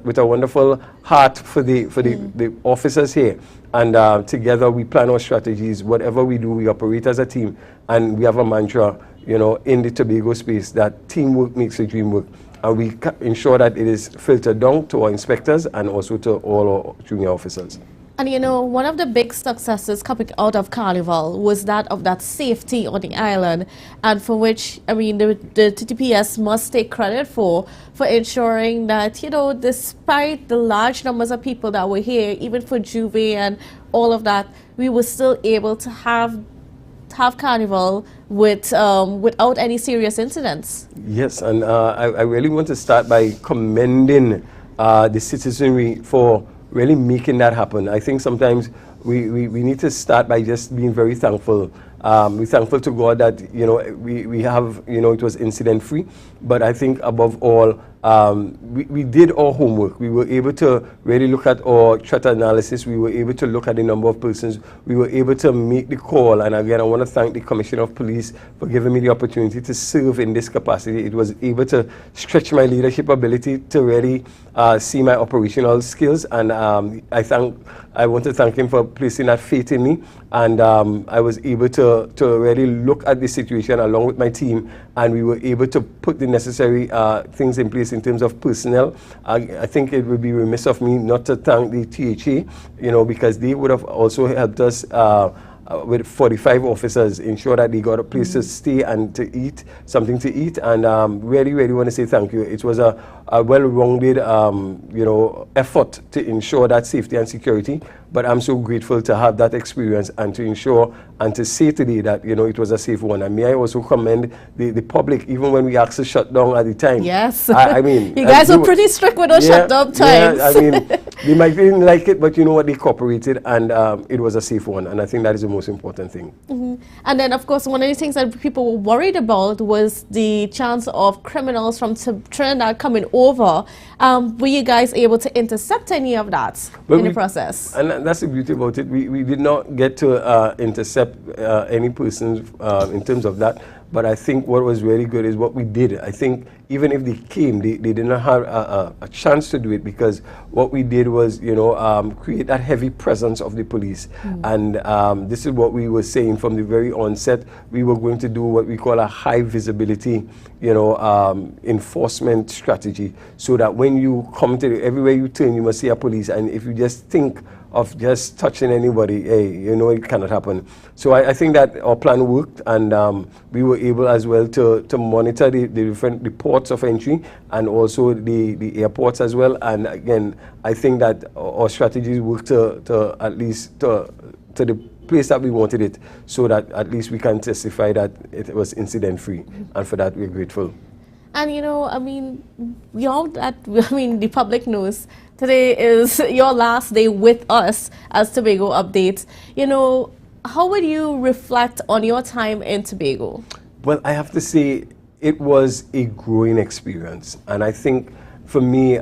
with a wonderful heart for the officers here, and together we plan our strategies. Whatever we do, we operate as a team, and we have a mantra, in the Tobago space, that teamwork makes the dream work. And we ensure that it is filtered down to our inspectors and also to all our junior officers. And one of the big successes coming out of Carnival was that of that safety on the island, and for which, the TTPS must take credit for ensuring that, despite the large numbers of people that were here, even for Juve and all of that, we were still able to have Carnival without any serious incidents. Yes, and I really want to start by commending the citizenry for really making that happen. I think sometimes we need to start by just being very thankful. We're thankful to God that we have it was incident free, but I think above all we did our homework. We were able to really look at our threat analysis. We were able to look at the number of persons. We were able to make the call. And again, I want to thank the Commissioner of Police for giving me the opportunity to serve in this capacity. It was able to stretch my leadership ability to really see my operational skills. And I want to thank him for placing that faith in me. And I was able to really look at the situation along with my team, and we were able to put the necessary things in place in terms of personnel. I think it would be remiss of me not to thank the THA, you know, because they would have also helped us with 45 officers, ensure that they got a place to stay and to eat, something to eat, and really, really want to say thank you. It was a well-rounded, you know, effort to ensure that safety and security, but I'm so grateful to have that experience and to ensure and to say today that, you know, it was a safe one. And may I also commend the public, even when we asked to shut down at the time. Yes. I mean, you guys were pretty strict with those shutdown times. Yeah, I mean, they might didn't like it, but you know what, they cooperated, and it was a safe one, and I think that is the most important thing. And then, of course, one of the things that people were worried about was the chance of criminals from Trinidad coming over. Were you guys able to intercept any of that in the process? And that's the beauty about it. We did not get to intercept any persons in terms of that. But I think what was really good is what we did. I think even if they came, they did not have a chance to do it, because what we did was, you know, create that heavy presence of the police. And this is what we were saying from the very onset. We were going to do what we call a high visibility, you know, enforcement strategy, so that when you come to everywhere you turn, you must see a police. And if you just think of just touching anybody, hey, you know, it cannot happen. So I think that our plan worked, and we were able as well to monitor the different ports of entry and also the airports as well. And again, I think that our strategies worked to at least to the place that we wanted it, so that at least we can testify that it was incident free, and for that we're grateful. And you know, I mean, the public knows today is your last day with us as Tobago Updates. You know, how would you reflect on your time in Tobago? Well, I have to say it was a growing experience, and I think for me,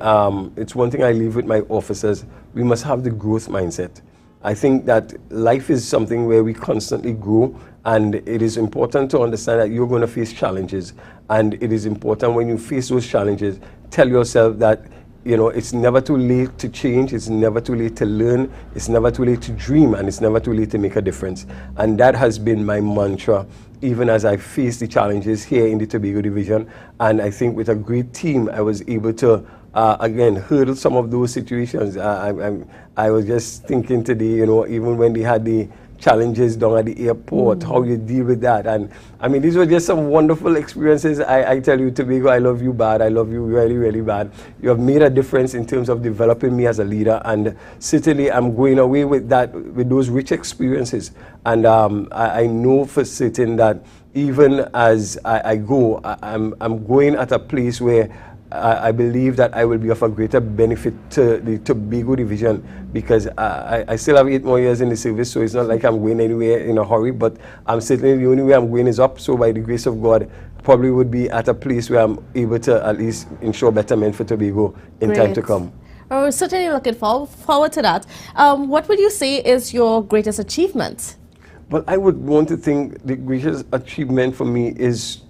it's one thing I leave with my officers: we must have the growth mindset. I think that life is something where we constantly grow, and it is important to understand that you're going to face challenges. And it is important when you face those challenges, tell yourself that, you know, it's never too late to change, it's never too late to learn, it's never too late to dream, and it's never too late to make a difference. And that has been my mantra, even as I face the challenges here in the Tobago division. And I think with a great team, I was able to again, hurdle some of those situations. I was just thinking today, you know, even when they had the challenges down at the airport, how you deal with that. And I mean, these were just some wonderful experiences. I tell you, Tobago, I love you bad. I love you really, really bad. You have made a difference in terms of developing me as a leader. And certainly I'm going away with that, with those rich experiences. And I know for certain that even as I go, I'm going at a place where I believe that I will be of a greater benefit to the Tobago division, because I still have 8 more years in the service, so it's not like I'm going anywhere in a hurry, but I'm certainly, the only way I'm going is up. So by the grace of God, probably would be at a place where I'm able to at least ensure betterment for Tobago in time to come. We're certainly looking forward to that. What would you say is your greatest achievement? Well, I would want to think the greatest achievement for me is,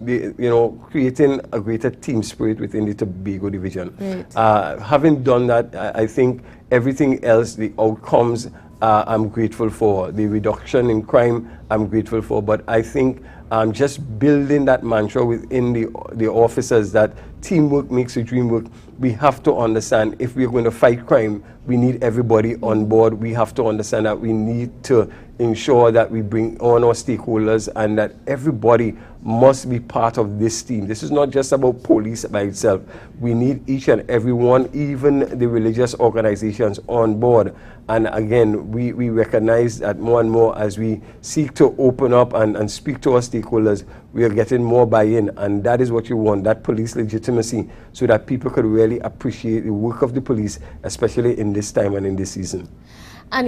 creating a greater team spirit within the Tobago division. Having done that, I think everything else, the outcomes, I'm grateful for. The reduction in crime, I'm grateful for. But I think just building that mantra within the officers that teamwork makes the dream work. We have to understand, if we're going to fight crime, we need everybody on board. We have to understand that we need to ensure that we bring on our stakeholders and that everybody must be part of this team. This is not just about police by itself. We need each and every one, even the religious organizations, on board. And again, we recognize that more and more as we seek to open up and speak to our stakeholders, we are getting more buy-in, and that is what you want, that police legitimacy, so that people could really appreciate the work of the police, especially in this time and in this season. And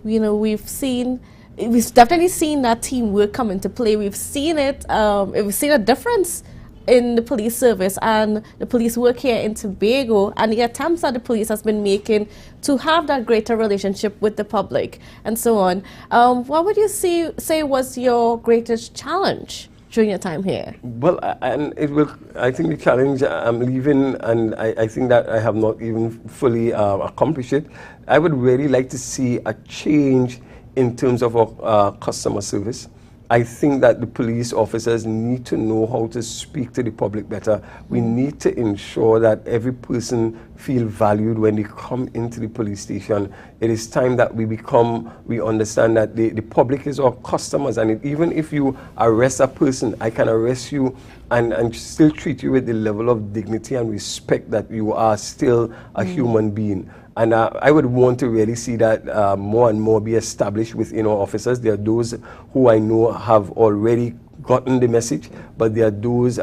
we've definitely seen that teamwork come into play. We've seen it. We've seen a difference in the police service and the police work here in Tobago, and the attempts that the police has been making to have that greater relationship with the public and so on. What would you say was your greatest challenge during your time here? Well, I think the challenge, I'm leaving, and I think that I have not even fully accomplished it. I would really like to see a change in terms of our customer service. I think that the police officers need to know how to speak to the public better. We need to ensure that every person feel valued when they come into the police station. It is time that we understand that the public is our customers, and even if you arrest a person, I can arrest you and still treat you with the level of dignity and respect that you are still a human being. And I would want to really see that more and more be established within our officers. There are those who I know have already gotten the message, but there are those,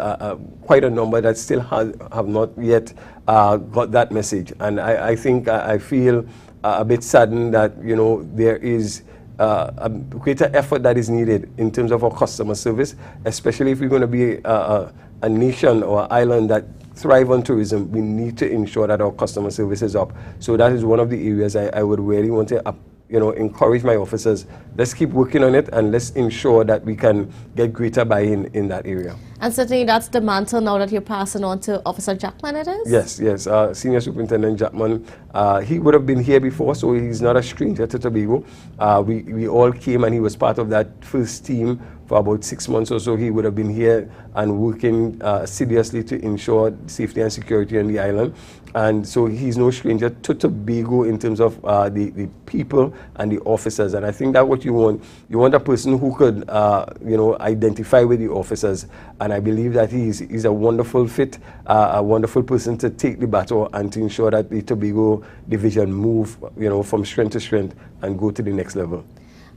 quite a number, that still have not yet got that message. And I think I feel a bit saddened that, you know, there is a greater effort that is needed in terms of our customer service, especially if we're going to be a nation or an island that thrive on tourism. We need to ensure that our customer service is up. So that is one of the areas I would really want to encourage my officers. Let's keep working on it, and let's ensure that we can get greater buy-in in that area. And certainly that's the mantle now that you're passing on to Officer Jackman, it is? Yes. Senior Superintendent Jackman, he would have been here before, so he's not a stranger to Tobago. We all came, and he was part of that first team for about 6 months or so. He would have been here and working assiduously to ensure safety and security on the island. And so he's no stranger to Tobago in terms of the people and the officers. And I think that's what you want. You want a person who could, identify with the officers. And I believe that he's a wonderful fit, a wonderful person to take the battle and to ensure that the Tobago division move, from strength to strength and go to the next level.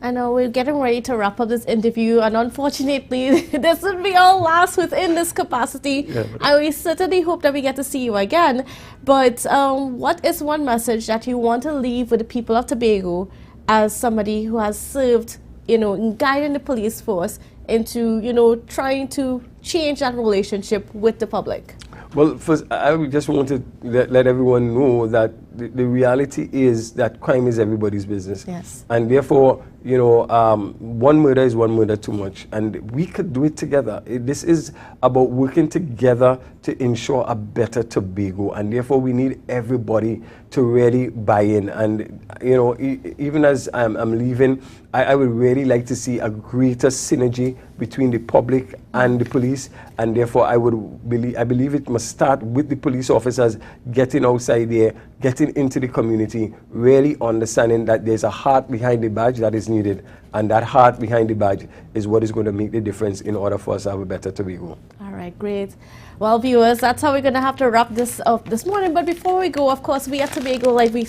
I know we're getting ready to wrap up this interview, and unfortunately, this will be our last within this capacity. Yeah, and we certainly hope that we get to see you again. But what is one message that you want to leave with the people of Tobago as somebody who has served, in guiding the police force into, trying to change that relationship with the public? Well, first, I just want to let everyone know that the reality is that crime is everybody's business. Yes. And therefore, one murder is one murder too much. And we could do it together. This is about working together to ensure a better Tobago. And therefore, we need everybody to really buy in. And, even as I'm leaving, I would really like to see a greater synergy between the public and the police. And therefore, I believe it must start with the police officers getting outside there, getting into the community, really understanding that there's a heart behind the badge that is needed. And that heart behind the badge is what is going to make the difference in order for us to have a better Tobago. All right, great. Well, viewers, that's how we're going to have to wrap this up this morning. But before we go, of course, we at Tobago, we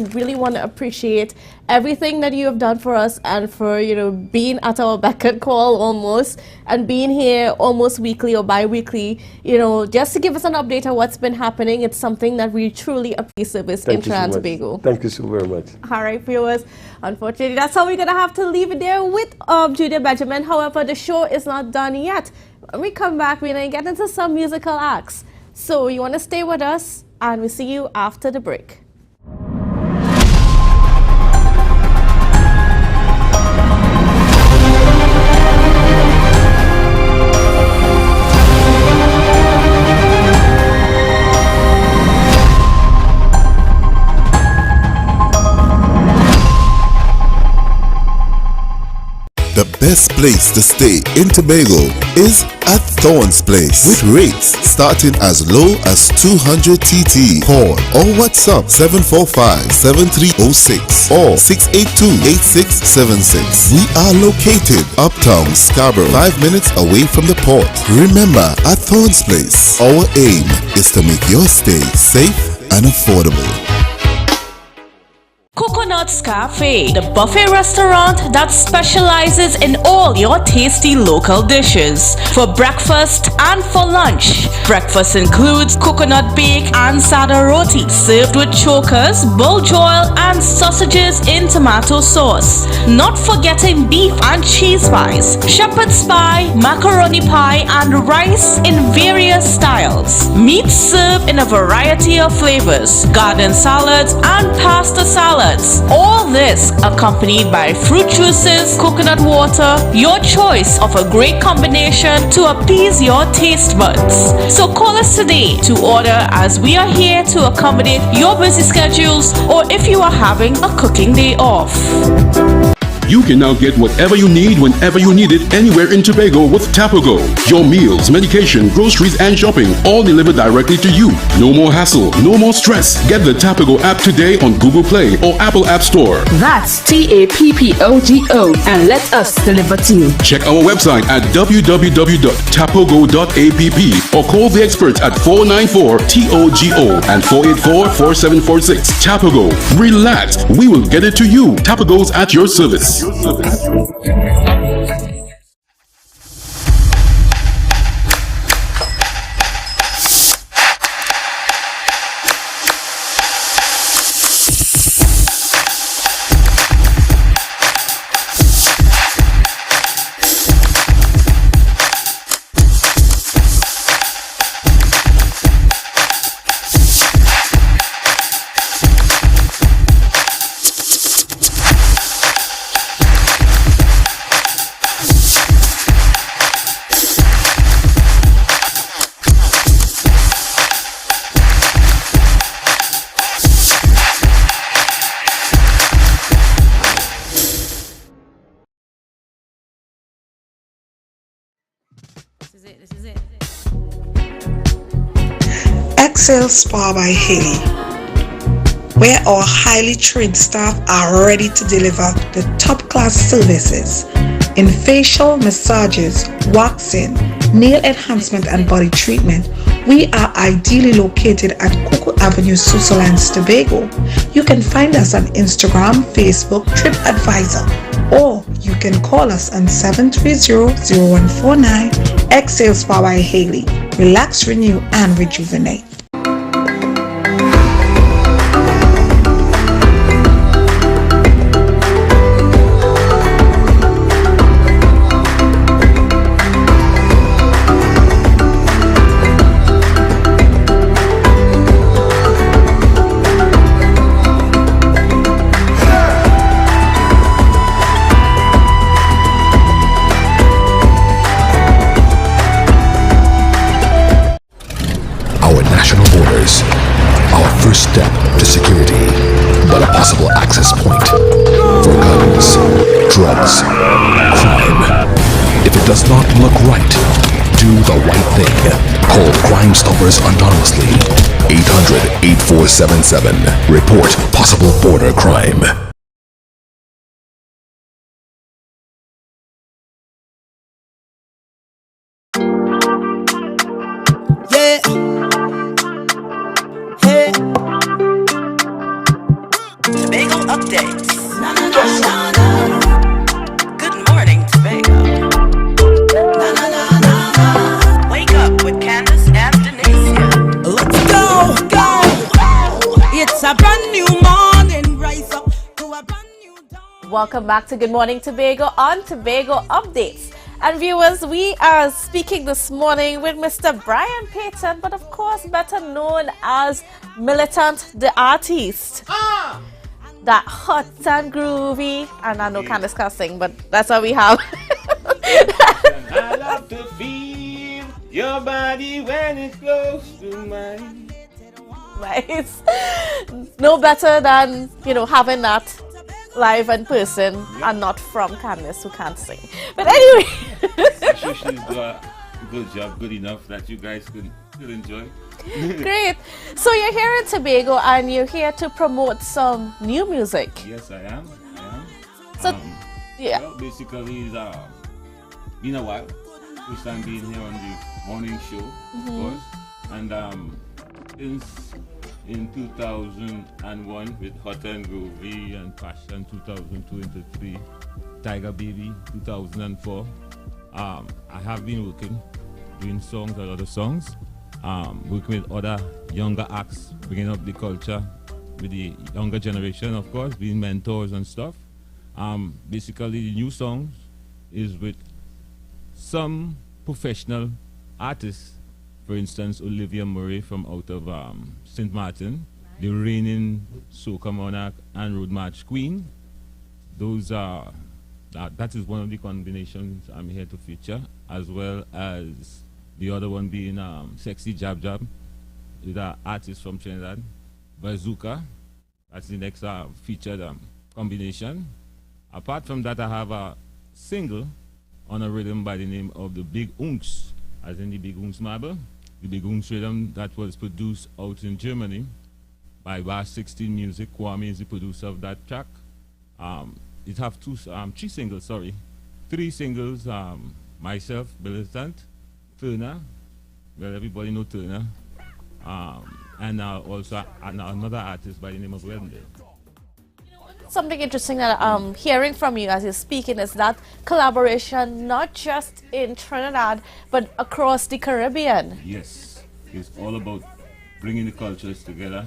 really want to appreciate everything that you have done for us and for, being at our beck and call almost, and being here almost weekly or bi-weekly, just to give us an update on what's been happening. It's something that we truly appreciate in Trinidad and Tobago. Thank you so very much. All right, viewers. Unfortunately, that's how we're going to have to leave it there with Julia Benjamin. However, the show is not done yet. When we come back, we're going to get into some musical acts. So you want to stay with us, and we'll see you after the break. The best place to stay in Tobago is at Thorn's Place, with rates starting as low as 200 TT. Call or WhatsApp 745-7306 or 682-8676. We are located uptown Scarborough, 5 minutes away from the port. Remember, at Thorn's Place, our aim is to make your stay safe and affordable. Coconut's Cafe, the buffet restaurant that specializes in all your tasty local dishes for breakfast and for lunch. Breakfast includes coconut bake and sada roti served with chokers, bull joil and sausages in tomato sauce. Not forgetting beef and cheese pies, shepherd's pie, macaroni pie and rice in various styles. Meat served in a variety of flavors, garden salads and pasta salads. All this accompanied by fruit juices, coconut water, your choice of a great combination to appease your taste buds. So call us today to order, as we are here to accommodate your busy schedules or if you are having a cooking day off. You can now get whatever you need whenever you need it anywhere in Tobago with Tobago. Your meals, medication, groceries, and shopping all delivered directly to you. No more hassle, no more stress. Get the Tobago app today on Google Play or Apple App Store. That's TAPPOGO, and let us deliver to you. Check our website at www.tapogo.app or call the experts at 494-TOGO and 484-4746. Tobago. Relax. We will get it to you. Tobago's at your service. This is it. Excel Spa by Haley, where our highly trained staff are ready to deliver the top-class services in facial massages, waxing, nail enhancement, and body treatment. We are ideally located at Coco Avenue, Switzerland, Tobago. You can find us on Instagram, Facebook, TripAdvisor, or you can call us on 730-0149. Excel Spa by Haley. Relax, renew, and rejuvenate. Step to security, but a possible access point for guns, drugs, crime. If it does not look right, do the right thing. Call Crime Stoppers anonymously. 800-8477. Report possible border crime. Tobago updates. Good morning, Tobago. Wake up with Candace and Denise. Let's go. It's a brand new morning. Rise up to a brand new dawn. Welcome back to Good Morning Tobago on Tobago Updates. And viewers, we are speaking this morning with Mr. Brian Payton, but of course better known as Militant the Artist. That hot and groovy, and I know Candace can't sing, but that's what we have. I love to feel your body when it's close to mine. Nice. No better than, having that live in person and not from Candace who can't sing. But anyway. I'm sure she's doing a good job, good enough that you guys could enjoy. Great. So you're here in Tobago and you're here to promote some new music. Yes, I am. So, yeah. Well, basically, it's been a while. First time being here on the morning show, of course. And since in 2001 with Hot and Groovy and Passion 2002 into 3, Tiger Baby 2004, I have been working, doing songs and other songs. Working with other younger acts, bringing up the culture with the younger generation, of course, being mentors and stuff. Basically, the new songs is with some professional artists. For instance, Olivia Murray from out of St. Martin, the reigning soca monarch and road march queen. Those are that is one of the combinations I'm here to feature, as well as the other one being Sexy Jab Jab with an artist from Trinidad, Bazooka. That's the next featured combination. Apart from that, I have a single on a rhythm by the name of the Big Unks, as in the Big Unks marble. The Big Unks rhythm that was produced out in Germany by Bar 16 Music. Kwame is the producer of that track. It have three singles, sorry. 3 singles, myself, Militant, Turner, well, everybody know Turner, and also another artist by the name of Wendell. Something interesting that I'm hearing from you as you're speaking is that collaboration not just in Trinidad but across the Caribbean. Yes, it's all about bringing the cultures together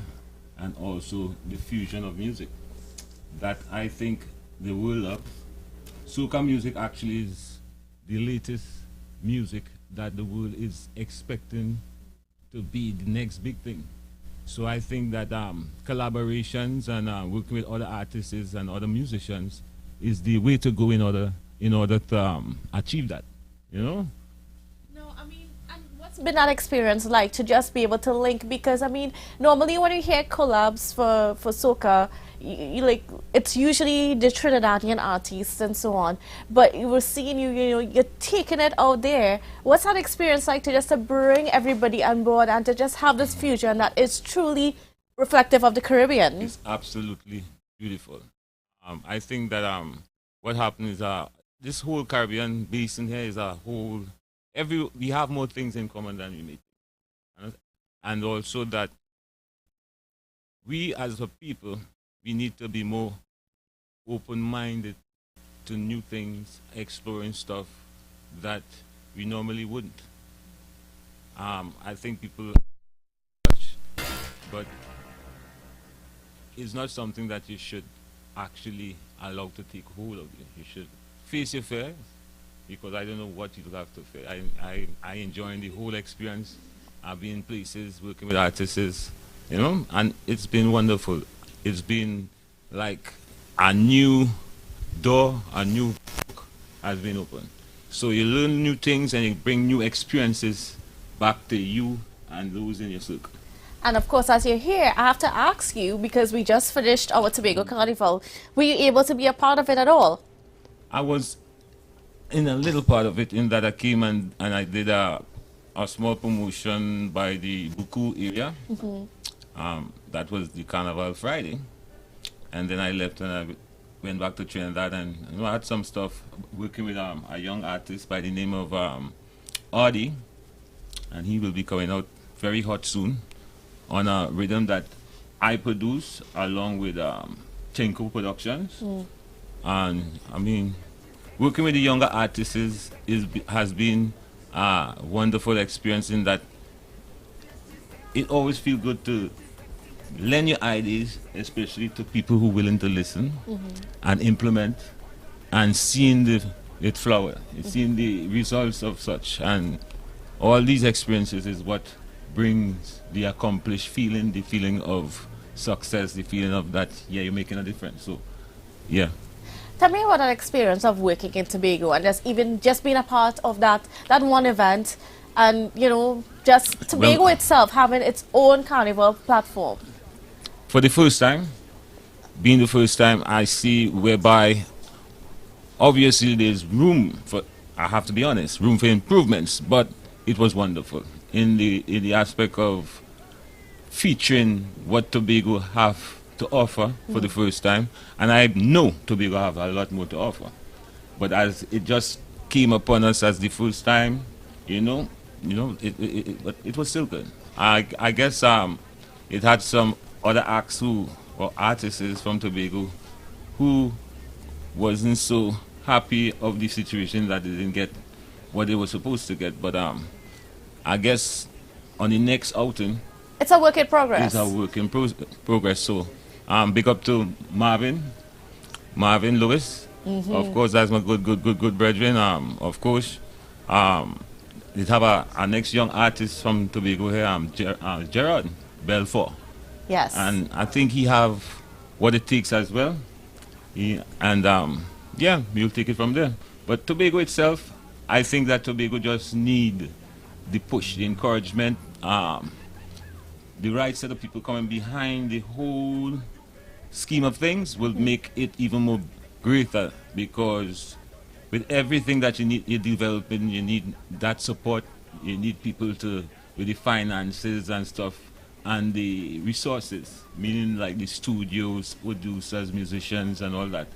and also the fusion of music that I think the world of. Soca music actually is the latest music that the world is expecting to be the next big thing. So I think that collaborations and working with other artists and other musicians is the way to go in order to achieve that, you know? No, I mean, and what's been that experience like to just be able to link? Because I mean, normally when you hear collabs for soca, you like it's usually the Trinidadian artists and so on. But you were seeing you're taking it out there. What's that experience like to just to bring everybody on board and to just have this fusion that is truly reflective of the Caribbean? It's absolutely beautiful. I think that what happened is this whole Caribbean basin here is a whole. We have more things in common than we may think, and also that we as a people, we need to be more open-minded to new things, exploring stuff that we normally wouldn't. I think people touch, but it's not something that you should actually allow to take hold of you. You should face your fears, because I don't know what you'll have to fear. I enjoy the whole experience. I've been in places working with artists, you know, and it's been wonderful. It's been like a new door, a new book has been opened. So you learn new things and you bring new experiences back to you and those in your circle. And of course, as you're here, I have to ask you, because we just finished our Tobago Carnival, were you able to be a part of it at all? I was in a little part of it, in that I came and I did a small promotion by the Buku area. That was the Carnival Friday. And then I left and I went back to Trinidad, and I had some stuff working with a young artist by the name of Audi, and he will be coming out very hot soon on a rhythm that I produce along with Chenko Productions. And I mean, working with the younger artists has been a wonderful experience, in that it always feels good to lend your ideas, especially to people who are willing to listen and implement, and seeing it flower, seeing the results of such. And all these experiences is what brings the accomplished feeling, the feeling of success, the feeling of that, yeah, you're making a difference. So, yeah. Tell me about that experience of working in Tobago and just being a part of that one event, and just Tobago itself having its own carnival platform. For the first time, being the first time, I see whereby obviously there's room for, I have to be honest, room for improvements, but it was wonderful in the aspect of featuring what Tobago have to offer for the first time, and I know Tobago have a lot more to offer. But as it just came upon us as the first time, it was still good. I guess it had some other acts or artists from Tobago who wasn't so happy of the situation that they didn't get what they were supposed to get. But I guess on the next outing, it's a work in progress. It's a work in progress. So big up to Marvin Lewis. Of course, that's my good brethren. Of course, they have a next young artist from Tobago here, Gerard Belfort. Yes. And I think he have what it takes as well. Yeah, we'll take it from there. But Tobago itself, I think that Tobago just need the push, the encouragement, the right set of people coming behind the whole scheme of things will make it even more greater, because with everything that you're developing, you need that support. You need people with the finances and stuff, and the resources, meaning like the studios, producers, musicians, and all that,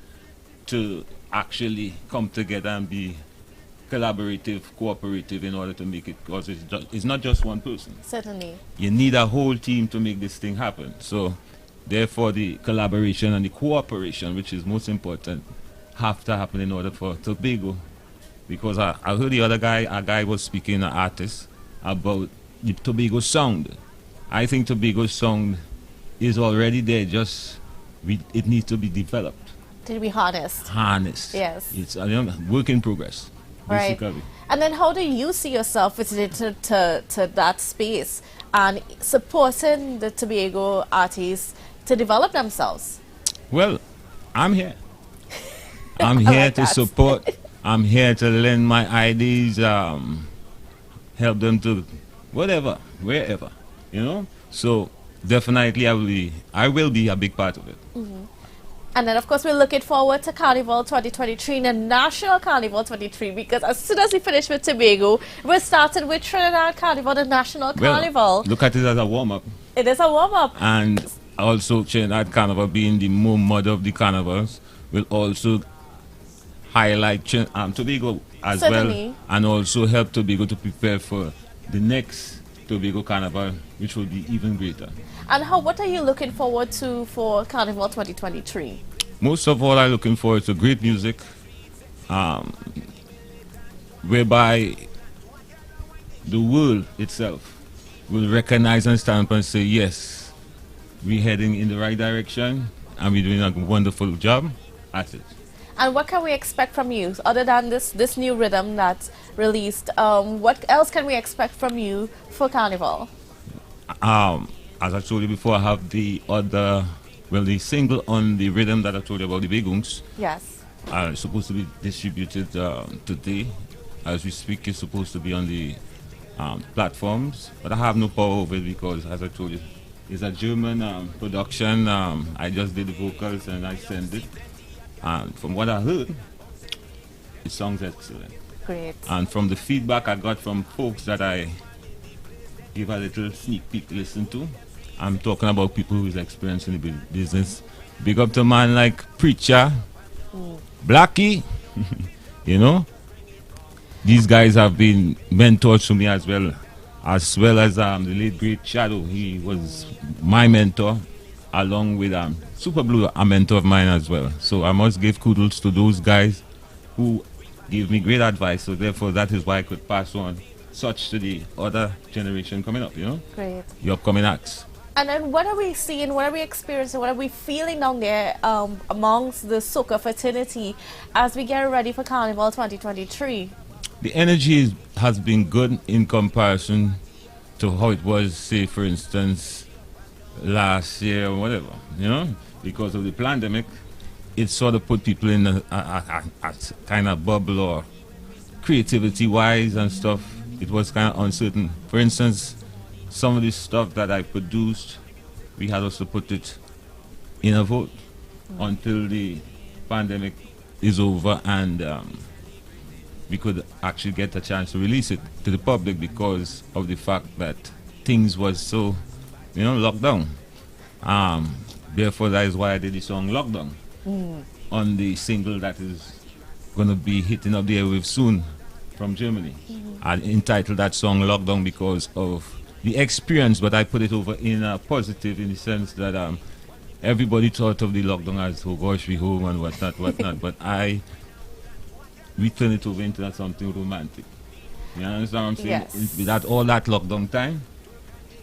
to actually come together and be collaborative, cooperative in order to make it, because it's not just one person. Certainly. You need a whole team to make this thing happen. So therefore the collaboration and the cooperation, which is most important, have to happen in order for Tobago. Because I heard a guy was speaking, an artist, about the Tobago sound. I think Tobago sound is already there, it needs to be developed. To be harnessed. Harnessed. Yes. It's a work in progress, basically. Right. And then how do you see yourself fitted to that space and supporting the Tobago artists to develop themselves? Well, I'm here. I'm here like to that. support. I'm here to lend my ideas, help them to whatever, wherever, you know. So definitely I will be a big part of it. Mm-hmm. And then, of course, we're looking forward to Carnival 2023, the National Carnival 23, because as soon as we finish with Tobago, we're starting with Trinidad Carnival, the National Carnival. Look at it as a warm-up. It is a warm-up. And also Trinidad Carnival, being the mother of the carnivals, will also highlight Tobago as Certainly. well, and also help Tobago to prepare for the next Tobago Carnival, which will be even greater. And what are you looking forward to for Carnival 2023? Most of all, I'm looking forward to great music, whereby the world itself will recognize and stand up and say, yes, we're heading in the right direction and we're doing a wonderful job at it. And what can we expect from you, other than this new rhythm that's released? What else can we expect from you for Carnival? As I told you before, I have the single on the rhythm that I told you about, the Begungs. Yes. It's supposed to be distributed today. As we speak, it's supposed to be on the platforms, but I have no power over it because, as I told you, it's a German production. I just did the vocals and I sent it. And from what I heard, it sounds excellent. Great. And from the feedback I got from folks that I give a little sneak peek listen to, I'm talking about people who's experiencing the business. Big up to a man like Preacher, Blackie, you know. These guys have been mentors to me as well as the late great Shadow. He was my mentor, along with Super Blue, a mentor of mine as well. So I must give kudos to those guys who gave me great advice. So therefore, that is why I could pass on such to the other generation coming up, you know. Great. The upcoming acts. And then what are we seeing, what are we experiencing, what are we feeling down there amongst the soca fraternity as we get ready for Carnival 2023? The energy has been good in comparison to how it was, say, for instance, last year or whatever, you know. Because of the pandemic, it sort of put people in a kind of bubble, or creativity-wise and stuff. It was kind of uncertain. For instance, some of the stuff that I produced, we had also put it in a vote until the pandemic is over and we could actually get a chance to release it to the public because of the fact that things was so, you know, locked down. Therefore, that is why I did the song Lockdown on the single that is going to be hitting up the airwaves soon from Germany. I entitled that song Lockdown because of the experience, but I put it over in a positive, in the sense that everybody thought of the lockdown as, oh gosh, we home and whatnot, but we turn it over into something romantic. You understand what I'm saying? Yes. Without all that lockdown time,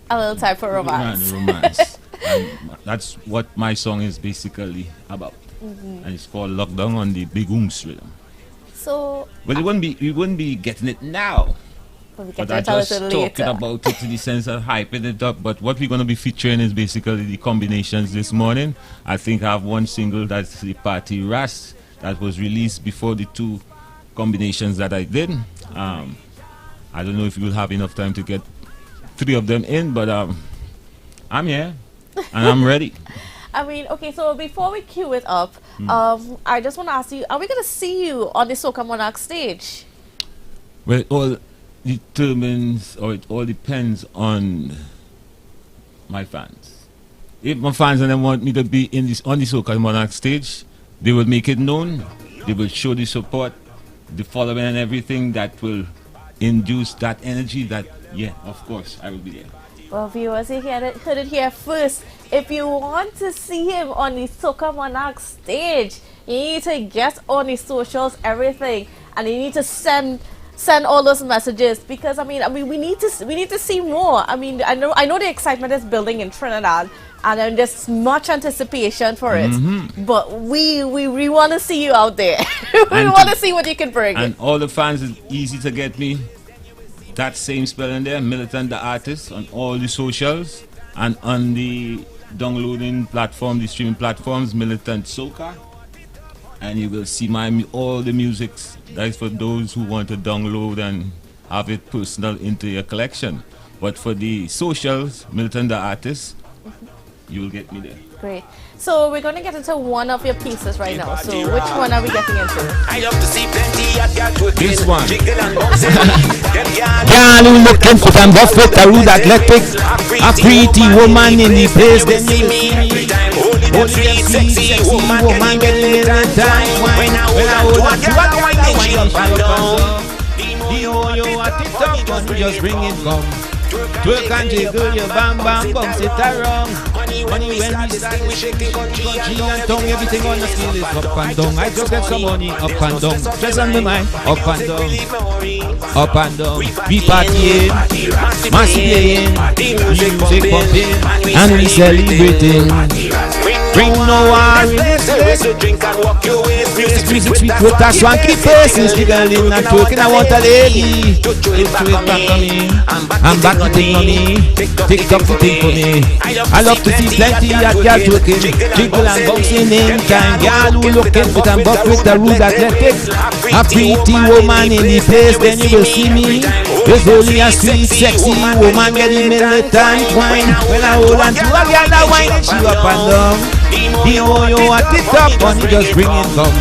a little time for romance. Romance. And that's what my song is basically about. And it's called Lockdown on the Begungs rhythm. So, but we wouldn't be getting it now. But I just talking about it in the sense of hyping it up. But what we're going to be featuring is basically the combinations this morning. I think I have one single, that's the Party Ras, that was released before the two combinations that I did. I don't know if you'll have enough time to get 3 of them in, but I'm here and I'm ready. I mean, okay, so before we cue it up, I just want to ask you, are we going to see you on the Soca Monarch stage? Well, it all determines, or it all depends on my fans. If my fans and them want me to be on the Soca Monarch stage, they will make it known. They will show the support, the following and everything that will induce that energy that, yeah, of course, I will be there. Well, viewers, you heard it here first. If you want to see him on the Soca Monarch stage, you need to get on his socials, everything, and you need to send all those messages, because I mean we need to see more. I mean, I know the excitement is building in Trinidad, and there's much anticipation for it. But we want to see you out there. We want to see what you can bring. And all the fans, is easy to get me. That same spelling there, Militant the Artist, on all the socials and on the downloading platform, the streaming platforms, Militant Soca. And you will see all the music. That is for those who want to download and have it personal into your collection. But for the socials, Militant the Artist, you will get me there. Great. So we're going to get into one of your pieces right now. So which one are we getting into? I love to see plenty of girls twerking. This one. Jiggle and bouncing. Girl who looking for them buff with a rude athletic. A pretty woman in the place. Then you see me. Only sexy woman get in the time. When I hold on to a girl, I think she up and down. The more you want it up, just bring it come. Twerk and jiggle your bam bam, bounce it around. Money when we start, we shake it, country and tongue, everything on the scale is up and down. I just get some money up and down, just on my mind, up and down, up and down. We partying, massive playing, music pumping, and we celebrating. Bring no worries, so drink and walk your ways. music sweet with a swanky faces, giggling and twerking. I want a lady, do it back on me, I'm back to thing on me, TikTok to thing for me. I love to see plenty of girls twerking, jiggle and bouncing in time. Girl who looking fit and buff with a rude athletic. A pretty woman in the place, then you will see me. There's only a sweet, sexy woman getting militant wine. When I hold on to a girl that wine, she up and down. The more you want it up, money just bring it come.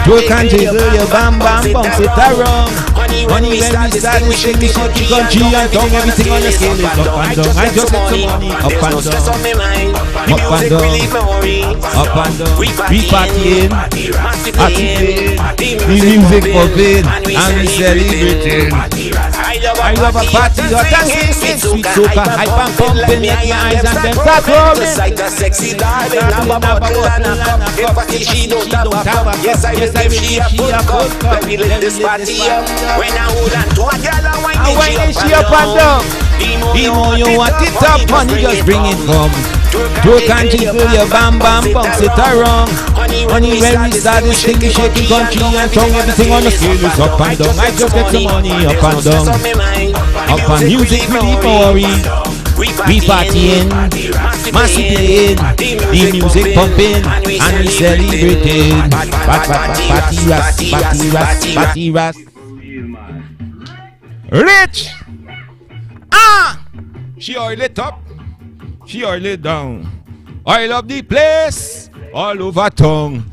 Twerk and jiggle your bam bam, bounce it around. Money when we start, we shake the country and tongue, everything on the scale is up and down. I just get some money up and down, up and down, up and down. We partying, activating, the music pumping, and we celebrating. I love a party, hot and sweet, sweet soca. I pump pumping, make my eyes and them start rolling. Sexy darling, I'm a bottle and a cup. If I see she don't have a cup, yes I will give she a full cup. Let me lift this party up. When I hold on to a girl, I wind she up and down. The more you want it up, money just bring it come. Twerk and jiggle your bam bam, bounce it around. Money when we start this thing, we shake it, country and tongue, everything on the scale is up and down. I just get some money up and down, up and music really for worries. We partying, massive playing, the music pumping, and we celebrating. Party ras, party ras, party ras. Rich! She oil it up, she oil it down. Oil up the place, all over town.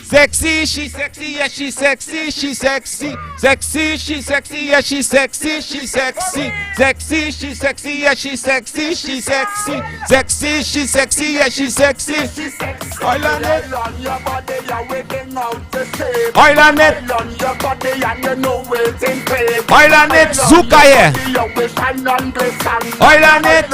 Sexy, she sexy, yeah, she sexy, she sexy. Sexy, she sexy, yeah, she sexy, she sexy. Sexy, she sexy, yeah, she sexy, she sexy. Sexy, she sexy, yeah, she sexy. Oil on it, oil on it, oil on it, Zuka, yeah. Oil on it.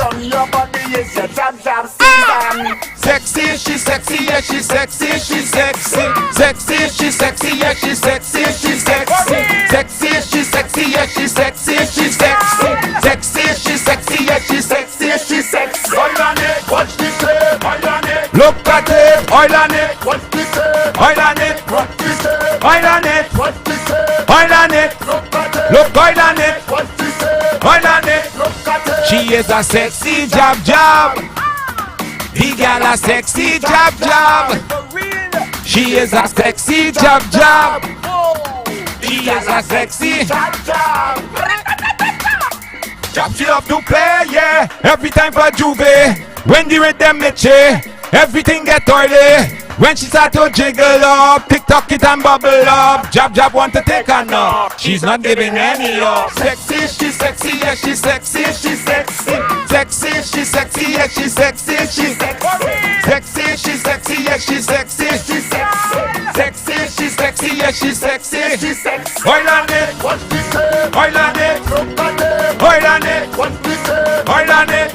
Sexy, she sexy, yeah, she sexy, she sexy. Sexy, she sexy, yeah, she sexy, she sexy. Sexy, she sexy, yeah, she sexy, she sexy. Sexy, she sexy, yeah, she sexy, she sexy. Oil on it, watch this tape, oil on it. Look at it, oil on it, watch this tape, oil on it, watch this tape, oil on it, watch this tape, oil on it. Look, oil on it, watch this tape, oil on it. Look at it. She is a sexy job job. The girl a sexy job job. She is a sexy job job. She is a sexy job job. Job she love to play, yeah. Every time for Juve. When the rhythm meche, Everything get oily when she start to jiggle up. TikTok it and bubble up. Jab jab want to take her now. She's not giving any up. Sexy, she's sexy, yeah, she's sexy, she's sexy. Sexy, she's sexy, yeah, she's sexy, she's sexy. Sexy, she's sexy, yeah, she's sexy, she's sexy. Sexy, she's sexy, yeah, she's sexy, she's sexy. Oil on it, what we say? Oil on it, oil on it, what we say? Oil on it,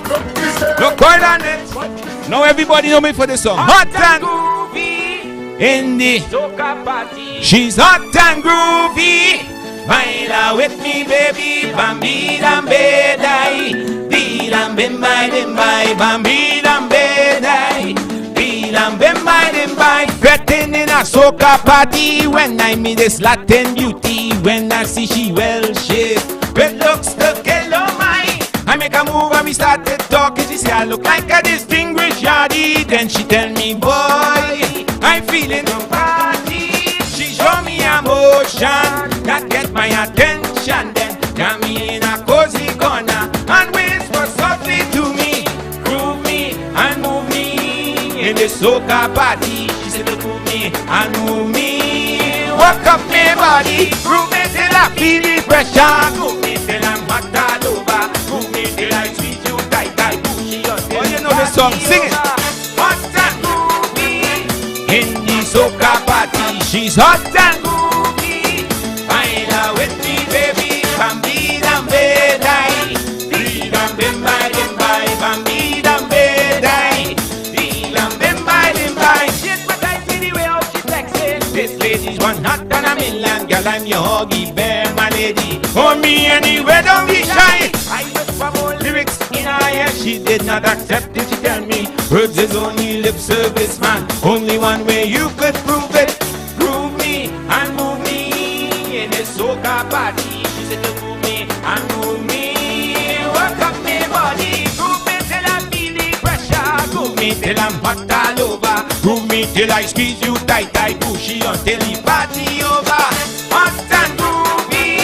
look, oil on it. Now everybody know me for this song. Hot and groovy in the soca party. She's hot and groovy. Baila with me, baby. Bambi dambe dai. Di dambe mai dimbai. Bambi dambe dai. Di dambe mai dimbai. Getting in a soca party when I meet this Latin beauty. When I see she well shaped, with looks to kill on my. I make a move and we started talking. She said I look like a distinguished yardie. Then she tell me, boy, I'm feeling the party. She show me emotion that get my attention. Then got me in a cozy corner and whisper softly to me, groove me and move me in the soca party. She said groove me and move me, walk up my body, groove me till I feel the pressure, groove me till I'm hot all over. Oh, you know the song, sing it. Hot and groovy in the soca party. She's hot and groovy. Baila with me, baby. Bambi dambe dai. Di dambe mai dimbai. Bambi dambe dai. Di dambe mai dimbai. She's my type anyway, how she flexing. This lady's one hot and a million. Girl, I'm your huggy bear, my lady. For me anyway, don't be shy. I look for more lyrics in her ear. She did not accept it. She tell me words is only lip service, man. Only one way you could prove it. Groove me and move me in a soca party. She said to move me and move me, work up my body. Groove me till I feel the pressure. Groove me till I'm hot all over. Groove me till I squeeze you tight, I pushy until the party over. Hot and groovy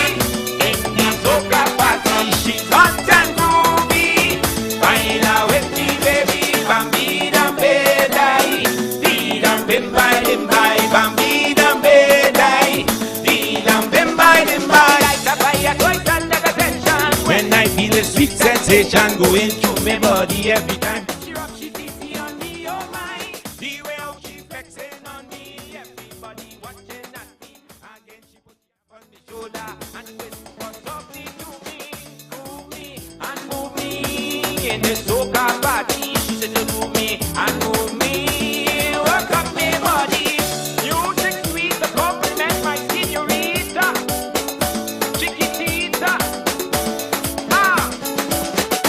in the soca party. She's hot and groovy. Baila with me, baby. Bambi dambe dai. Di dambe mai dimbai. Bambi dambe dai. Di dambe mai dimbai. Like a fire going under the tension. When I feel a sweet sensation going through my body every time. She rub, she deeply on me, oh my. The way how she flexing on me. Everybody watching at me. Again she put on the shoulder and whisper softly to me. Groove me and move me in the soca party. She said to move me and move